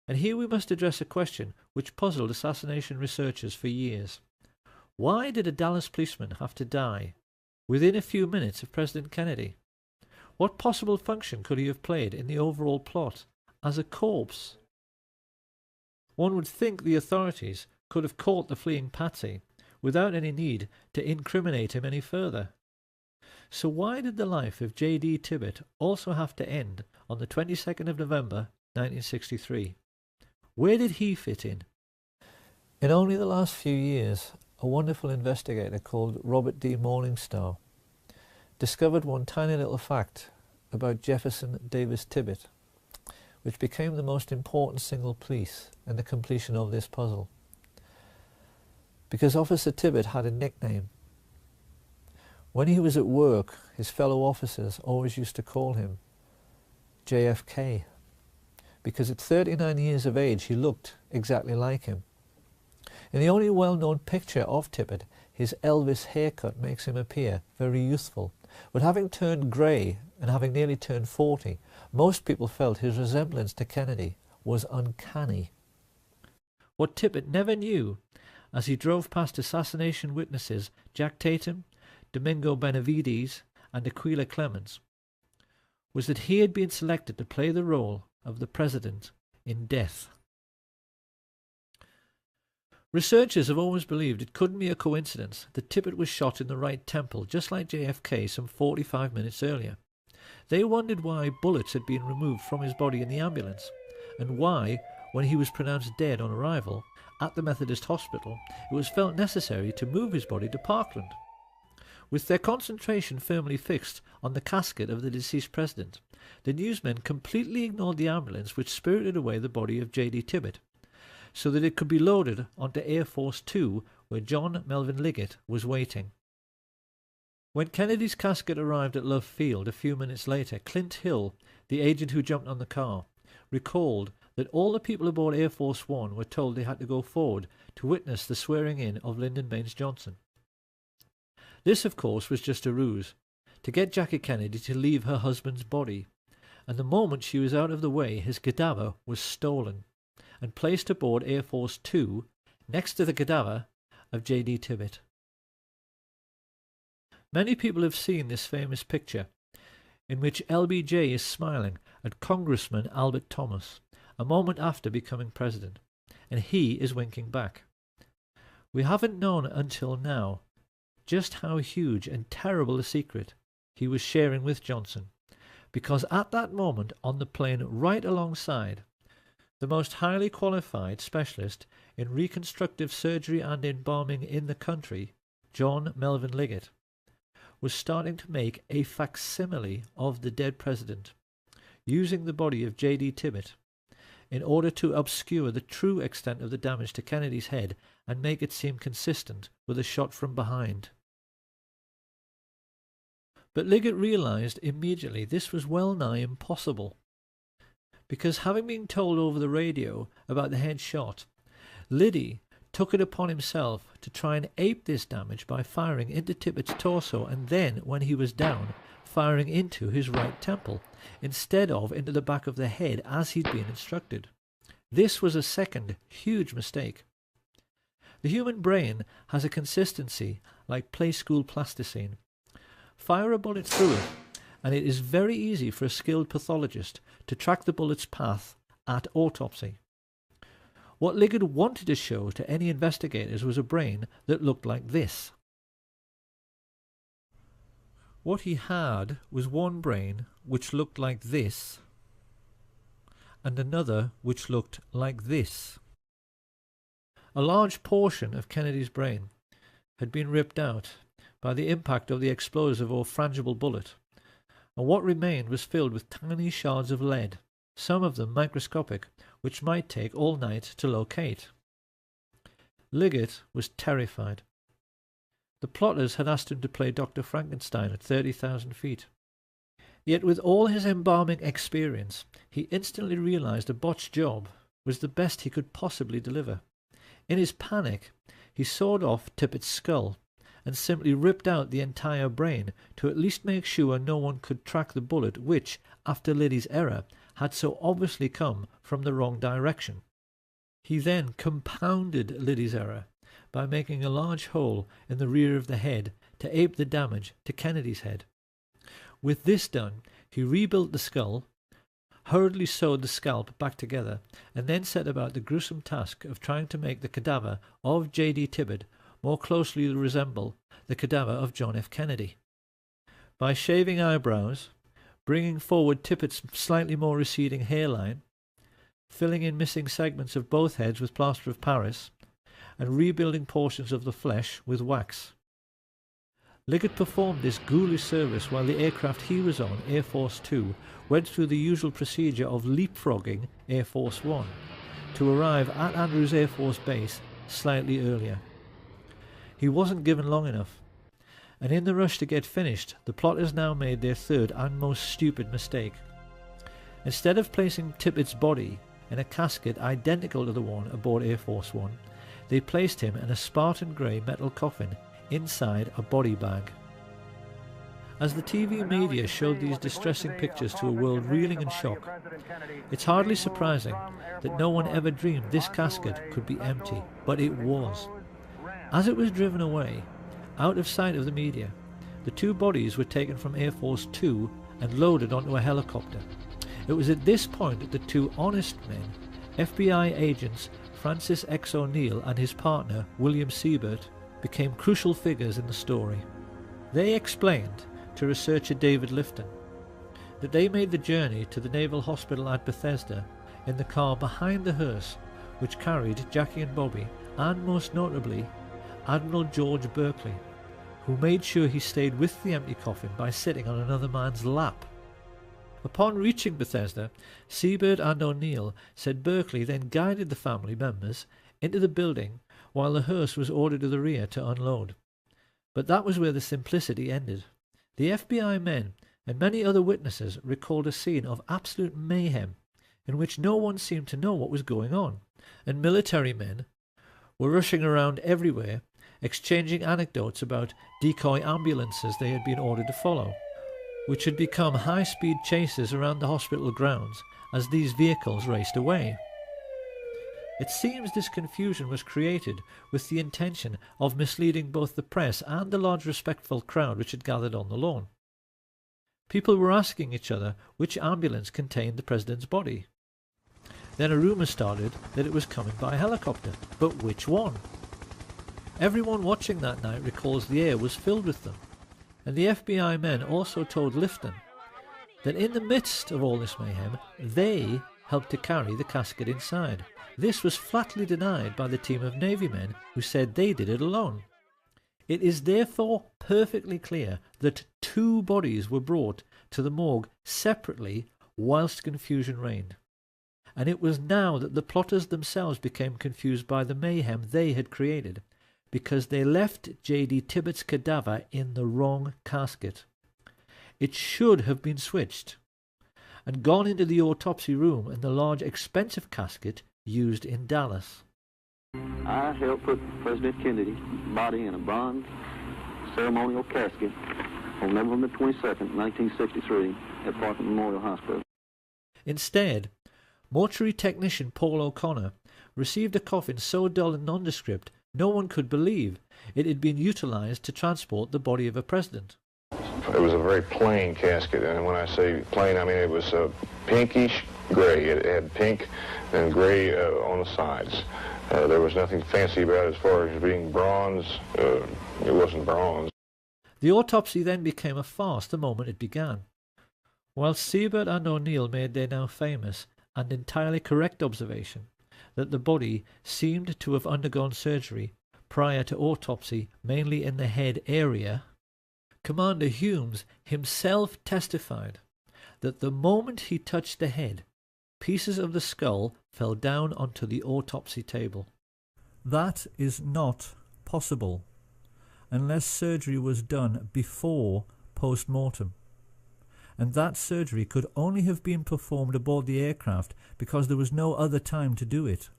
And here we must address a question which puzzled assassination researchers for years. Why did a Dallas policeman have to die within a few minutes of President Kennedy? What possible function could he have played in the overall plot as a corpse? One would think the authorities could have caught the fleeing patsy without any need to incriminate him any further. So why did the life of J.D. Tibbett also have to end on the 22nd of November 1963? Where did he fit in? In only the last few years, a wonderful investigator called Robert D. Morningstar discovered one tiny little fact about Jefferson Davis Tippit, which became the most important single piece in the completion of this puzzle. Because Officer Tippit had a nickname. When he was at work, his fellow officers always used to call him JFK, because at 39 years of age he looked exactly like him. In the only well-known picture of Tippit, his Elvis haircut makes him appear very youthful, but having turned grey and having nearly turned 40, most people felt his resemblance to Kennedy was uncanny. What Tippit never knew, as he drove past assassination witnesses Jack Tatum, Domingo Benavides and Aquila Clemens, was that he had been selected to play the role of the president in death. Researchers have always believed it couldn't be a coincidence that Tippit was shot in the right temple, just like JFK some 45 minutes earlier. They wondered why bullets had been removed from his body in the ambulance, and why, when he was pronounced dead on arrival at the Methodist Hospital, it was felt necessary to move his body to Parkland. With their concentration firmly fixed on the casket of the deceased president, the newsmen completely ignored the ambulance which spirited away the body of J.D. Tippit, so that it could be loaded onto Air Force 2, where John Melvin Liggett was waiting. When Kennedy's casket arrived at Love Field a few minutes later, Clint Hill, the agent who jumped on the car, recalled that all the people aboard Air Force 1 were told they had to go forward to witness the swearing-in of Lyndon Baines Johnson. This, of course, was just a ruse, to get Jackie Kennedy to leave her husband's body, and the moment she was out of the way, his cadaver was stolen and placed aboard Air Force 2 next to the cadaver of J.D. Tippit. Many people have seen this famous picture, in which LBJ is smiling at Congressman Albert Thomas, a moment after becoming president, and he is winking back. We haven't known until now just how huge and terrible a secret he was sharing with Johnson, because at that moment on the plane right alongside, the most highly qualified specialist in reconstructive surgery and embalming in the country, John Melvin Liggett, was starting to make a facsimile of the dead president, using the body of J.D. Tippit in order to obscure the true extent of the damage to Kennedy's head and make it seem consistent with a shot from behind. But Liggett realized immediately this was well nigh impossible, because having been told over the radio about the head shot, Liddy took it upon himself to try and ape this damage by firing into Tippit's torso and then, when he was down, firing into his right temple, instead of into the back of the head as he'd been instructed. This was a second huge mistake. The human brain has a consistency like play school plasticine. Fire a bullet through it, and it is very easy for a skilled pathologist to track the bullet's path at autopsy. What Liggett wanted to show to any investigators was a brain that looked like this. What he had was one brain which looked like this, and another which looked like this. A large portion of Kennedy's brain had been ripped out by the impact of the explosive or frangible bullet, and what remained was filled with tiny shards of lead, some of them microscopic, which might take all night to locate. Liggett was terrified. The plotters had asked him to play Dr. Frankenstein at 30,000 feet. Yet with all his embalming experience, he instantly realized a botched job was the best he could possibly deliver. In his panic, he sawed off Tippit's skull and simply ripped out the entire brain to at least make sure no one could track the bullet which, after Liddy's error, had so obviously come from the wrong direction. He then compounded Liddy's error by making a large hole in the rear of the head to ape the damage to Kennedy's head. With this done, he rebuilt the skull, hurriedly sewed the scalp back together, and then set about the gruesome task of trying to make the cadaver of J.D. Tippit more closely resemble the cadaver of John F. Kennedy. By shaving eyebrows, bringing forward Tippit's slightly more receding hairline, filling in missing segments of both heads with plaster of Paris, and rebuilding portions of the flesh with wax. Liggett performed this ghoulish service while the aircraft he was on, Air Force 2, went through the usual procedure of leapfrogging Air Force 1 to arrive at Andrews Air Force Base slightly earlier. He wasn't given long enough, and in the rush to get finished, the plotters now made their third and most stupid mistake. Instead of placing Tippett's body in a casket identical to the one aboard Air Force 1, they placed him in a Spartan grey metal coffin inside a body bag. As the TV media showed these distressing pictures to a world reeling in shock, it's hardly surprising that no one ever dreamed this casket could be empty, but it was. As it was driven away, out of sight of the media, the two bodies were taken from Air Force 2 and loaded onto a helicopter. It was at this point that the two honest men, FBI agents Francis X. O'Neill and his partner William Siebert, became crucial figures in the story. They explained to researcher David Lifton that they made the journey to the Naval Hospital at Bethesda in the car behind the hearse which carried Jackie and Bobby, and most notably Admiral George Berkeley, who made sure he stayed with the empty coffin by sitting on another man's lap. Upon reaching Bethesda, Siebert and O'Neill said Berkeley then guided the family members into the building while the hearse was ordered to the rear to unload. But that was where the simplicity ended. The FBI men and many other witnesses recalled a scene of absolute mayhem in which no one seemed to know what was going on, and military men were rushing around everywhere, exchanging anecdotes about decoy ambulances they had been ordered to follow, which had become high-speed chases around the hospital grounds as these vehicles raced away. It seems this confusion was created with the intention of misleading both the press and the large respectful crowd which had gathered on the lawn. People were asking each other which ambulance contained the president's body. Then a rumour started that it was coming by helicopter, but which one? Everyone watching that night recalls the air was filled with them, and the FBI men also told Lifton that in the midst of all this mayhem, they helped to carry the casket inside. This was flatly denied by the team of Navy men who said they did it alone. It is therefore perfectly clear that two bodies were brought to the morgue separately whilst confusion reigned. And it was now that the plotters themselves became confused by the mayhem they had created, because they left J.D. Tippett's cadaver in the wrong casket. It should have been switched and gone into the autopsy room in the large expensive casket used in Dallas. I helped put President Kennedy's body in a bronze ceremonial casket on November 22nd, 1963 at Parkland Memorial Hospital. Instead, mortuary technician Paul O'Connor received a coffin so dull and nondescript no one could believe it had been utilized to transport the body of a president. It was a very plain casket, and when I say plain, I mean it was pinkish gray. It had pink and gray on the sides. There was nothing fancy about it as far as being bronze. It wasn't bronze. The autopsy then became a farce the moment it began. While Siebert and O'Neill made their now famous and entirely correct observation that the body seemed to have undergone surgery prior to autopsy mainly in the head area, Commander Humes himself testified that the moment he touched the head, pieces of the skull fell down onto the autopsy table. That is not possible unless surgery was done before post-mortem, and that surgery could only have been performed aboard the aircraft because there was no other time to do it.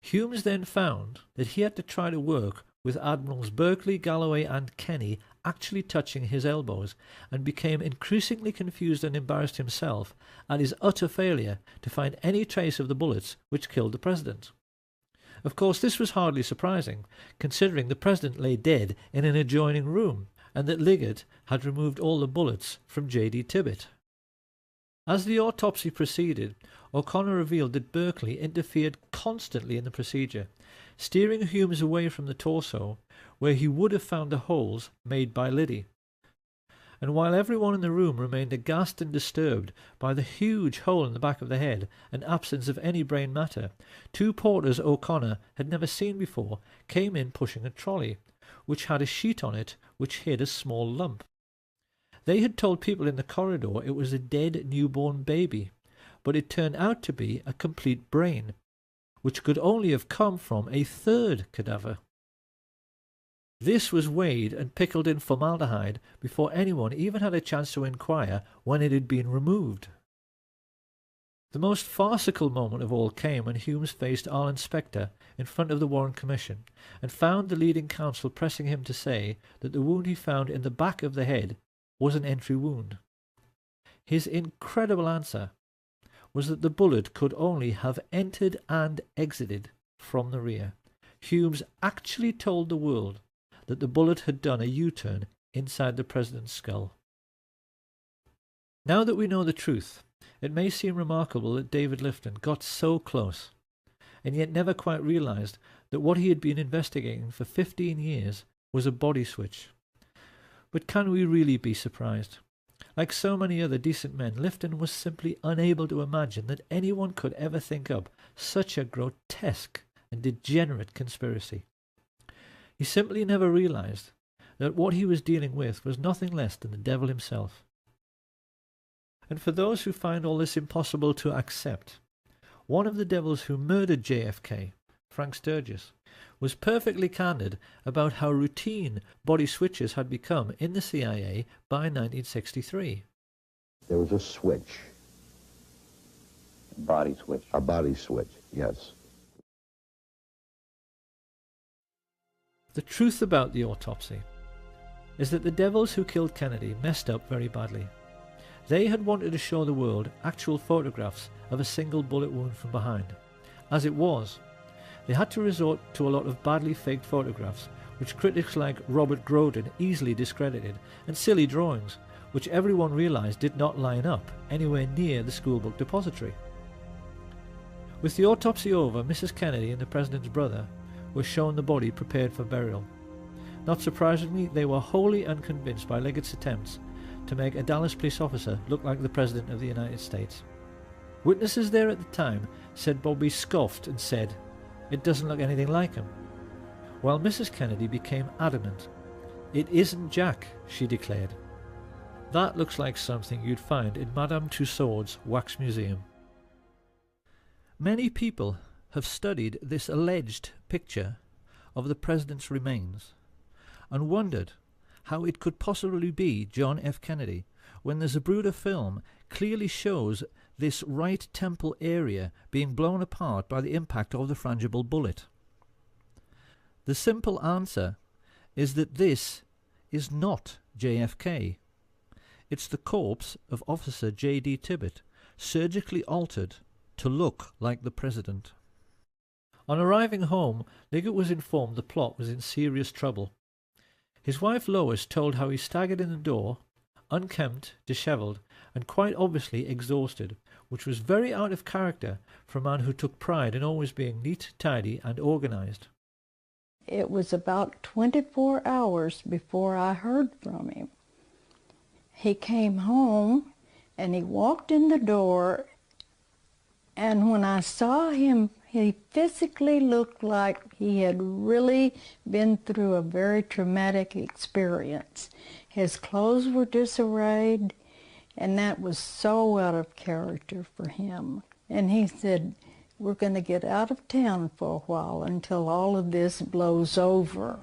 Humes then found that he had to try to work with Admirals Berkeley, Galloway and Kenny actually touching his elbows, and became increasingly confused and embarrassed himself at his utter failure to find any trace of the bullets which killed the president. Of course, this was hardly surprising, considering the president lay dead in an adjoining room, and that Liggett had removed all the bullets from J.D. Tippett. As the autopsy proceeded, O'Connor revealed that Berkeley interfered constantly in the procedure, steering Humes away from the torso, where he would have found the holes made by Liddy. and while everyone in the room remained aghast and disturbed by the huge hole in the back of the head and absence of any brain matter, two porters O'Connor had never seen before came in pushing a trolley, which had a sheet on it which hid a small lump. They had told people in the corridor it was a dead newborn baby, but it turned out to be a complete brain, which could only have come from a third cadaver. This was weighed and pickled in formaldehyde before anyone even had a chance to inquire when it had been removed. The most farcical moment of all came when Humes faced Arlen Specter in front of the Warren Commission and found the leading counsel pressing him to say that the wound he found in the back of the head was an entry wound. His incredible answer was that the bullet could only have entered and exited from the rear. Humes actually told the world that the bullet had done a U-turn inside the president's skull. Now that we know the truth, it may seem remarkable that David Lifton got so close, and yet never quite realized that what he had been investigating for 15 years was a body switch. But can we really be surprised? Like so many other decent men, Lifton was simply unable to imagine that anyone could ever think up such a grotesque and degenerate conspiracy. He simply never realized that what he was dealing with was nothing less than the devil himself. And for those who find all this impossible to accept, one of the devils who murdered JFK, Frank Sturgis, was perfectly candid about how routine body switches had become in the CIA by 1963. There was a switch. Body switch. A body switch, yes. The truth about the autopsy is that the devils who killed Kennedy messed up very badly. They had wanted to show the world actual photographs of a single bullet wound from behind. As it was, they had to resort to a lot of badly faked photographs, which critics like Robert Groden easily discredited, and silly drawings, which everyone realized did not line up anywhere near the schoolbook depository. With the autopsy over, Mrs. Kennedy and the president's brother were shown the body prepared for burial. Not surprisingly, they were wholly unconvinced by Liggett's attempts to make a Dallas police officer look like the President of the United States. Witnesses there at the time said Bobby scoffed and said, "It doesn't look anything like him," while Mrs. Kennedy became adamant. "It isn't Jack," she declared. "That looks like something you'd find in Madame Tussauds wax museum." Many people have studied this alleged picture of the President's remains and wondered how it could possibly be John F. Kennedy when the Zapruder film clearly shows this right temple area being blown apart by the impact of the frangible bullet. The simple answer is that this is not JFK. It's the corpse of Officer J.D. Tibbett, surgically altered to look like the President. On arriving home, Liggett was informed the plot was in serious trouble. His wife Lois told how he staggered in the door, unkempt, dishevelled, and quite obviously exhausted, which was very out of character for a man who took pride in always being neat, tidy, and organized. It was about 24 hours before I heard from him. He came home and he walked in the door, and when I saw him, he physically looked like he had really been through a very traumatic experience. His clothes were disarrayed, and that was so out of character for him. And he said, "We're going to get out of town for a while until all of this blows over."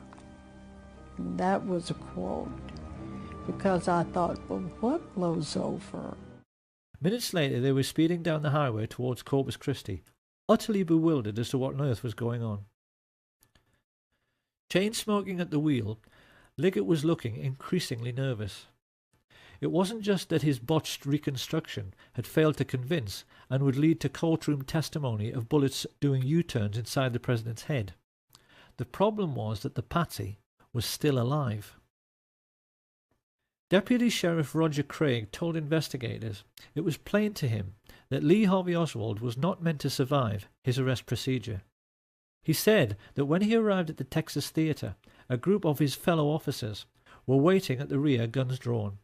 And that was a quote, because I thought, well, what blows over? Minutes later, they were speeding down the highway towards Corpus Christi, utterly bewildered as to what on earth was going on. Chain-smoking at the wheel, Liggett was looking increasingly nervous. It wasn't just that his botched reconstruction had failed to convince and would lead to courtroom testimony of bullets doing U-turns inside the President's head. The problem was that the patsy was still alive. Deputy Sheriff Roger Craig told investigators it was plain to him that Lee Harvey Oswald was not meant to survive his arrest procedure. He said that when he arrived at the Texas Theater, a group of his fellow officers were waiting at the rear, guns drawn.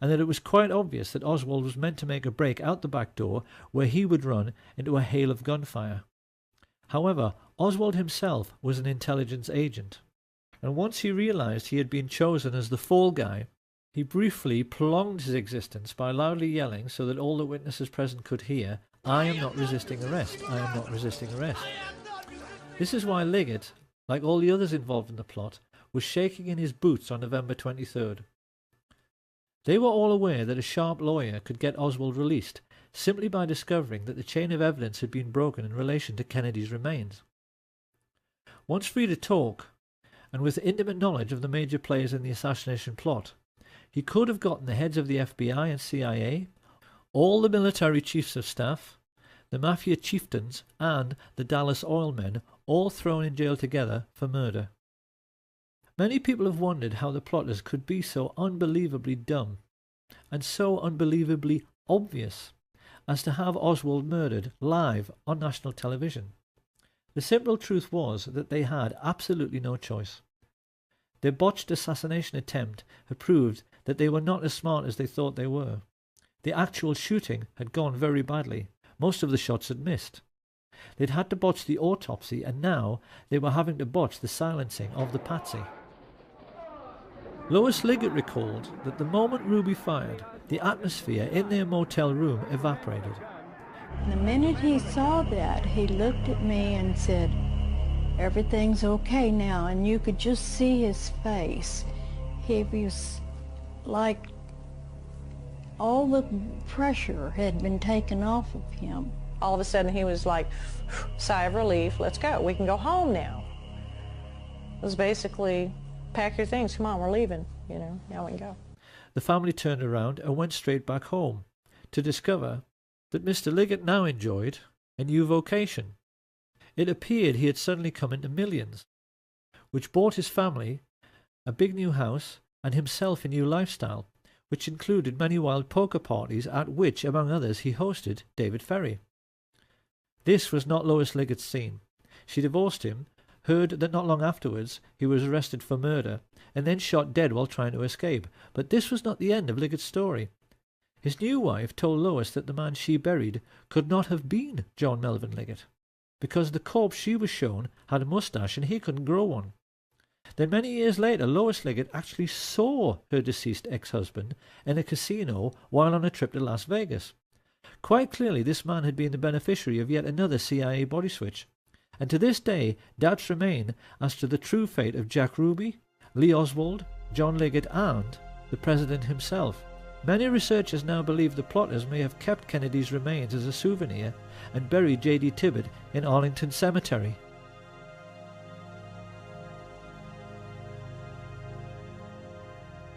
and that it was quite obvious that Oswald was meant to make a break out the back door where he would run into a hail of gunfire. However, Oswald himself was an intelligence agent, and once he realized he had been chosen as the fall guy, he briefly prolonged his existence by loudly yelling so that all the witnesses present could hear, "I am not resisting arrest. I am not resisting arrest." This is why Liggett, like all the others involved in the plot, was shaking in his boots on November 23rd. They were all aware that a sharp lawyer could get Oswald released simply by discovering that the chain of evidence had been broken in relation to Kennedy's remains. Once free to talk, and with intimate knowledge of the major players in the assassination plot, he could have gotten the heads of the FBI and CIA, all the military chiefs of staff, the mafia chieftains, and the Dallas oil men all thrown in jail together for murder. Many people have wondered how the plotters could be so unbelievably dumb and so unbelievably obvious as to have Oswald murdered live on national television. The simple truth was that they had absolutely no choice. Their botched assassination attempt had proved that they were not as smart as they thought they were. The actual shooting had gone very badly. Most of the shots had missed. They'd had to botch the autopsy, and now they were having to botch the silencing of the patsy. Lois Liggett recalled that the moment Ruby fired, the atmosphere in their motel room evaporated. The minute he saw that, he looked at me and said, "Everything's okay now," and you could just see his face. He was like all the pressure had been taken off of him. All of a sudden he was like, sigh of relief, let's go, we can go home now. It was basically, pack your things, come on, we're leaving, now we can go. The family turned around and went straight back home to discover that Mr. Liggett now enjoyed a new vocation. It appeared he had suddenly come into millions, which bought his family a big new house and himself a new lifestyle, which included many wild poker parties at which, among others, he hosted David Ferry. This was not Lois Liggett's scene. She divorced him, heard that not long afterwards he was arrested for murder, and then shot dead while trying to escape. But this was not the end of Liggett's story. His new wife told Lois that the man she buried could not have been John Melvin Liggett, because the corpse she was shown had a moustache and he couldn't grow one. Then many years later, Lois Liggett actually saw her deceased ex-husband in a casino while on a trip to Las Vegas. Quite clearly this man had been the beneficiary of yet another CIA body switch, and to this day doubts remain as to the true fate of Jack Ruby, Lee Oswald, John Liggett, and the President himself. Many researchers now believe the plotters may have kept Kennedy's remains as a souvenir and buried J.D. Tibbett in Arlington Cemetery.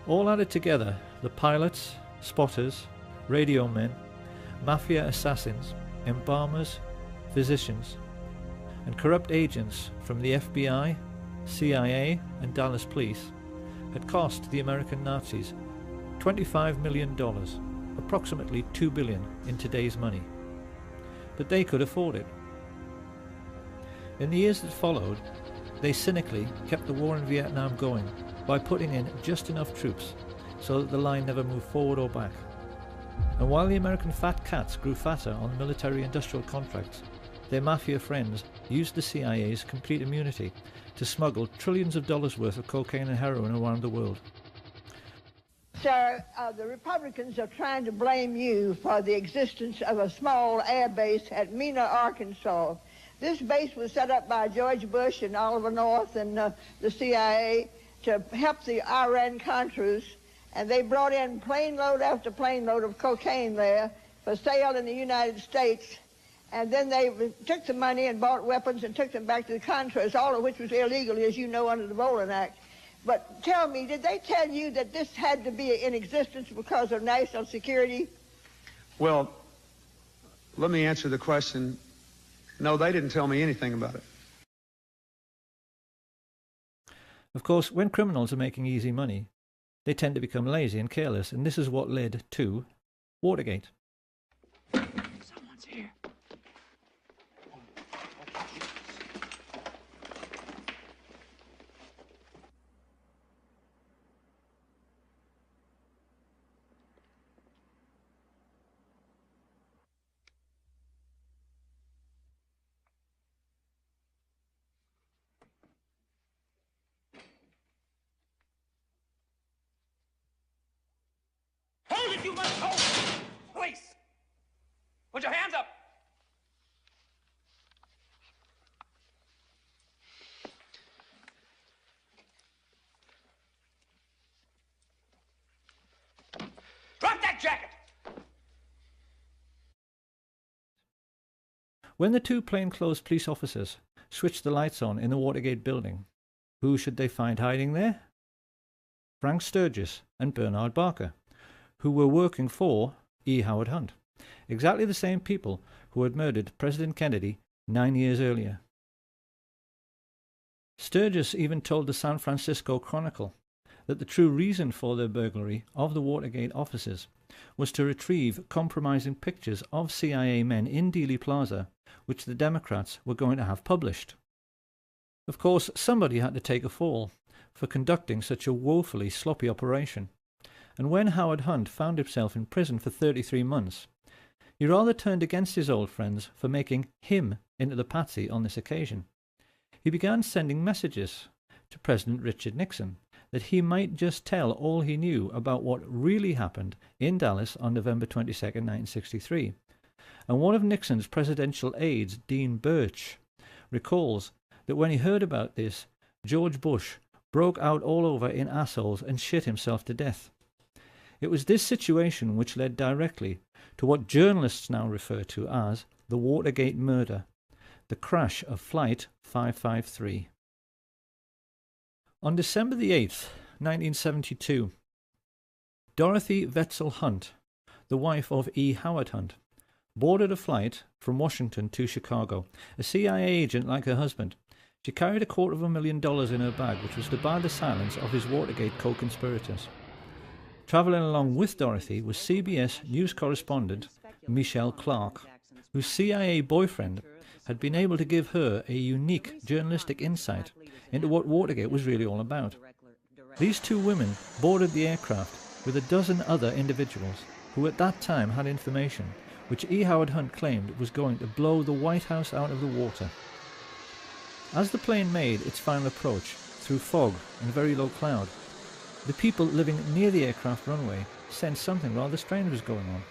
All added together, the pilots, spotters, radio men, mafia assassins, embalmers, physicians, and corrupt agents from the FBI, CIA, and Dallas police had cost the American Nazis $25 million, approximately $2 billion in today's money. But they could afford it. In the years that followed, they cynically kept the war in Vietnam going by putting in just enough troops so that the line never moved forward or back. And while the American fat cats grew fatter on military-industrial contracts, their mafia friends used the CIA's complete immunity to smuggle trillions of dollars worth of cocaine and heroin around the world. Sir, the Republicans are trying to blame you for the existence of a small air base at Mena, Arkansas. This base was set up by George Bush and Oliver North and the CIA to help the Iran-Contras, and they brought in plane load after plane load of cocaine there for sale in the United States, and then they took the money and bought weapons and took them back to the Contras, all of which was illegal, as you know, under the Bolin Act. But tell me, did they tell you that this had to be in existence because of national security? Well, let me answer the question. No, they didn't tell me anything about it. Of course, when criminals are making easy money, they tend to become lazy and careless, and this is what led to Watergate. Someone's here. you must hold. Police! Put your hands up! Drop that jacket! When the two plainclothes police officers switched the lights on in the Watergate building, who should they find hiding there? Frank Sturgis and Bernard Barker, who were working for E. Howard Hunt, exactly the same people who had murdered President Kennedy 9 years earlier. Sturgis even told the San Francisco Chronicle that the true reason for their burglary of the Watergate offices was to retrieve compromising pictures of CIA men in Dealey Plaza, which the Democrats were going to have published. Of course, somebody had to take a fall for conducting such a woefully sloppy operation, and when Howard Hunt found himself in prison for 33 months, he rather turned against his old friends for making him into the patsy on this occasion. He began sending messages to President Richard Nixon that he might just tell all he knew about what really happened in Dallas on November 22, 1963. And one of Nixon's presidential aides, Dean Birch, recalls that when he heard about this, George Bush broke out all over in assholes and shit himself to death. It was this situation which led directly to what journalists now refer to as the Watergate murder, the crash of Flight 553. On December the 8th, 1972, Dorothy Wetzel Hunt, the wife of E. Howard Hunt, boarded a flight from Washington to Chicago. A CIA agent like her husband, she carried $250,000 in her bag, which was to buy the silence of his Watergate co-conspirators. Travelling along with Dorothy was CBS news correspondent Michelle Clark, whose CIA boyfriend had been able to give her a unique journalistic insight into what Watergate was really all about. These two women boarded the aircraft with a dozen other individuals who at that time had information which E. Howard Hunt claimed was going to blow the White House out of the water. As the plane made its final approach through fog and very low cloud, the people living near the aircraft runway sensed something rather strange was going on.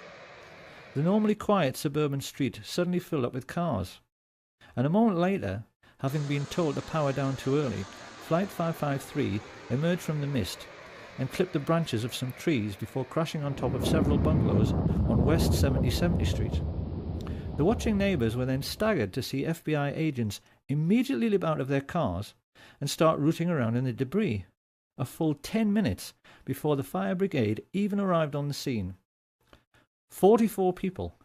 The normally quiet suburban street suddenly filled up with cars, and a moment later, having been told to power down too early, Flight 553 emerged from the mist and clipped the branches of some trees before crashing on top of several bungalows on West 70th Street. The watching neighbours were then staggered to see FBI agents immediately leap out of their cars and start rooting around in the debris, a full 10 minutes before the fire brigade even arrived on the scene. 44 people,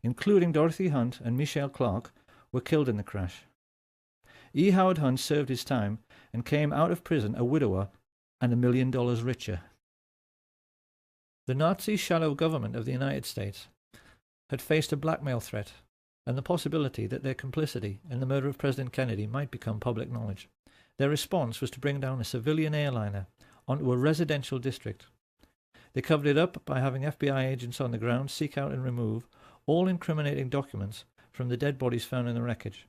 including Dorothy Hunt and Michelle Clark, were killed in the crash. E. Howard Hunt served his time and came out of prison a widower and $1 million richer. The Nazi shadow government of the United States had faced a blackmail threat and the possibility that their complicity in the murder of President Kennedy might become public knowledge. Their response was to bring down a civilian airliner onto a residential district. They covered it up by having FBI agents on the ground seek out and remove all incriminating documents from the dead bodies found in the wreckage.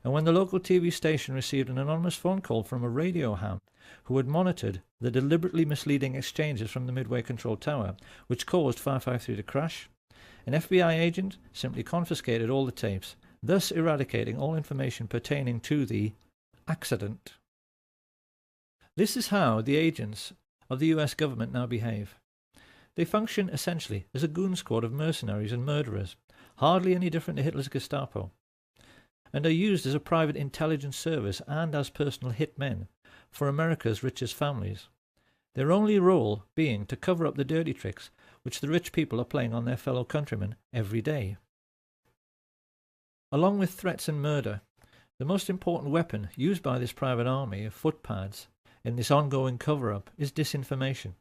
And when the local TV station received an anonymous phone call from a radio ham who had monitored the deliberately misleading exchanges from the Midway Control Tower, which caused 553 to crash, an FBI agent simply confiscated all the tapes, thus eradicating all information pertaining to the accident. This is how the agents of the US government now behave. They function essentially as a goon squad of mercenaries and murderers, hardly any different to Hitler's Gestapo, and are used as a private intelligence service and as personal hitmen for America's richest families, their only role being to cover up the dirty tricks which the rich people are playing on their fellow countrymen every day. Along with threats and murder, the most important weapon used by this private army of footpads in this ongoing cover-up is disinformation.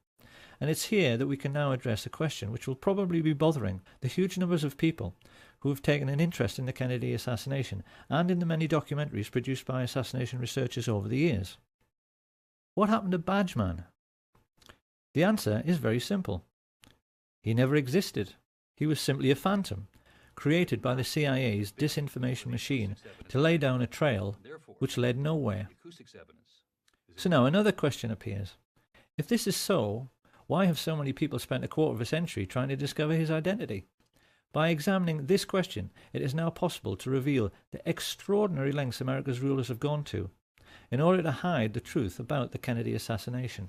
And it's here that we can now address a question which will probably be bothering the huge numbers of people who have taken an interest in the Kennedy assassination and in the many documentaries produced by assassination researchers over the years. What happened to Badgeman? The answer is very simple. He never existed. He was simply a phantom, created by the CIA's disinformation machine to lay down a trail which led nowhere. So now another question appears. If this is so, Why have so many people spent a quarter of a century trying to discover his identity? By examining this question, it is now possible to reveal the extraordinary lengths America's rulers have gone to in order to hide the truth about the Kennedy assassination.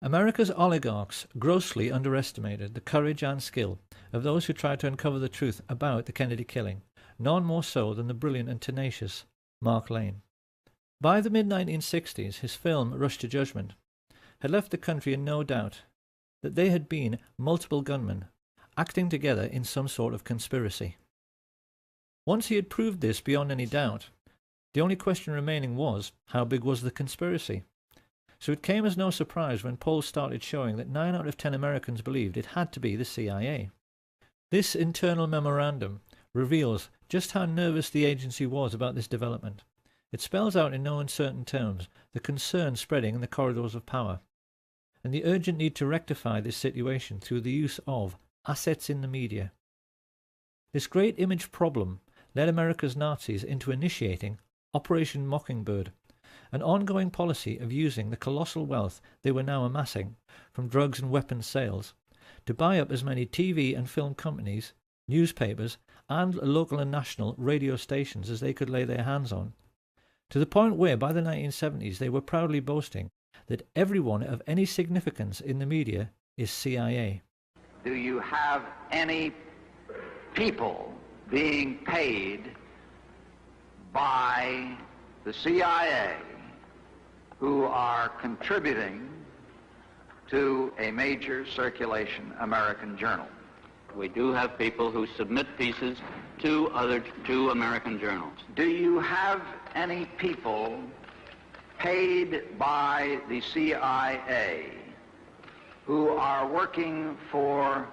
America's oligarchs grossly underestimated the courage and skill of those who tried to uncover the truth about the Kennedy killing, none more so than the brilliant and tenacious Mark Lane. By the mid-1960s, his film Rush to Judgment had left the country in no doubt that they had been multiple gunmen acting together in some sort of conspiracy. Once he had proved this beyond any doubt, the only question remaining was, how big was the conspiracy? So it came as no surprise when polls started showing that 9 out of 10 Americans believed it had to be the CIA. This internal memorandum reveals just how nervous the agency was about this development. It spells out in no uncertain terms the concern spreading in the corridors of power, and the urgent need to rectify this situation through the use of assets in the media. This great image problem led America's Nazis into initiating Operation Mockingbird, an ongoing policy of using the colossal wealth they were now amassing from drugs and weapons sales to buy up as many TV and film companies, newspapers, and local and national radio stations as they could lay their hands on, to the point where by the 1970s they were proudly boasting that everyone of any significance in the media is CIA. Do you have any people being paid by the CIA who are contributing to a major circulation American journal? We do have people who submit pieces to American journals. Do you have any people paid by the CIA who are working for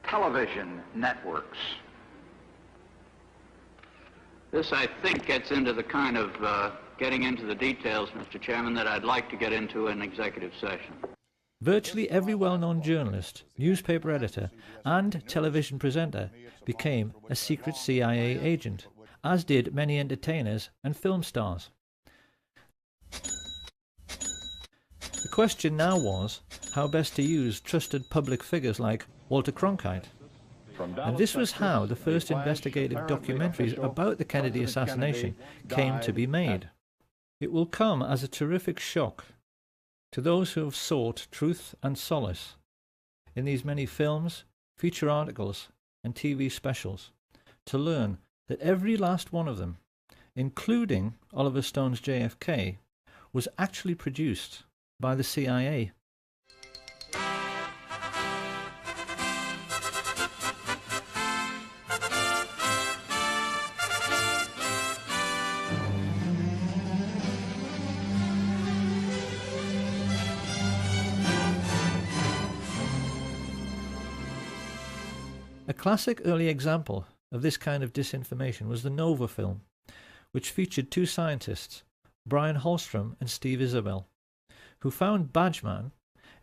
television networks? This, I think, gets into the kind of getting into the details, Mr. Chairman, that I'd like to get into in executive session. Virtually every well-known journalist, newspaper editor, and television presenter became a secret CIA agent, as did many entertainers and film stars. The question now was how best to use trusted public figures like Walter Cronkite. And this was how the first investigative documentaries about the Kennedy assassination came to be made. It will come as a terrific shock to those who have sought truth and solace in these many films, feature articles, and TV specials, to learn that every last one of them, including Oliver Stone's JFK, was actually produced by the CIA. A classic early example of this kind of disinformation was the Nova film, which featured two scientists, Brian Holstrom and Steve Isabel, who found Badgeman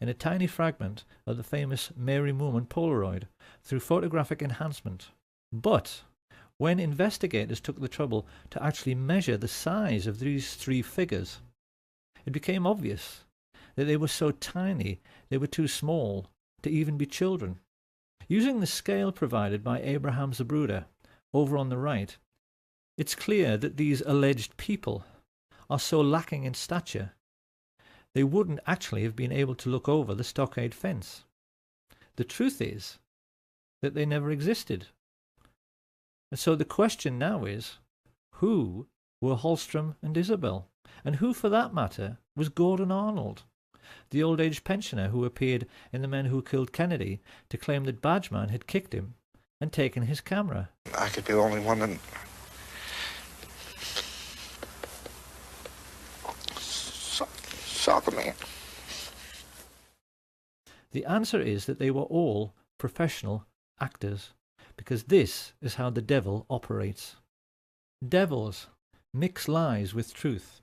in a tiny fragment of the famous Mary Moorman Polaroid through photographic enhancement. But when investigators took the trouble to actually measure the size of these three figures, it became obvious that they were so tiny they were too small to even be children. Using the scale provided by Abraham Zapruder over on the right, it's clear that these alleged people are so lacking in stature they wouldn't actually have been able to look over the stockade fence. The truth is that they never existed. And so the question now is, who were Holstrom and Isabel? And who, for that matter, was Gordon Arnold, the old-age pensioner who appeared in The Men Who Killed Kennedy to claim that Badgeman had kicked him and taken his camera? I could be the only one that... saw the man. The answer is that they were all professional actors, because this is how the devil operates. Devils mix lies with truth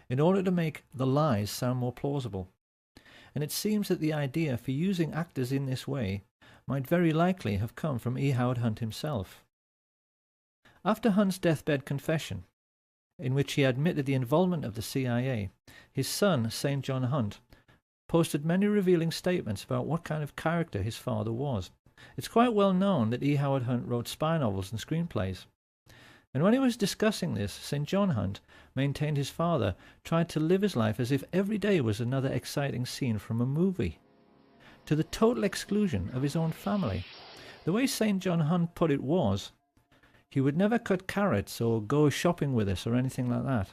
in order to make the lies sound more plausible. And it seems that the idea for using actors in this way might very likely have come from E. Howard Hunt himself. After Hunt's deathbed confession, in which he admitted the involvement of the CIA, his son, St. John Hunt, posted many revealing statements about what kind of character his father was. It's quite well known that E. Howard Hunt wrote spy novels and screenplays. And when he was discussing this, St. John Hunt maintained his father tried to live his life as if every day was another exciting scene from a movie, to the total exclusion of his own family. The way St. John Hunt put it was, he would never cut carrots or go shopping with us or anything like that.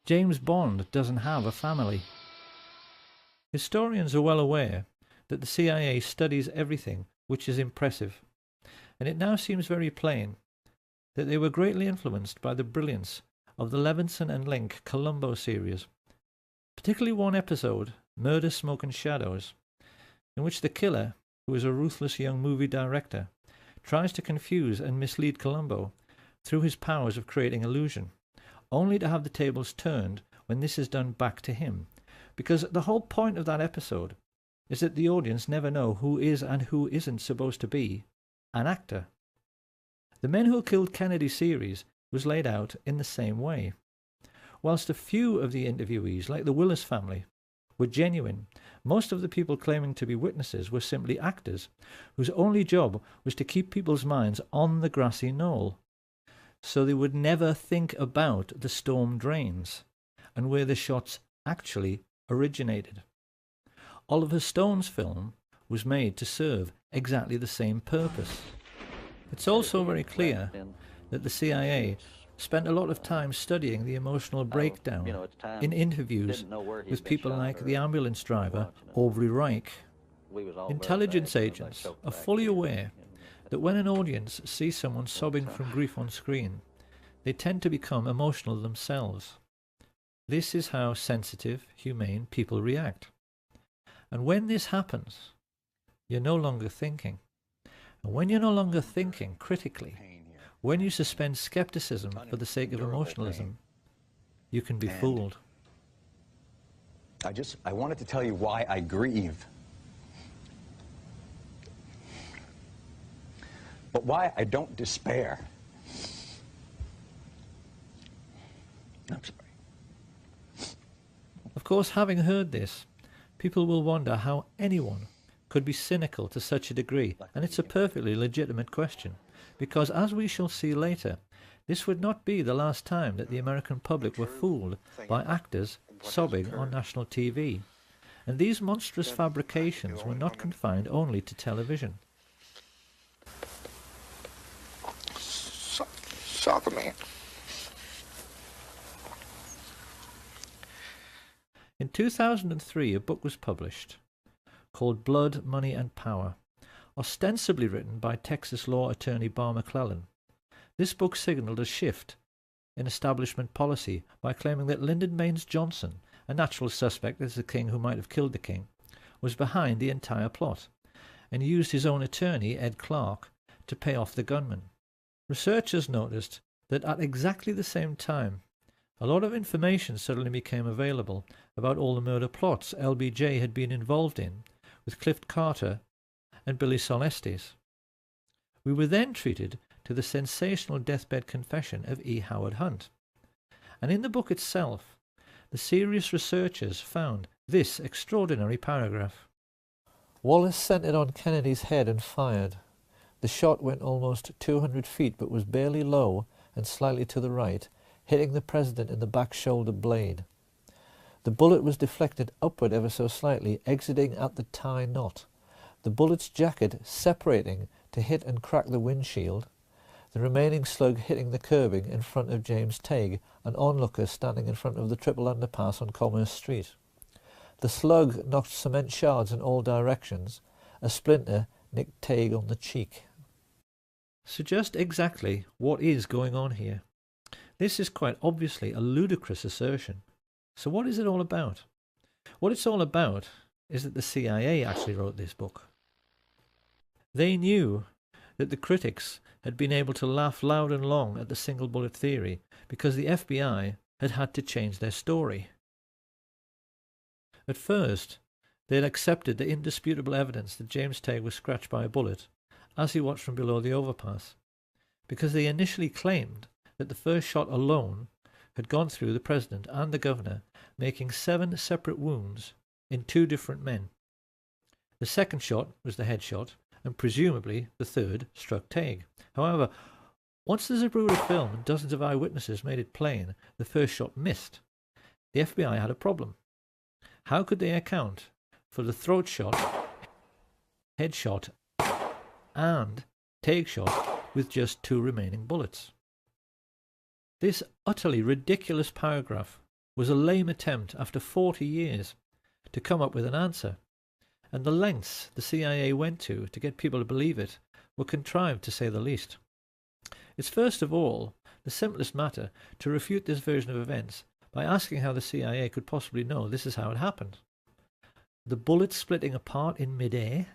James Bond doesn't have a family. Historians are well aware that the CIA studies everything which is impressive, and it now seems very plain that they were greatly influenced by the brilliance of the Levinson and Link Columbo series, particularly one episode, Murder, Smoke and Shadows, in which the killer, who is a ruthless young movie director, tries to confuse and mislead Columbo through his powers of creating illusion, only to have the tables turned when this is done back to him, because the whole point of that episode is that the audience never know who is and who isn't supposed to be an actor. The Men Who Killed Kennedy series was laid out in the same way. Whilst a few of the interviewees, like the Willis family, were genuine, most of the people claiming to be witnesses were simply actors, whose only job was to keep people's minds on the grassy knoll, so they would never think about the storm drains and where the shots actually originated. Oliver Stone's film was made to serve exactly the same purpose. It's also very clear that the CIA spent a lot of time studying the emotional breakdown in interviews with people like the ambulance driver Aubrey Reich. Intelligence agents are fully aware that when an audience sees someone sobbing from grief on screen, they tend to become emotional themselves. This is how sensitive, humane people react. And when this happens, you're no longer thinking. And when you're no longer thinking critically, when you suspend skepticism for the sake of emotionalism, you can be fooled. I wanted to tell you why I grieve. But why I don't despair. I'm sorry. Of course, having heard this, people will wonder how anyone could be cynical to such a degree, and it's a perfectly legitimate question, because as we shall see later, this would not be the last time that the American public were fooled by actors sobbing on national TV, and these monstrous fabrications were not confined only to television. Soccer man. In 2003, a book was published called Blood, Money and Power, ostensibly written by Texas law attorney Bar McClellan. This book signalled a shift in establishment policy by claiming that Lyndon Baines Johnson, a natural suspect as the king who might have killed the king, was behind the entire plot, and used his own attorney, Ed Clark, to pay off the gunman. Researchers noticed that at exactly the same time, a lot of information suddenly became available about all the murder plots LBJ had been involved in with Clift Carter and Billy Solestes. We were then treated to the sensational deathbed confession of E. Howard Hunt. And in the book itself, the serious researchers found this extraordinary paragraph. Wallace centered on Kennedy's head and fired. The shot went almost 200 feet but was barely low and slightly to the right, hitting the president in the back shoulder blade. The bullet was deflected upward ever so slightly, exiting at the tie knot, the bullet's jacket separating to hit and crack the windshield, the remaining slug hitting the curbing in front of James Tague, an onlooker standing in front of the triple underpass on Commerce Street. The slug knocked cement shards in all directions. A splinter nicked Tague on the cheek. So just exactly what is going on here? This is quite obviously a ludicrous assertion. So what is it all about? What it's all about is that the CIA actually wrote this book. They knew that the critics had been able to laugh loud and long at the single bullet theory because the FBI had had to change their story. At first, they had accepted the indisputable evidence that James Tague was scratched by a bullet as he watched from below the overpass, because they initially claimed that the first shot alone had gone through the president and the governor, making 7 separate wounds in 2 different men. The second shot was the headshot, and presumably the third struck Tague. However, once the Zapruder film and dozens of eyewitnesses made it plain the first shot missed, the FBI had a problem. How could they account for the throat shot, headshot, and Tague shot with just 2 remaining bullets? This utterly ridiculous paragraph was a lame attempt after 40 years to come up with an answer, and the lengths the CIA went to get people to believe it were contrived, to say the least. It's first of all the simplest matter to refute this version of events by asking how the CIA could possibly know this is how it happened. The bullets splitting apart in mid-air?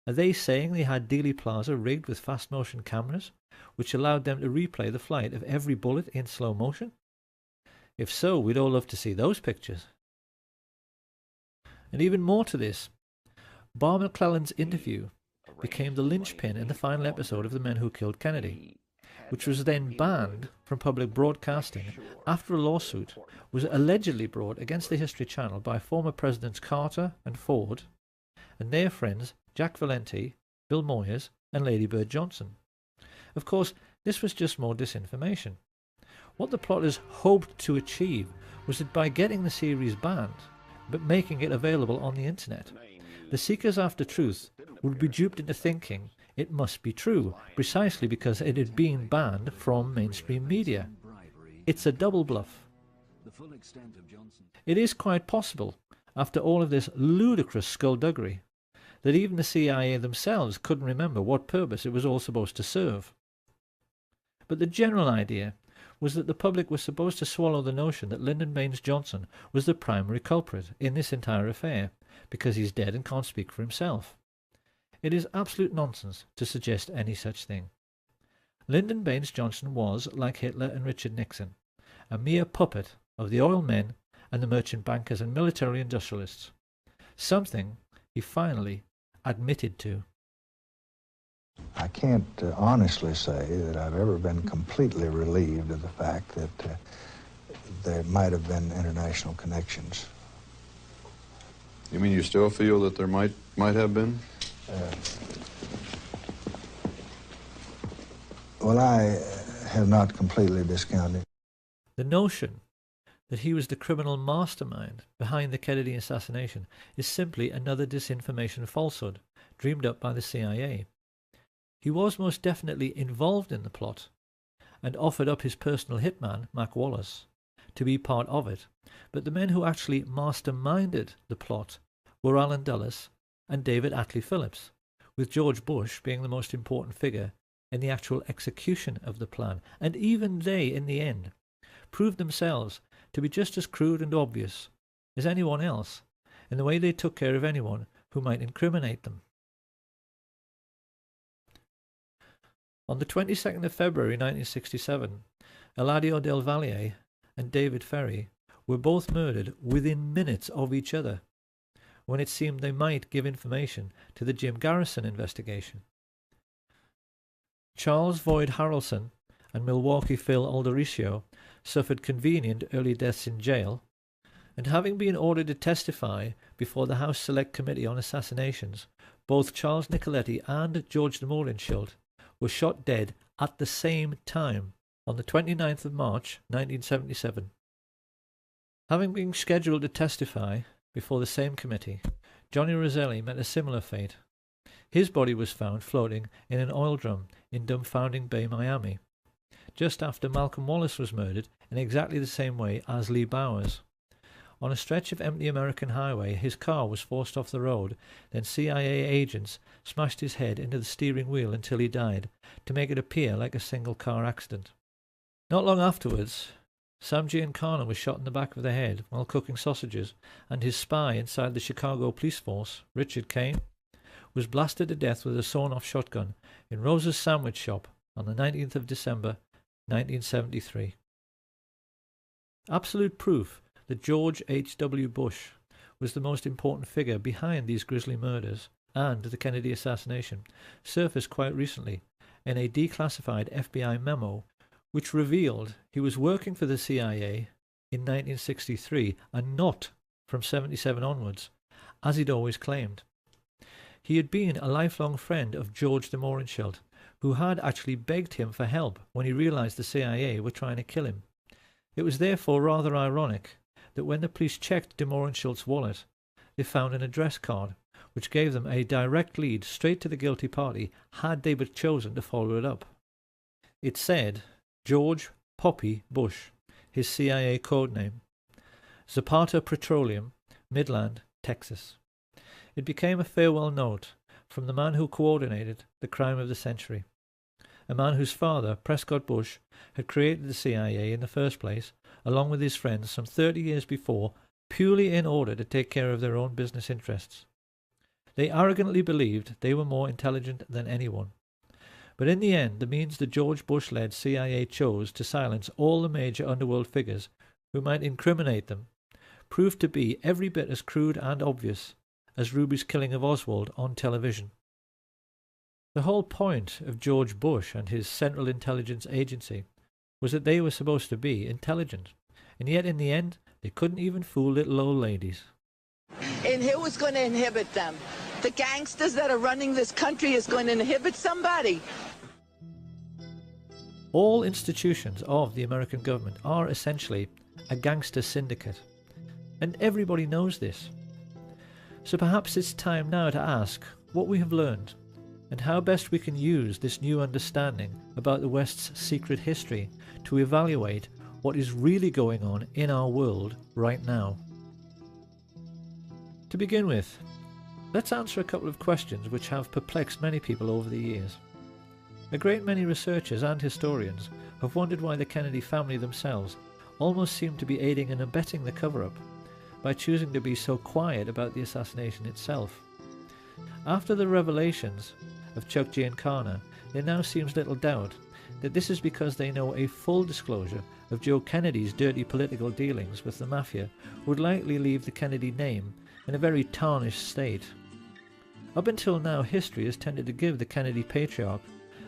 Are they saying they had Dealey Plaza rigged with fast-motion cameras, which allowed them to replay the flight of every bullet in slow motion? If so, we'd all love to see those pictures. And even more to this, Barr McClellan's interview became the linchpin in the final episode of The Men Who Killed Kennedy, which was then banned from public broadcasting after a lawsuit was allegedly brought against the History Channel by former Presidents Carter and Ford and their friends Jack Valenti, Bill Moyers, and Lady Bird Johnson. Of course, this was just more disinformation. What the plotters hoped to achieve was that by getting the series banned, but making it available on the internet, the seekers after truth would be duped into thinking it must be true, precisely because it had been banned from mainstream media. It's a double bluff. It is quite possible, after all of this ludicrous skullduggery, that even the CIA themselves couldn't remember what purpose it was all supposed to serve. But the general idea was that the public was supposed to swallow the notion that Lyndon Baines Johnson was the primary culprit in this entire affair, because he's dead and can't speak for himself. It is absolute nonsense to suggest any such thing. Lyndon Baines Johnson was, like Hitler and Richard Nixon, a mere puppet of the oil men and the merchant bankers and military industrialists, something he finally admitted to. I can't honestly say that I've ever been completely relieved of the fact that there might have been international connections. You mean you still feel that there might have been? Well, I have not completely discounted. The notion that he was the criminal mastermind behind the Kennedy assassination is simply another disinformation falsehood dreamed up by the CIA. He was most definitely involved in the plot and offered up his personal hitman, Mac Wallace, to be part of it, but the men who actually masterminded the plot were Allen Dulles and David Atlee Phillips, with George Bush being the most important figure in the actual execution of the plan, and even they, in the end, proved themselves to be just as crude and obvious as anyone else in the way they took care of anyone who might incriminate them. On the 22nd of February 1967, Eladio Del Valle and David Ferry were both murdered within minutes of each other, when it seemed they might give information to the Jim Garrison investigation. Charles Boyd Harrelson and Milwaukee Phil Aldericio suffered convenient early deaths in jail, and having been ordered to testify before the House Select Committee on Assassinations, both Charles Nicoletti and George de Mohrenschildt were shot dead at the same time on the 29th of March 1977. Having been scheduled to testify before the same committee, Johnny Roselli met a similar fate. His body was found floating in an oil drum in Dumbfounding Bay, Miami, just after Malcolm Wallace was murdered in exactly the same way as Lee Bowers. On a stretch of empty American highway, his car was forced off the road, then CIA agents smashed his head into the steering wheel until he died, to make it appear like a single-car accident. Not long afterwards, Sam Giancana was shot in the back of the head while cooking sausages, and his spy inside the Chicago police force, Richard Kane, was blasted to death with a sawn-off shotgun in Rose's sandwich shop on the 19th of December, 1973. Absolute proof that George H.W. Bush was the most important figure behind these grisly murders and the Kennedy assassination surfaced quite recently in a declassified FBI memo which revealed he was working for the CIA in 1963 and not from 77 onwards, as he'd always claimed. He had been a lifelong friend of George de Mohrenschildt, who had actually begged him for help when he realized the CIA were trying to kill him. It was therefore rather ironic that when the police checked de Mohrenschildt's wallet, they found an address card, which gave them a direct lead straight to the guilty party had they but chosen to follow it up. It said George Poppy Bush, his CIA code name, Zapata Petroleum, Midland, Texas. It became a farewell note from the man who coordinated the crime of the century, a man whose father, Prescott Bush, had created the CIA in the first place, along with his friends some 30 years before, purely in order to take care of their own business interests. They arrogantly believed they were more intelligent than anyone. But in the end, the means the George Bush-led CIA chose to silence all the major underworld figures who might incriminate them proved to be every bit as crude and obvious as Ruby's killing of Oswald on television. The whole point of George Bush and his Central Intelligence Agency was that they were supposed to be intelligent, and yet in the end they couldn't even fool little old ladies. And who is going to inhibit them? The gangsters that are running this country is going to inhibit somebody. All institutions of the American government are essentially a gangster syndicate, and everybody knows this. So perhaps it's time now to ask what we have learned and how best we can use this new understanding about the West's secret history to evaluate what is really going on in our world right now. To begin with, let's answer a couple of questions which have perplexed many people over the years. A great many researchers and historians have wondered why the Kennedy family themselves almost seem to be aiding and abetting the cover-up by choosing to be so quiet about the assassination itself. After the revelations of Chuck Giancana, there now seems little doubt that this is because they know a full disclosure of Joe Kennedy's dirty political dealings with the mafia would likely leave the Kennedy name in a very tarnished state. Up until now, history has tended to give the Kennedy patriarch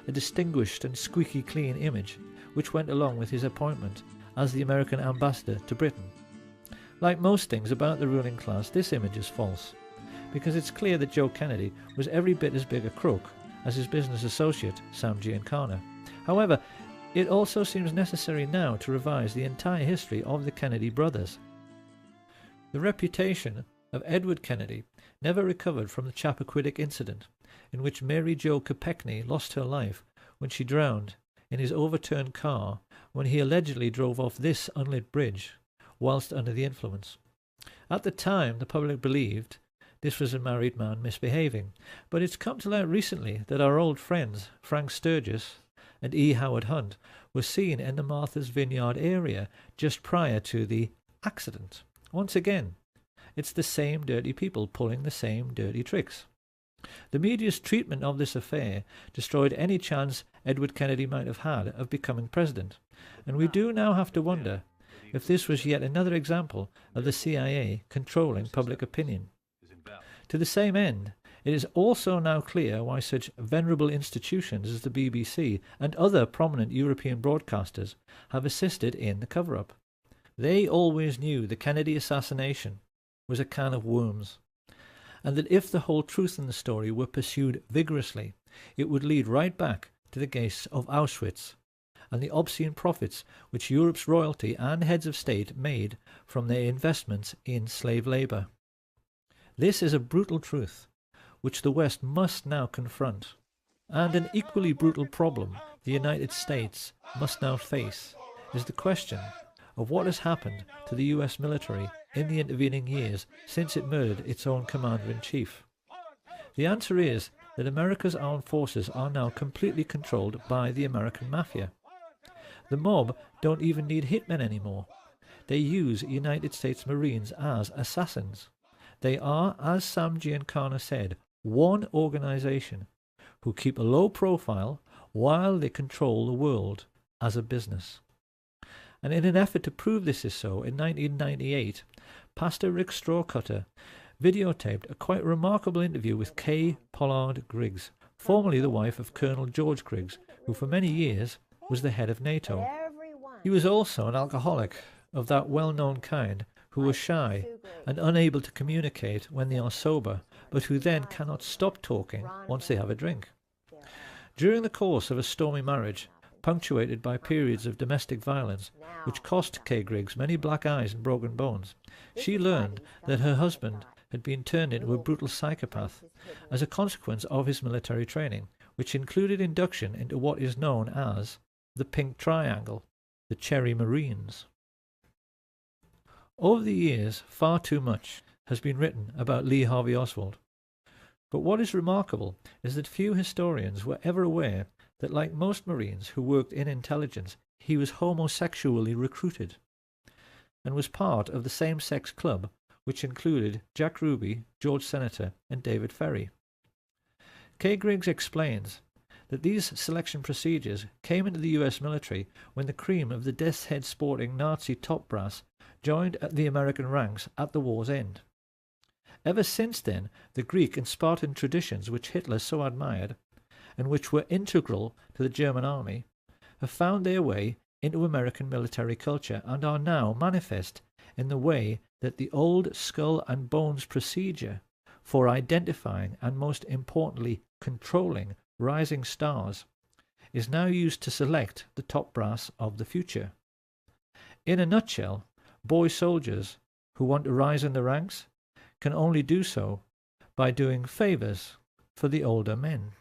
a distinguished and squeaky clean image which went along with his appointment as the American ambassador to Britain. Like most things about the ruling class, this image is false, because it's clear that Joe Kennedy was every bit as big a crook as his business associate, Sam Giancana. However, it also seems necessary now to revise the entire history of the Kennedy brothers. The reputation of Edward Kennedy never recovered from the Chappaquiddick incident, in which Mary Jo Kopechne lost her life when she drowned in his overturned car when he allegedly drove off this unlit bridge whilst under the influence. At the time, the public believed this was a married man misbehaving, but it's come to light recently that our old friends Frank Sturgis and E. Howard Hunt were seen in the Martha's Vineyard area just prior to the accident. Once again, it's the same dirty people pulling the same dirty tricks. The media's treatment of this affair destroyed any chance Edward Kennedy might have had of becoming president, and we do now have to wonder if this was yet another example of the CIA controlling public opinion. To the same end, it is also now clear why such venerable institutions as the BBC and other prominent European broadcasters have assisted in the cover-up. They always knew the Kennedy assassination was a can of worms, and that if the whole truth in the story were pursued vigorously, it would lead right back to the gates of Auschwitz and the obscene profits which Europe's royalty and heads of state made from their investments in slave labour. This is a brutal truth which the West must now confront, and an equally brutal problem the United States must now face is the question of what has happened to the US military in the intervening years since it murdered its own commander-in-chief. The answer is that America's armed forces are now completely controlled by the American mafia. The mob don't even need hitmen anymore. They use United States Marines as assassins. They are, as Sam Giancana said, one organization who keep a low profile while they control the world as a business. And in an effort to prove this is so, in 1998, Pastor Rick Strawcutter videotaped a quite remarkable interview with Kay Pollard Griggs, formerly the wife of Colonel George Griggs, who for many years was the head of NATO. He was also an alcoholic of that well-known kind who was shy and unable to communicate when they are sober, but who then cannot stop talking once they have a drink. During the course of a stormy marriage, punctuated by periods of domestic violence, which cost Kay Griggs many black eyes and broken bones, she learned that her husband had been turned into a brutal psychopath as a consequence of his military training, which included induction into what is known as the Pink Triangle, the Cherry Marines. Over the years, far too much has been written about Lee Harvey Oswald. But what is remarkable is that few historians were ever aware that, like most Marines who worked in intelligence, he was homosexually recruited and was part of the same-sex club which included Jack Ruby, George Senator, and David Ferry. Kay Griggs explains that these selection procedures came into the US military when the cream of the death's head sporting Nazi top brass joined the American ranks at the war's end. Ever since then, the Greek and Spartan traditions which Hitler so admired, and which were integral to the German army, have found their way into American military culture and are now manifest in the way that the old skull and bones procedure for identifying and, most importantly, controlling rising stars is now used to select the top brass of the future. In a nutshell, boy soldiers who want to rise in the ranks can only do so by doing favors for the older men.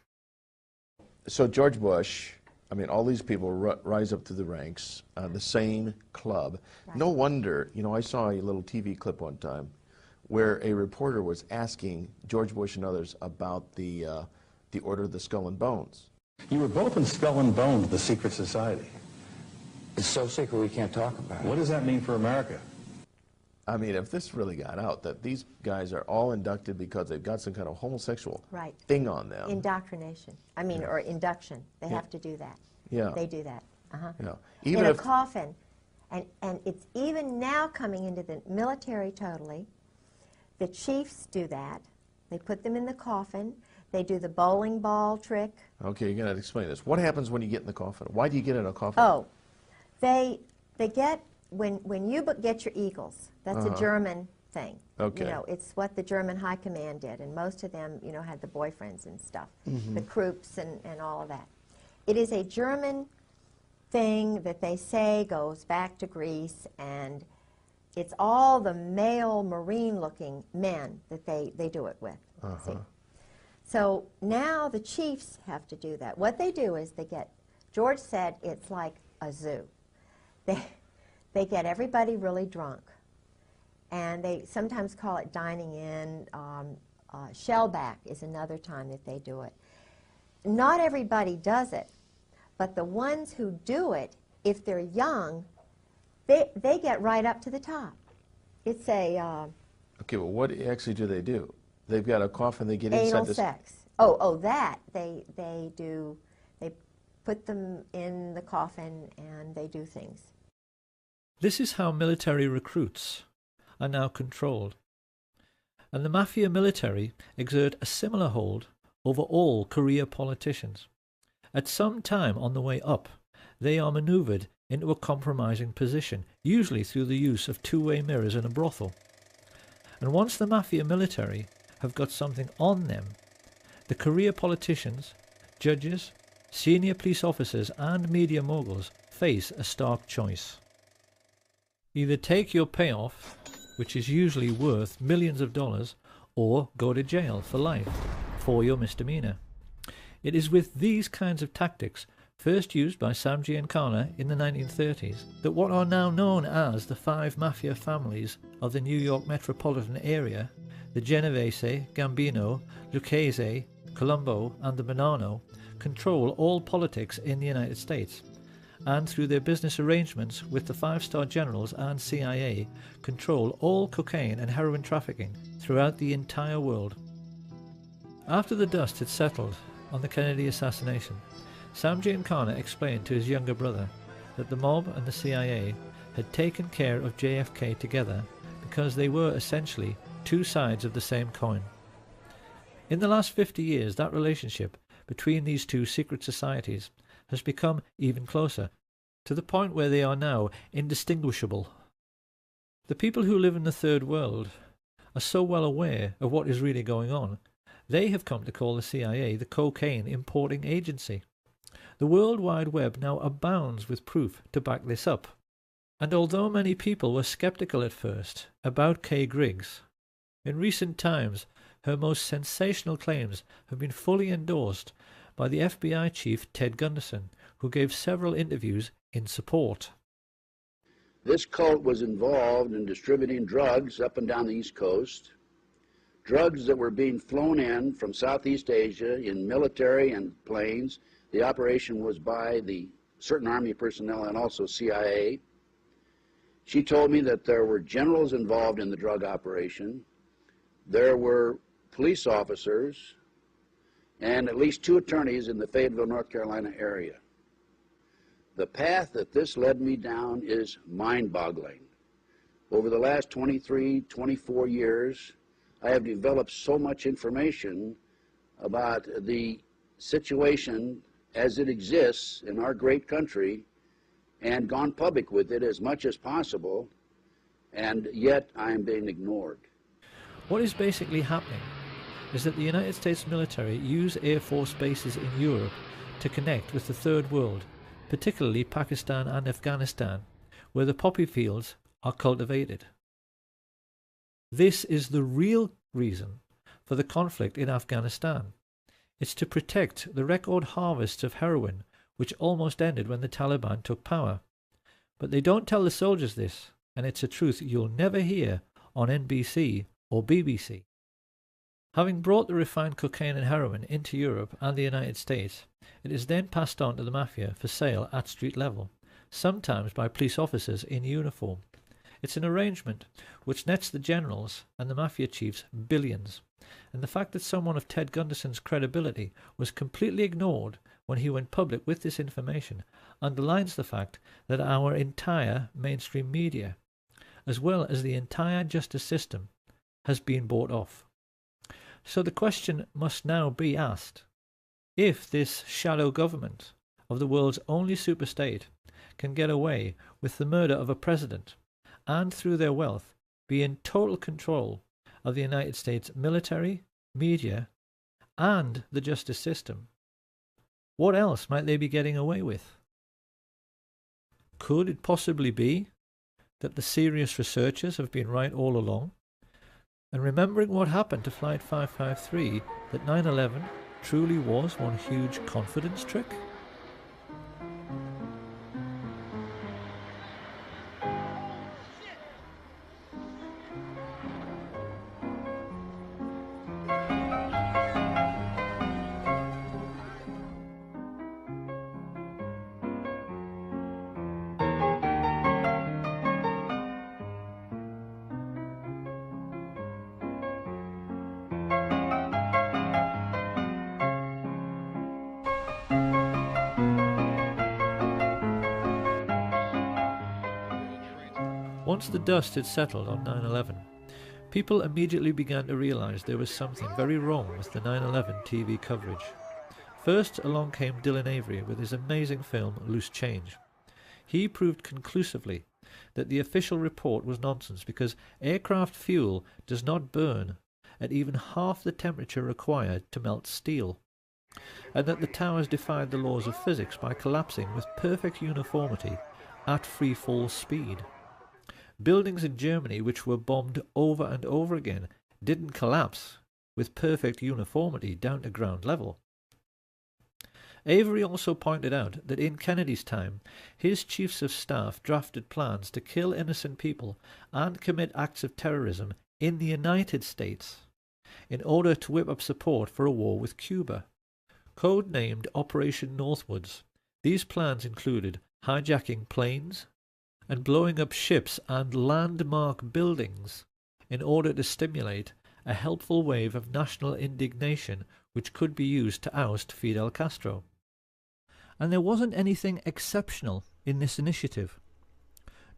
So George Bush, I mean, all these people rise up to the ranks, the same club. Right. No wonder, you know, I saw a little TV clip one time where a reporter was asking George Bush and others about the Order of the Skull and Bones. You were both in Skull and Bones, the secret society. It's so secret we can't talk about it. What does that mean for America? I mean, if this really got out, that these guys are all inducted because they've got some kind of homosexual thing on them. Indoctrination. I mean, or induction. They have to do that. Yeah. They do that. Yeah. Even in if a coffin. And it's even now coming into the military totally. The chiefs do that. They put them in the coffin. They do the bowling ball trick. Okay, you're going to explain this. What happens when you get in the coffin? Why do you get in a coffin? Oh, they get, when you get your eagles, that's a German thing. Okay. You know, it's what the German high command did, and most of them, you know, had the boyfriends and stuff, the Krupps and all of that. It is a German thing that they say goes back to Greece, and it's all the male Marine-looking men that they do it with. See? So now the chiefs have to do that. What they do is they get, George said it's like a zoo. They get everybody really drunk, and they sometimes call it dining in. Shellback is another time that they do it. Not everybody does it, but the ones who do it, if they're young, they get right up to the top. It's a... okay, well, what actually do they do? They've got a coffin, they get inside anal this... sex. Oh, that. They put them in the coffin and they do things. This is how military recruits are now controlled. And the mafia military exert a similar hold over all career politicians. At some time on the way up, they are manoeuvred into a compromising position, usually through the use of two-way mirrors in a brothel. And once the mafia military have got something on them, the career politicians, judges, senior police officers and media moguls face a stark choice. Either take your payoff, which is usually worth millions of dollars, or go to jail for life for your misdemeanor. It is with these kinds of tactics, first used by Sam Giancana in the 1930s, that what are now known as the 5 mafia families of the New York metropolitan area, the Genovese, Gambino, Lucchese, Colombo and the Bonanno, control all politics in the United States, and through their business arrangements with the 5-star generals and CIA, control all cocaine and heroin trafficking throughout the entire world. After the dust had settled on the Kennedy assassination, Sam Giancana explained to his younger brother that the mob and the CIA had taken care of JFK together because they were essentially two sides of the same coin. In the last 50 years, that relationship between these two secret societies has become even closer, to the point where they are now indistinguishable. The people who live in the third world are so well aware of what is really going on, they have come to call the CIA the cocaine importing agency. The World Wide Web now abounds with proof to back this up. And although many people were skeptical at first about Kay Griggs, in recent times her most sensational claims have been fully endorsed by the FBI chief Ted Gunderson, who gave several interviews in support. This cult was involved in distributing drugs up and down the East Coast, drugs that were being flown in from Southeast Asia in military and planes. The operation was by the certain Army personnel and also CIA. She told me that there were generals involved in the drug operation, there were police officers, and at least 2 attorneys in the Fayetteville, North Carolina area. The path that this led me down is mind-boggling. Over the last 23, 24 years, I have developed so much information about the situation as it exists in our great country and gone public with it as much as possible, and yet I am being ignored. What is basically happening is that the United States military use Air Force bases in Europe to connect with the third world, particularly Pakistan and Afghanistan, where the poppy fields are cultivated. This is the real reason for the conflict in Afghanistan. It's to protect the record harvests of heroin which almost ended when the Taliban took power. But they don't tell the soldiers this, and it's a truth you'll never hear on NBC or BBC. Having brought the refined cocaine and heroin into Europe and the United States, it is then passed on to the mafia for sale at street level, sometimes by police officers in uniform. It's an arrangement which nets the generals and the mafia chiefs billions, and the fact that someone of Ted Gunderson's credibility was completely ignored when he went public with this information underlines the fact that our entire mainstream media, as well as the entire justice system, has been bought off. So the question must now be asked: if this shadow government of the world's only superstate can get away with the murder of a president and through their wealth be in total control of the United States military, media, and the justice system, what else might they be getting away with? Could it possibly be that the serious researchers have been right all along? And remembering what happened to Flight 553, that 9/11 truly was one huge confidence trick? Once the dust had settled on 9/11, people immediately began to realize there was something very wrong with the 9/11 TV coverage. First along came Dylan Avery with his amazing film Loose Change. He proved conclusively that the official report was nonsense because aircraft fuel does not burn at even half the temperature required to melt steel, and that the towers defied the laws of physics by collapsing with perfect uniformity at free fall speed. Buildings in Germany which were bombed over and over again didn't collapse with perfect uniformity down to ground level. Avery also pointed out that in Kennedy's time, his chiefs of staff drafted plans to kill innocent people and commit acts of terrorism in the United States in order to whip up support for a war with Cuba. Codenamed Operation Northwoods, these plans included hijacking planes and blowing up ships and landmark buildings in order to stimulate a helpful wave of national indignation which could be used to oust Fidel Castro. And there wasn't anything exceptional in this initiative.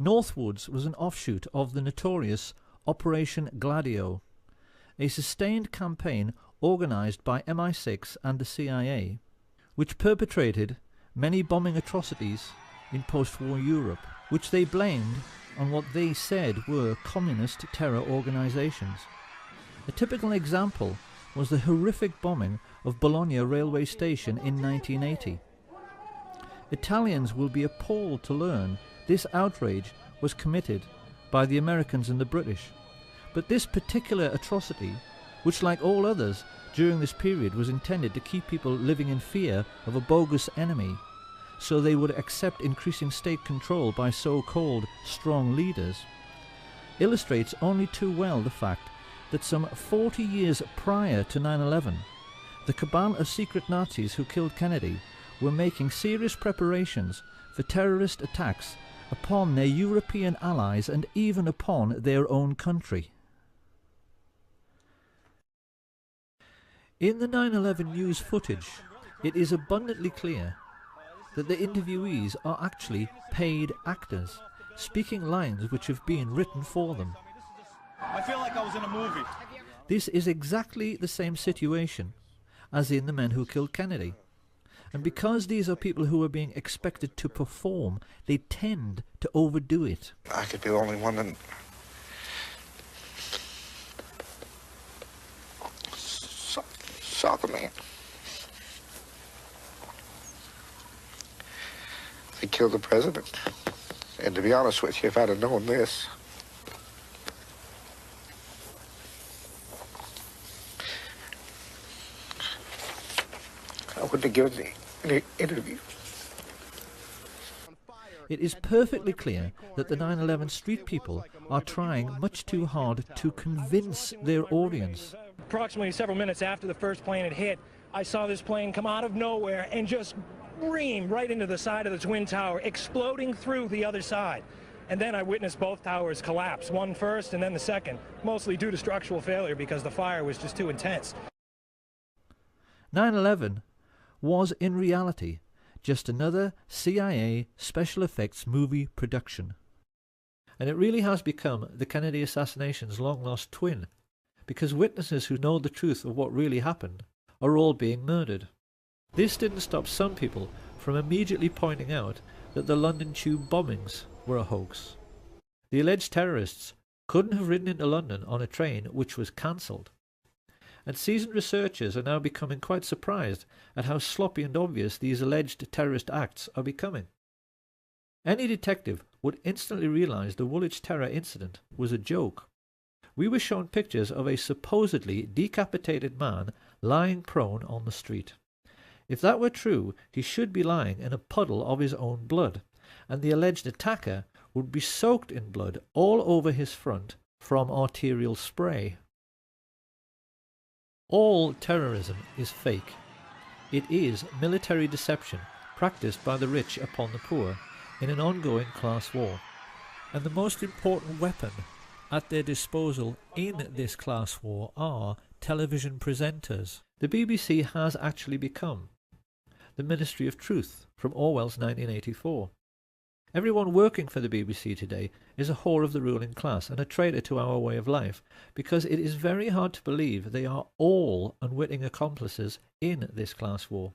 Northwoods was an offshoot of the notorious Operation Gladio, a sustained campaign organized by MI6 and the CIA, which perpetrated many bombing atrocities in post-war Europe, which they blamed on what they said were communist terror organizations. A typical example was the horrific bombing of Bologna railway station in 1980. Italians will be appalled to learn this outrage was committed by the Americans and the British. But this particular atrocity, which like all others during this period was intended to keep people living in fear of a bogus enemy, so they would accept increasing state control by so-called strong leaders, illustrates only too well the fact that some 40 years prior to 9/11, the cabal of secret Nazis who killed Kennedy were making serious preparations for terrorist attacks upon their European allies and even upon their own country. In the 9/11 news footage, it is abundantly clear that the interviewees are actually paid actors, speaking lines which have been written for them. I feel like I was in a movie. This is exactly the same situation as in The Men Who Killed Kennedy. And because these are people who are being expected to perform, they tend to overdo it. I could be the only one that... Soccer man. They killed the president. And to be honest with you, if I'd have known this... I wouldn't have given any interview. It is perfectly clear that the 9/11 street people are trying much too hard to convince their audience. Approximately several minutes after the first plane had hit, I saw this plane come out of nowhere and just ream right into the side of the Twin Tower, exploding through the other side. And then I witnessed both towers collapse, one first and then the second, mostly due to structural failure because the fire was just too intense. 9/11 was in reality just another CIA special effects movie production. And it really has become the Kennedy assassination's long-lost twin, because witnesses who know the truth of what really happened are all being murdered. This didn't stop some people from immediately pointing out that the London Tube bombings were a hoax. The alleged terrorists couldn't have ridden into London on a train which was cancelled. And seasoned researchers are now becoming quite surprised at how sloppy and obvious these alleged terrorist acts are becoming. Any detective would instantly realize the Woolwich terror incident was a joke. We were shown pictures of a supposedly decapitated man lying prone on the street. If that were true, he should be lying in a puddle of his own blood, and the alleged attacker would be soaked in blood all over his front from arterial spray. All terrorism is fake. It is military deception practiced by the rich upon the poor in an ongoing class war. And the most important weapon at their disposal in this class war are television presenters. The BBC has actually become the Ministry of Truth from Orwell's 1984. Everyone working for the BBC today is a whore of the ruling class and a traitor to our way of life, because it is very hard to believe they are all unwitting accomplices in this class war.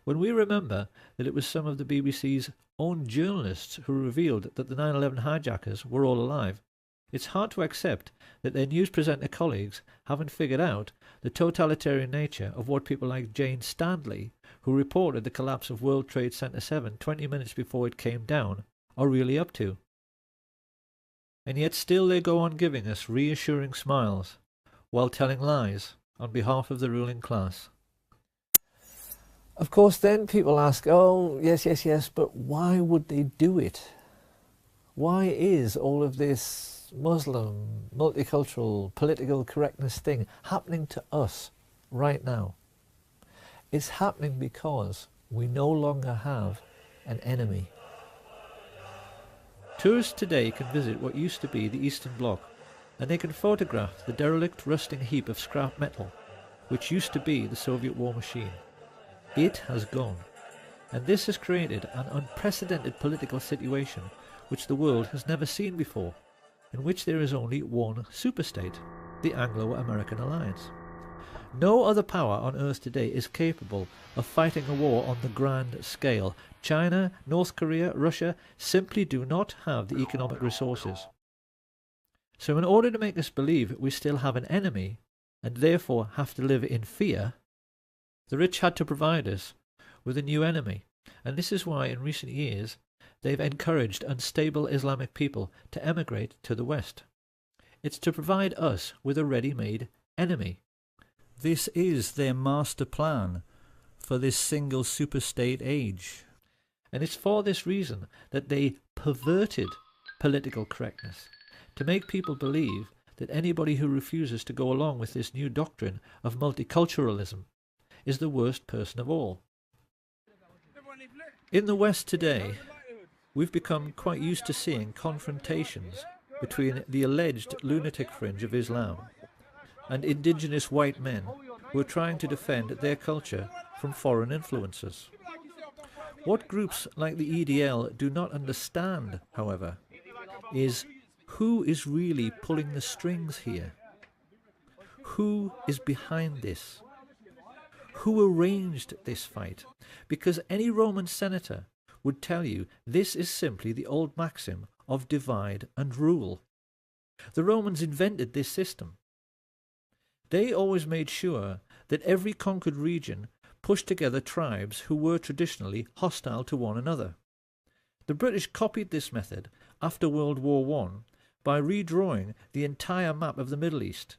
When we remember that it was some of the BBC's own journalists who revealed that the 9/11 hijackers were all alive, it's hard to accept that their news presenter colleagues haven't figured out the totalitarian nature of what people like Jane Stanley, who reported the collapse of World Trade Center 7 20 minutes before it came down, are really up to. And yet still they go on giving us reassuring smiles, while telling lies on behalf of the ruling class. Of course then people ask, oh yes, but why would they do it? Why is all of this Muslim, multicultural, political correctness thing happening to us right now? It's happening because we no longer have an enemy. Tourists today can visit what used to be the Eastern Bloc, and they can photograph the derelict, rusting heap of scrap metal, which used to be the Soviet war machine. It has gone, and this has created an unprecedented political situation which the world has never seen before, in which there is only one superstate, the Anglo-American alliance. No other power on earth today is capable of fighting a war on the grand scale. China, North Korea, Russia simply do not have the economic resources. So in order to make us believe we still have an enemy, and therefore have to live in fear, the rich had to provide us with a new enemy. And this is why in recent years they've encouraged unstable Islamic people to emigrate to the West. It's to provide us with a ready-made enemy. This is their master plan for this single superstate age. And it's for this reason that they perverted political correctness, to make people believe that anybody who refuses to go along with this new doctrine of multiculturalism is the worst person of all. In the West today, we've become quite used to seeing confrontations between the alleged lunatic fringe of Islam and indigenous white men who are trying to defend their culture from foreign influences. What groups like the EDL do not understand, however, is who is really pulling the strings here? Who is behind this? Who arranged this fight? Because any Roman senator would tell you this is simply the old maxim of divide and rule. The Romans invented this system. They always made sure that every conquered region pushed together tribes who were traditionally hostile to one another. The British copied this method after World War I by redrawing the entire map of the Middle East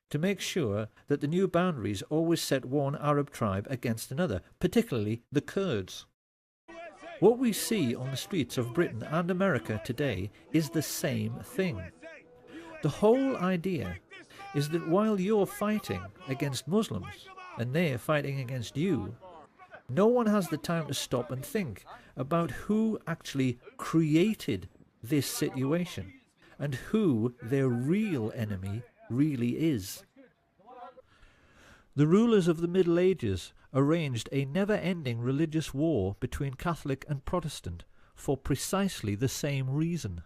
to make sure that the new boundaries always set one Arab tribe against another, particularly the Kurds. What we see on the streets of Britain and America today is the same thing. The whole idea is that while you're fighting against Muslims and they're fighting against you, no one has the time to stop and think about who actually created this situation and who their real enemy really is. The rulers of the Middle Ages arranged a never-ending religious war between Catholic and Protestant for precisely the same reason.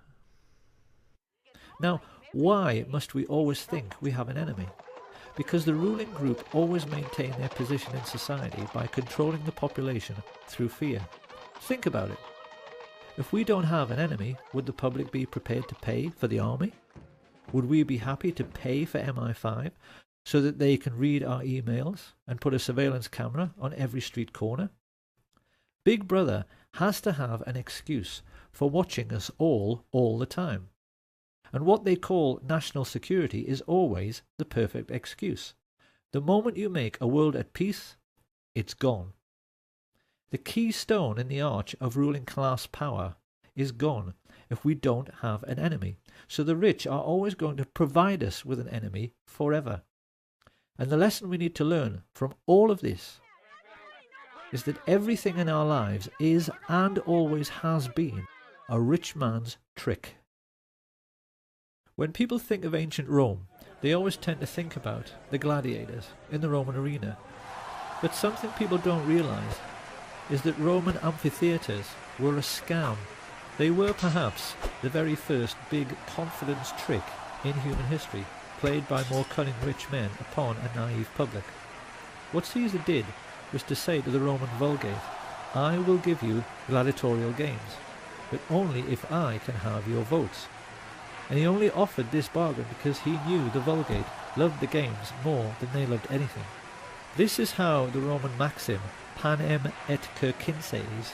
Now, why must we always think we have an enemy? Because the ruling group always maintain their position in society by controlling the population through fear. Think about it. If we don't have an enemy, would the public be prepared to pay for the army? Would we be happy to pay for MI5 so that they can read our emails and put a surveillance camera on every street corner? Big Brother has to have an excuse for watching us all the time. And what they call national security is always the perfect excuse. The moment you make a world at peace, it's gone. The keystone in the arch of ruling class power is gone if we don't have an enemy. So the rich are always going to provide us with an enemy forever. And the lesson we need to learn from all of this is that everything in our lives is and always has been a rich man's trick. When people think of ancient Rome, they always tend to think about the gladiators in the Roman arena. But something people don't realize is that Roman amphitheaters were a scam. They were perhaps the very first big confidence trick in human history, played by more cunning rich men upon a naive public. What Caesar did was to say to the Roman Vulgate, I will give you gladiatorial games, but only if I can have your votes. And he only offered this bargain because he knew the Vulgate loved the games more than they loved anything. This is how the Roman maxim, panem et circenses,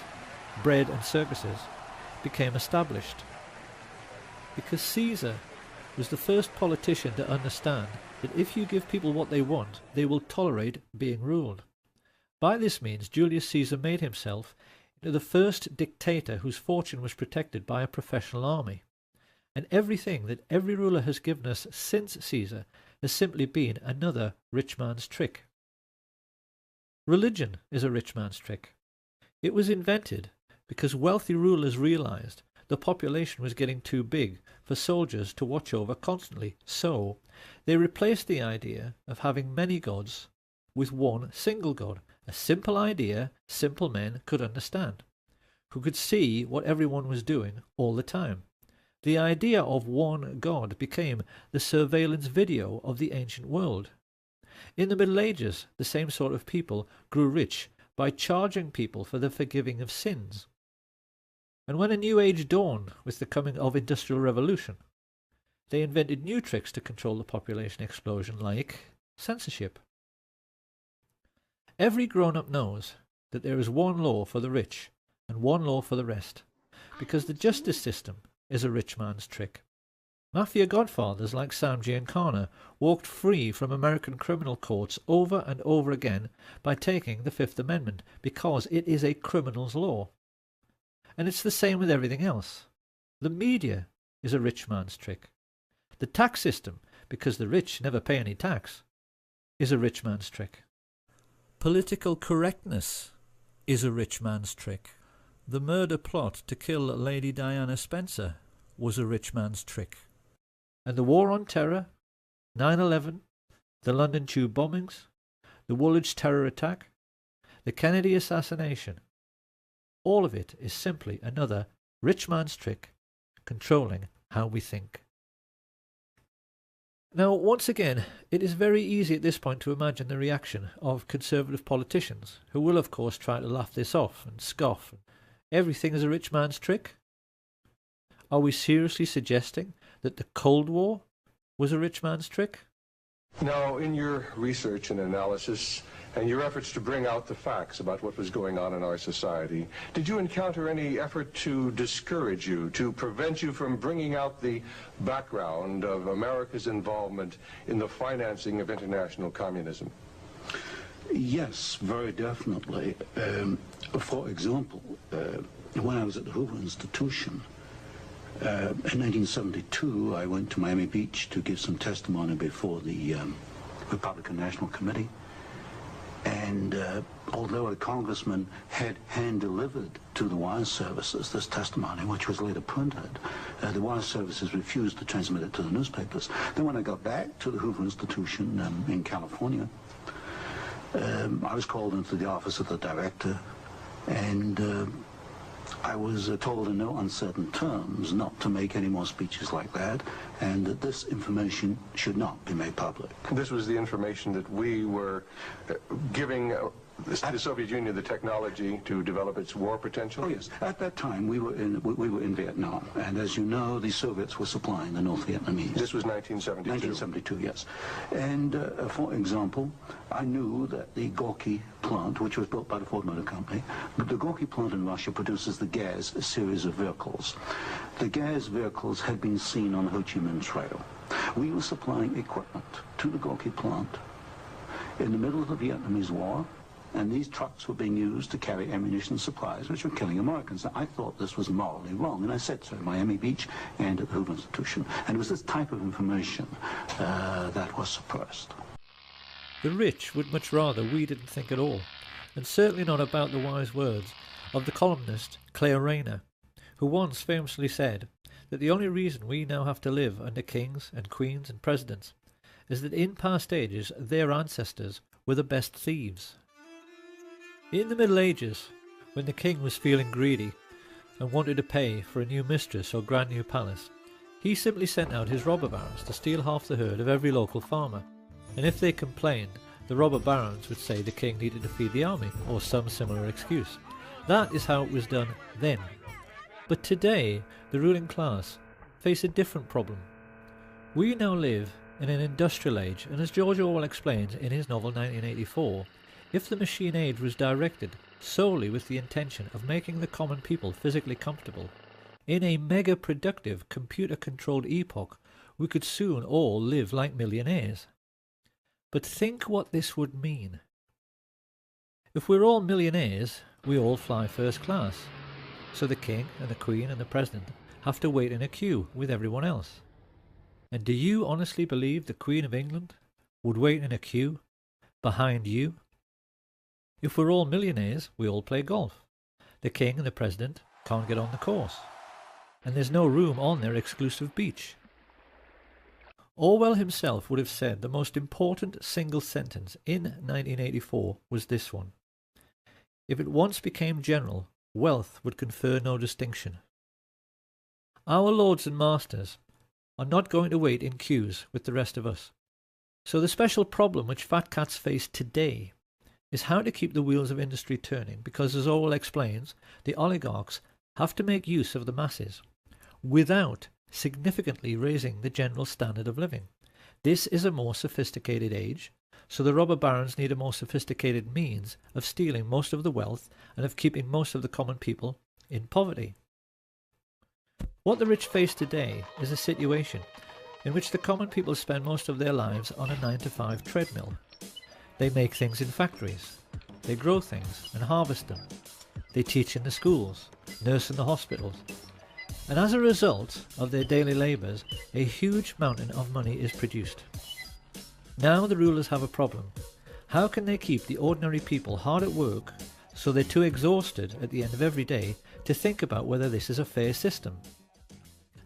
bread and circuses, became established. Because Caesar was the first politician to understand that if you give people what they want, they will tolerate being ruled. By this means, Julius Caesar made himself into the first dictator whose fortune was protected by a professional army. And everything that every ruler has given us since Caesar has simply been another rich man's trick. Religion is a rich man's trick. It was invented because wealthy rulers realized the population was getting too big for soldiers to watch over constantly, so they replaced the idea of having many gods with one single god, a simple idea simple men could understand, who could see what everyone was doing all the time. The idea of one God became the surveillance video of the ancient world. In the Middle Ages, the same sort of people grew rich by charging people for the forgiving of sins. And when a new age dawned with the coming of Industrial Revolution, they invented new tricks to control the population explosion, like censorship. Every grown-up knows that there is one law for the rich and one law for the rest, because the justice system is a rich man's trick. Mafia godfathers like Sam Giancana walked free from American criminal courts over and over again by taking the Fifth Amendment, because it is a criminal's law. And it's the same with everything else. The media is a rich man's trick. The tax system, because the rich never pay any tax, is a rich man's trick. Political correctness is a rich man's trick. The murder plot to kill Lady Diana Spencer was a rich man's trick. And the War on Terror, 9/11, the London Tube bombings, the Woolwich terror attack, the Kennedy assassination, all of it is simply another rich man's trick controlling how we think. Now, once again, it is very easy at this point to imagine the reaction of conservative politicians, who will of course try to laugh this off and scoff. Everything is a rich man's trick? Are we seriously suggesting that the Cold War was a rich man's trick? Now, in your research and analysis, and your efforts to bring out the facts about what was going on in our society, did you encounter any effort to discourage you, to prevent you from bringing out the background of America's involvement in the financing of international communism? Yes, very definitely. For example, when I was at the Hoover Institution, in 1972, I went to Miami Beach to give some testimony before the Republican National Committee. And although a congressman had hand-delivered to the wire services this testimony, which was later printed, the wire services refused to transmit it to the newspapers. Then when I got back to the Hoover Institution in California, I was called into the office of the director, and I was told in no uncertain terms not to make any more speeches like that, and that this information should not be made public. This was the information that we were giving the Soviet Union the technology to develop its war potential? Oh yes. At that time, we were in Vietnam, and as you know, the Soviets were supplying the North Vietnamese. This was 1972. 1972, yes. And for example, I knew that the Gorky plant, which was built by the Ford Motor Company, the Gorky plant in Russia produces the Gaz series of vehicles. The Gaz vehicles had been seen on the Ho Chi Minh Trail. We were supplying equipment to the Gorky plant in the middle of the Vietnamese War, and these trucks were being used to carry ammunition supplies, which were killing Americans. Now, I thought this was morally wrong, and I said so at Miami Beach and at the Hoover Institution. And it was this type of information that was suppressed. The rich would much rather we didn't think at all, and certainly not about the wise words of the columnist Claire Rayner, who once famously said that the only reason we now have to live under kings and queens and presidents is that in past ages their ancestors were the best thieves. In the Middle Ages, when the king was feeling greedy and wanted to pay for a new mistress or grand new palace, he simply sent out his robber barons to steal half the herd of every local farmer, and if they complained, the robber barons would say the king needed to feed the army, or some similar excuse. That is how it was done then. But today, the ruling class face a different problem. We now live in an industrial age, and as George Orwell explains in his novel 1984, if the machine age was directed solely with the intention of making the common people physically comfortable, in a mega-productive, computer-controlled epoch, we could soon all live like millionaires. But think what this would mean. If we're all millionaires, we all fly first class. So the king and the queen and the president have to wait in a queue with everyone else. And do you honestly believe the Queen of England would wait in a queue behind you? If we're all millionaires, we all play golf. The king and the president can't get on the course, and there's no room on their exclusive beach. Orwell himself would have said the most important single sentence in 1984 was this one: if it once became general, wealth would confer no distinction. Our lords and masters are not going to wait in queues with the rest of us. So the special problem which fat cats face today is how to keep the wheels of industry turning, because as Orwell explains, the oligarchs have to make use of the masses without significantly raising the general standard of living. This is a more sophisticated age, so the robber barons need a more sophisticated means of stealing most of the wealth and of keeping most of the common people in poverty. What the rich face today is a situation in which the common people spend most of their lives on a 9-to-5 treadmill. They make things in factories, they grow things and harvest them, they teach in the schools, nurse in the hospitals, and as a result of their daily labours, a huge mountain of money is produced. Now the rulers have a problem. How can they keep the ordinary people hard at work so they're too exhausted at the end of every day to think about whether this is a fair system?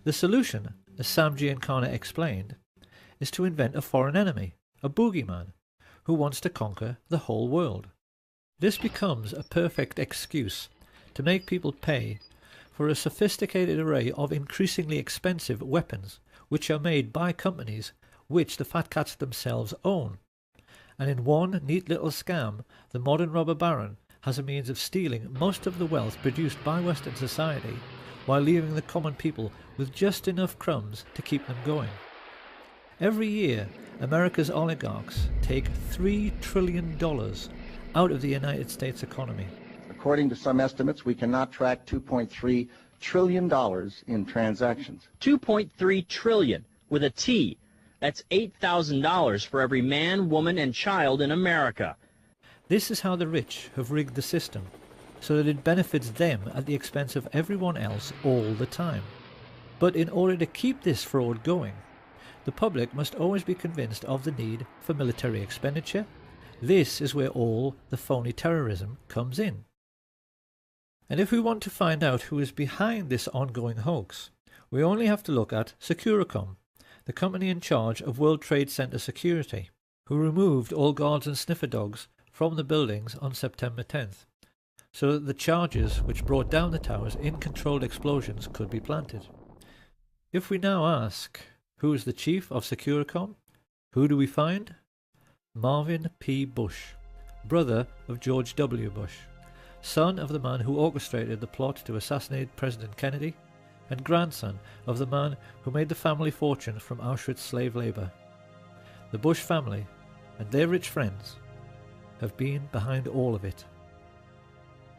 The solution, as Sam Giancana explained, is to invent a foreign enemy, a boogeyman, who wants to conquer the whole world. This becomes a perfect excuse to make people pay for a sophisticated array of increasingly expensive weapons which are made by companies which the fat cats themselves own. And in one neat little scam, the modern robber baron has a means of stealing most of the wealth produced by Western society while leaving the common people with just enough crumbs to keep them going. Every year, America's oligarchs take $3 trillion out of the United States economy. According to some estimates, we cannot track $2.3 trillion in transactions. 2.3 trillion with a T. That's $8,000 for every man, woman, and child in America. This is how the rich have rigged the system, so that it benefits them at the expense of everyone else all the time. But in order to keep this fraud going, the public must always be convinced of the need for military expenditure. This is where all the phony terrorism comes in. And if we want to find out who is behind this ongoing hoax, we only have to look at Securicom, the company in charge of World Trade Center security, who removed all guards and sniffer dogs from the buildings on September 10th, so that the charges which brought down the towers in controlled explosions could be planted. If we now ask, who is the chief of Securicom? Who do we find? Marvin P. Bush, brother of George W. Bush, son of the man who orchestrated the plot to assassinate President Kennedy, and grandson of the man who made the family fortune from Auschwitz slave labour. The Bush family and their rich friends have been behind all of it.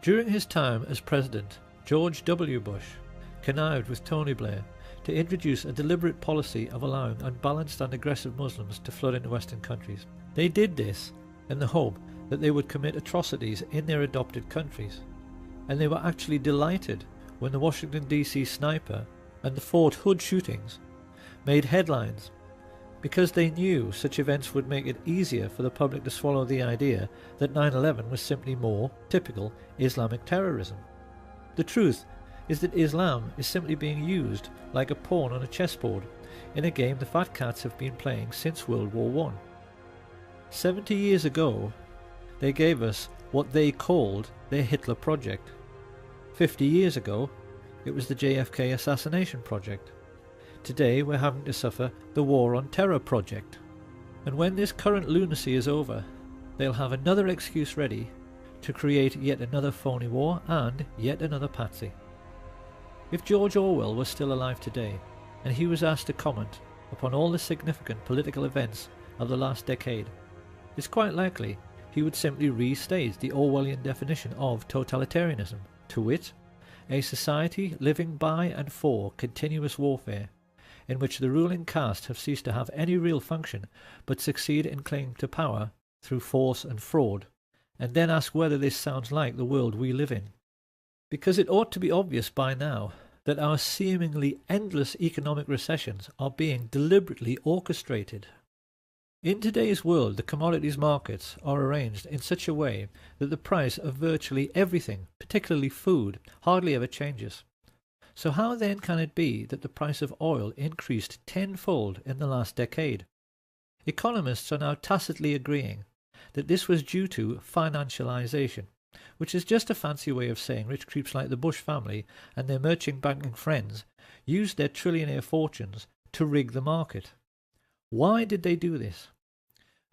During his time as president, George W. Bush connived with Tony Blair to introduce a deliberate policy of allowing unbalanced and aggressive Muslims to flood into Western countries. They did this in the hope that they would commit atrocities in their adopted countries, and they were actually delighted when the Washington DC sniper and the Fort Hood shootings made headlines, because they knew such events would make it easier for the public to swallow the idea that 9/11 was simply more typical Islamic terrorism. The truth is that Islam is simply being used like a pawn on a chessboard in a game the fat cats have been playing since World War I. 70 years ago, they gave us what they called their Hitler Project. 50 years ago, it was the JFK Assassination Project. Today we're having to suffer the War on Terror Project. And when this current lunacy is over, they'll have another excuse ready to create yet another phony war and yet another patsy. If George Orwell was still alive today, and he was asked to comment upon all the significant political events of the last decade, it's quite likely he would simply restate the Orwellian definition of totalitarianism, to wit, a society living by and for continuous warfare, in which the ruling caste have ceased to have any real function but succeed in claiming to power through force and fraud, and then ask whether this sounds like the world we live in. Because it ought to be obvious by now that our seemingly endless economic recessions are being deliberately orchestrated. In today's world, the commodities markets are arranged in such a way that the price of virtually everything, particularly food, hardly ever changes. So how then can it be that the price of oil increased tenfold in the last decade? Economists are now tacitly agreeing that this was due to financialization, which is just a fancy way of saying rich creeps like the Bush family and their merchant banking friends used their trillionaire fortunes to rig the market. Why did they do this?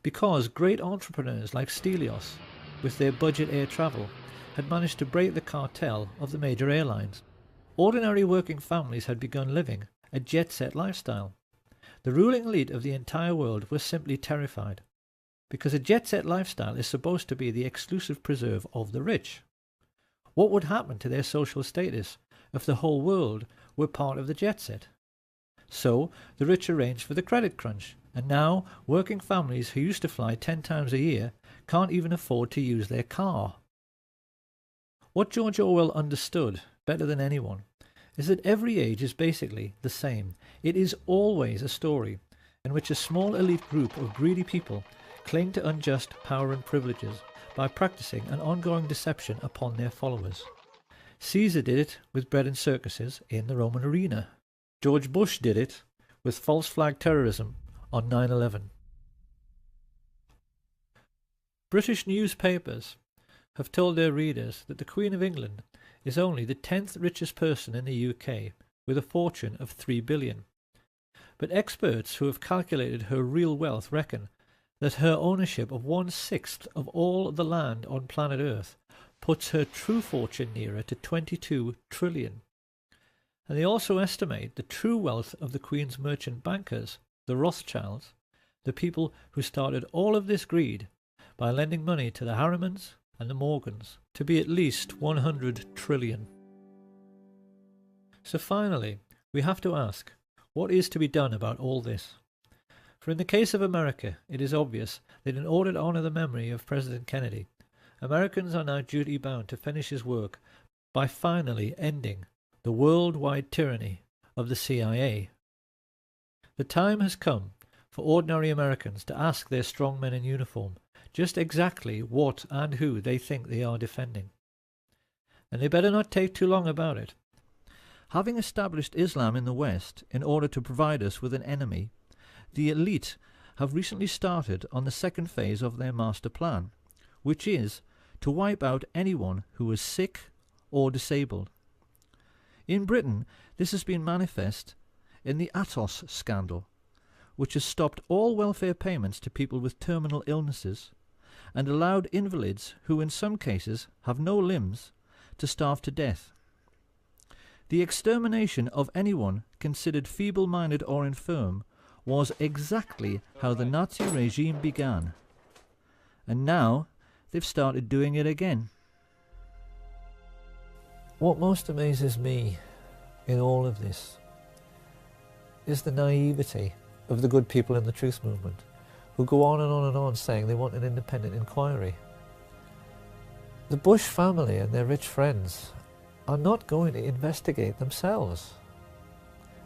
Because great entrepreneurs like Stelios, with their budget air travel, had managed to break the cartel of the major airlines. Ordinary working families had begun living a jet-set lifestyle. The ruling elite of the entire world was simply terrified, because a jet-set lifestyle is supposed to be the exclusive preserve of the rich. What would happen to their social status if the whole world were part of the jet-set? So the rich arranged for the credit crunch, and now working families who used to fly 10 times a year can't even afford to use their car. What George Orwell understood better than anyone is that every age is basically the same. It is always a story in which a small elite group of greedy people cling to unjust power and privileges by practicing an ongoing deception upon their followers. Caesar did it with bread and circuses in the Roman arena. George Bush did it with false flag terrorism on 9/11. British newspapers have told their readers that the Queen of England is only the 10th richest person in the UK, with a fortune of £3 billion. But experts who have calculated her real wealth reckon that her ownership of 1/6 of all the land on planet Earth puts her true fortune nearer to 22 trillion. And they also estimate the true wealth of the Queen's merchant bankers, the Rothschilds, the people who started all of this greed by lending money to the Harrimans and the Morgans, to be at least 100 trillion. So finally, we have to ask, what is to be done about all this? For in the case of America, it is obvious that in order to honour the memory of President Kennedy, Americans are now duty-bound to finish his work by finally ending the worldwide tyranny of the CIA. The time has come for ordinary Americans to ask their strong men in uniform just exactly what and who they think they are defending. And they better not take too long about it. Having established Islam in the West in order to provide us with an enemy, the elite have recently started on the second phase of their master plan, which is to wipe out anyone who is sick or disabled. In Britain, this has been manifest in the Atos scandal, which has stopped all welfare payments to people with terminal illnesses and allowed invalids who in some cases have no limbs to starve to death. The extermination of anyone considered feeble-minded or infirm was exactly how the Nazi regime began. And now they've started doing it again. What most amazes me in all of this is the naivety of the good people in the truth movement, who go on and on and on saying they want an independent inquiry. The Bush family and their rich friends are not going to investigate themselves.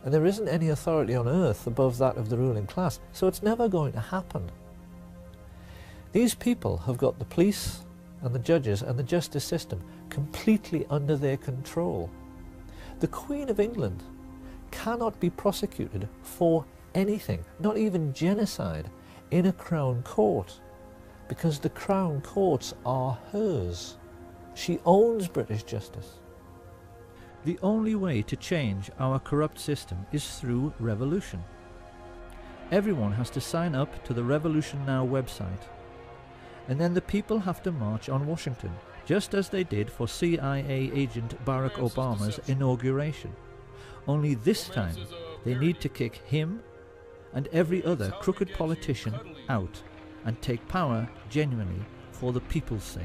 And there isn't any authority on earth above that of the ruling class, so it's never going to happen. These people have got the police and the judges and the justice system completely under their control. The Queen of England cannot be prosecuted for anything, not even genocide, in a Crown Court, because the Crown Courts are hers. She owns British justice. The only way to change our corrupt system is through revolution. Everyone has to sign up to the Revolution Now website, and then the people have to march on Washington, just as they did for CIA agent Barack Obama's inauguration. Only this time they need to kick him and every other crooked politician out and take power genuinely for the people's sake.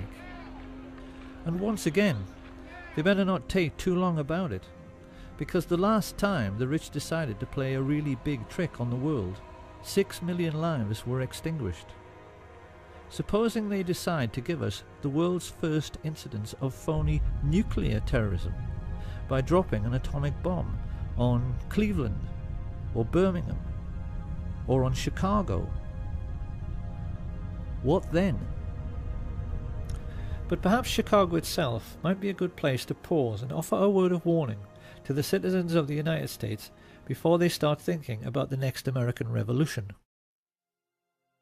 And once again, they better not take too long about it, because the last time the rich decided to play a really big trick on the world, 6 million lives were extinguished. Supposing they decide to give us the world's first incidence of phony nuclear terrorism by dropping an atomic bomb on Cleveland or Birmingham or on Chicago, what then? But perhaps Chicago itself might be a good place to pause and offer a word of warning to the citizens of the United States before they start thinking about the next American Revolution.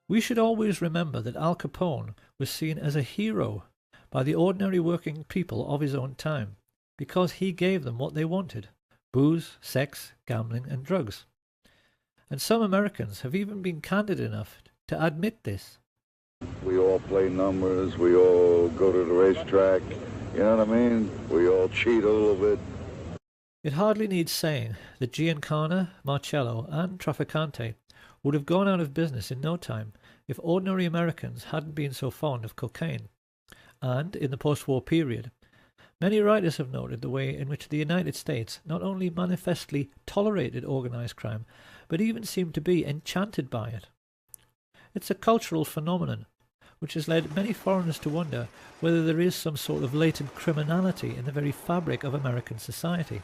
We should always remember that Al Capone was seen as a hero by the ordinary working people of his own time, because he gave them what they wanted: booze, sex, gambling and drugs. And some Americans have even been candid enough to admit this. We all play numbers, we all go to the racetrack, you know what I mean? We all cheat a little bit. It hardly needs saying that Giancana, Marcello and Trafficante would have gone out of business in no time if ordinary Americans hadn't been so fond of cocaine. And in the post-war period, many writers have noted the way in which the United States not only manifestly tolerated organized crime, but even seemed to be enchanted by it. It's a cultural phenomenon which has led many foreigners to wonder whether there is some sort of latent criminality in the very fabric of American society,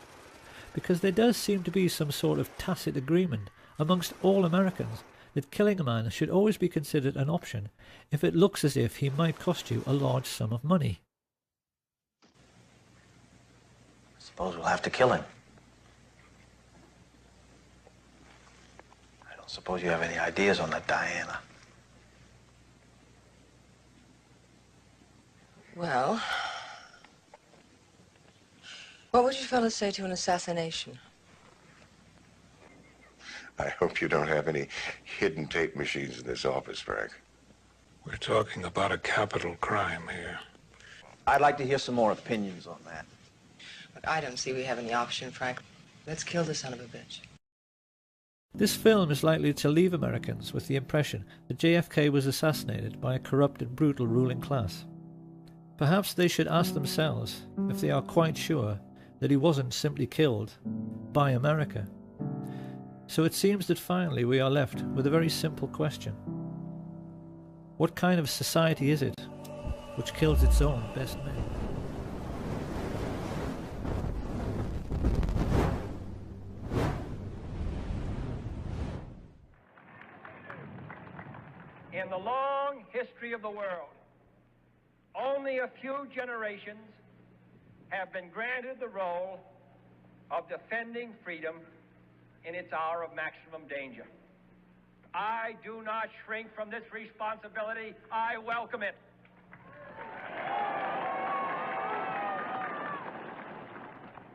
because there does seem to be some sort of tacit agreement amongst all Americans that killing a man should always be considered an option if it looks as if he might cost you a large sum of money. Suppose we'll have to kill him. I don't suppose you have any ideas on that, Diana. Well, what would you fellas say to an assassination? I hope you don't have any hidden tape machines in this office, Frank. We're talking about a capital crime here. I'd like to hear some more opinions on that. Look, I don't see we have any option, Frank. Let's kill the son of a bitch. This film is likely to leave Americans with the impression that JFK was assassinated by a corrupt and brutal ruling class. Perhaps they should ask themselves if they are quite sure that he wasn't simply killed by America. So it seems that finally we are left with a very simple question. What kind of society is it which kills its own best men? In the long history of the world, only a few generations have been granted the role of defending freedom in its hour of maximum danger. I do not shrink from this responsibility. I welcome it.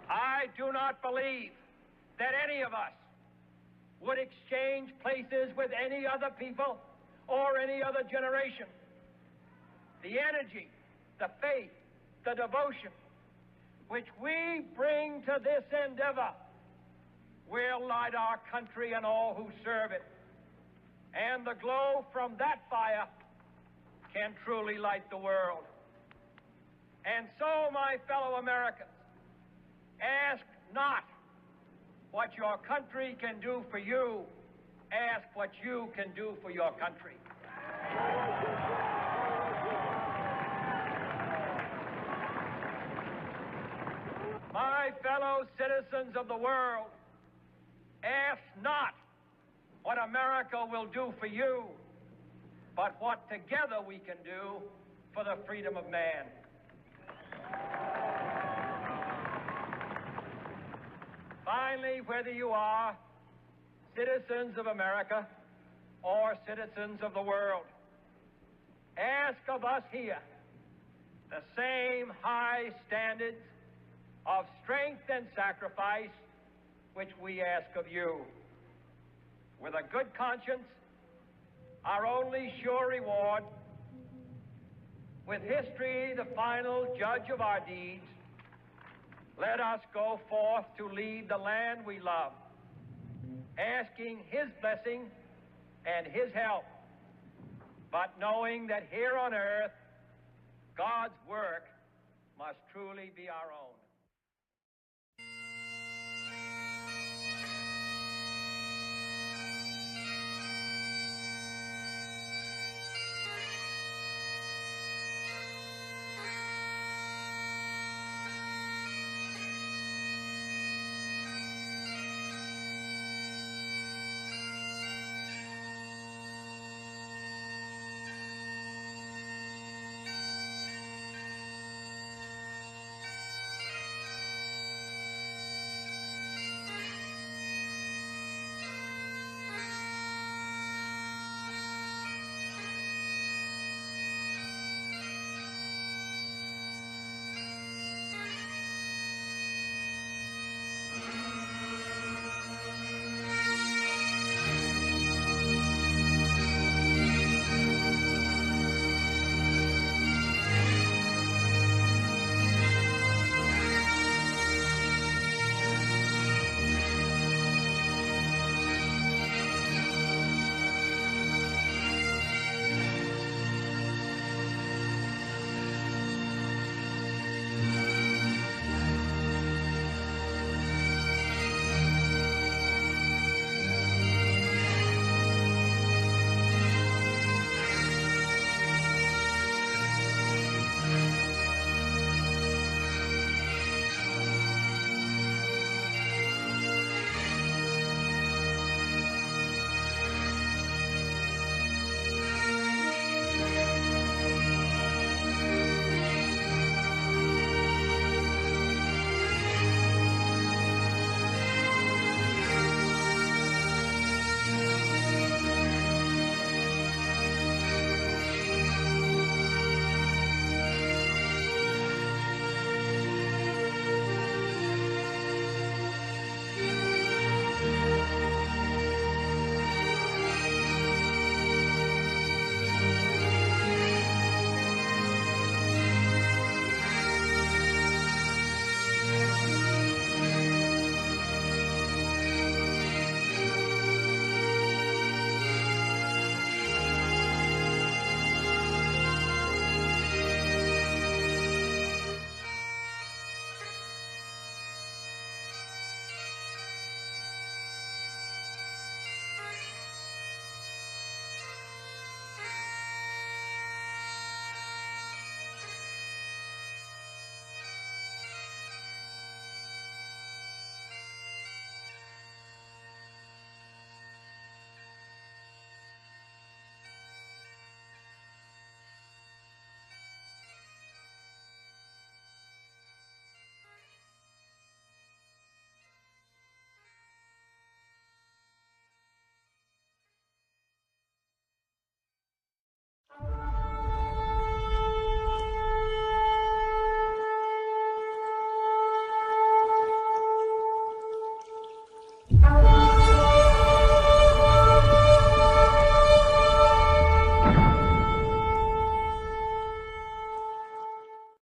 I do not believe that any of us would exchange places with any other people or any other generation. The energy, the faith, the devotion which we bring to this endeavor will light our country and all who serve it. And the glow from that fire can truly light the world. And so, my fellow Americans, ask not what your country can do for you, ask what you can do for your country. My fellow citizens of the world, ask not what America will do for you, but what together we can do for the freedom of man. Finally, whether you are citizens of America or citizens of the world, ask of us here the same high standards of strength and sacrifice which we ask of you. With a good conscience, our only sure reward, with history the final judge of our deeds, let us go forth to lead the land we love, asking his blessing and his help, but knowing that here on earth, God's work must truly be our own.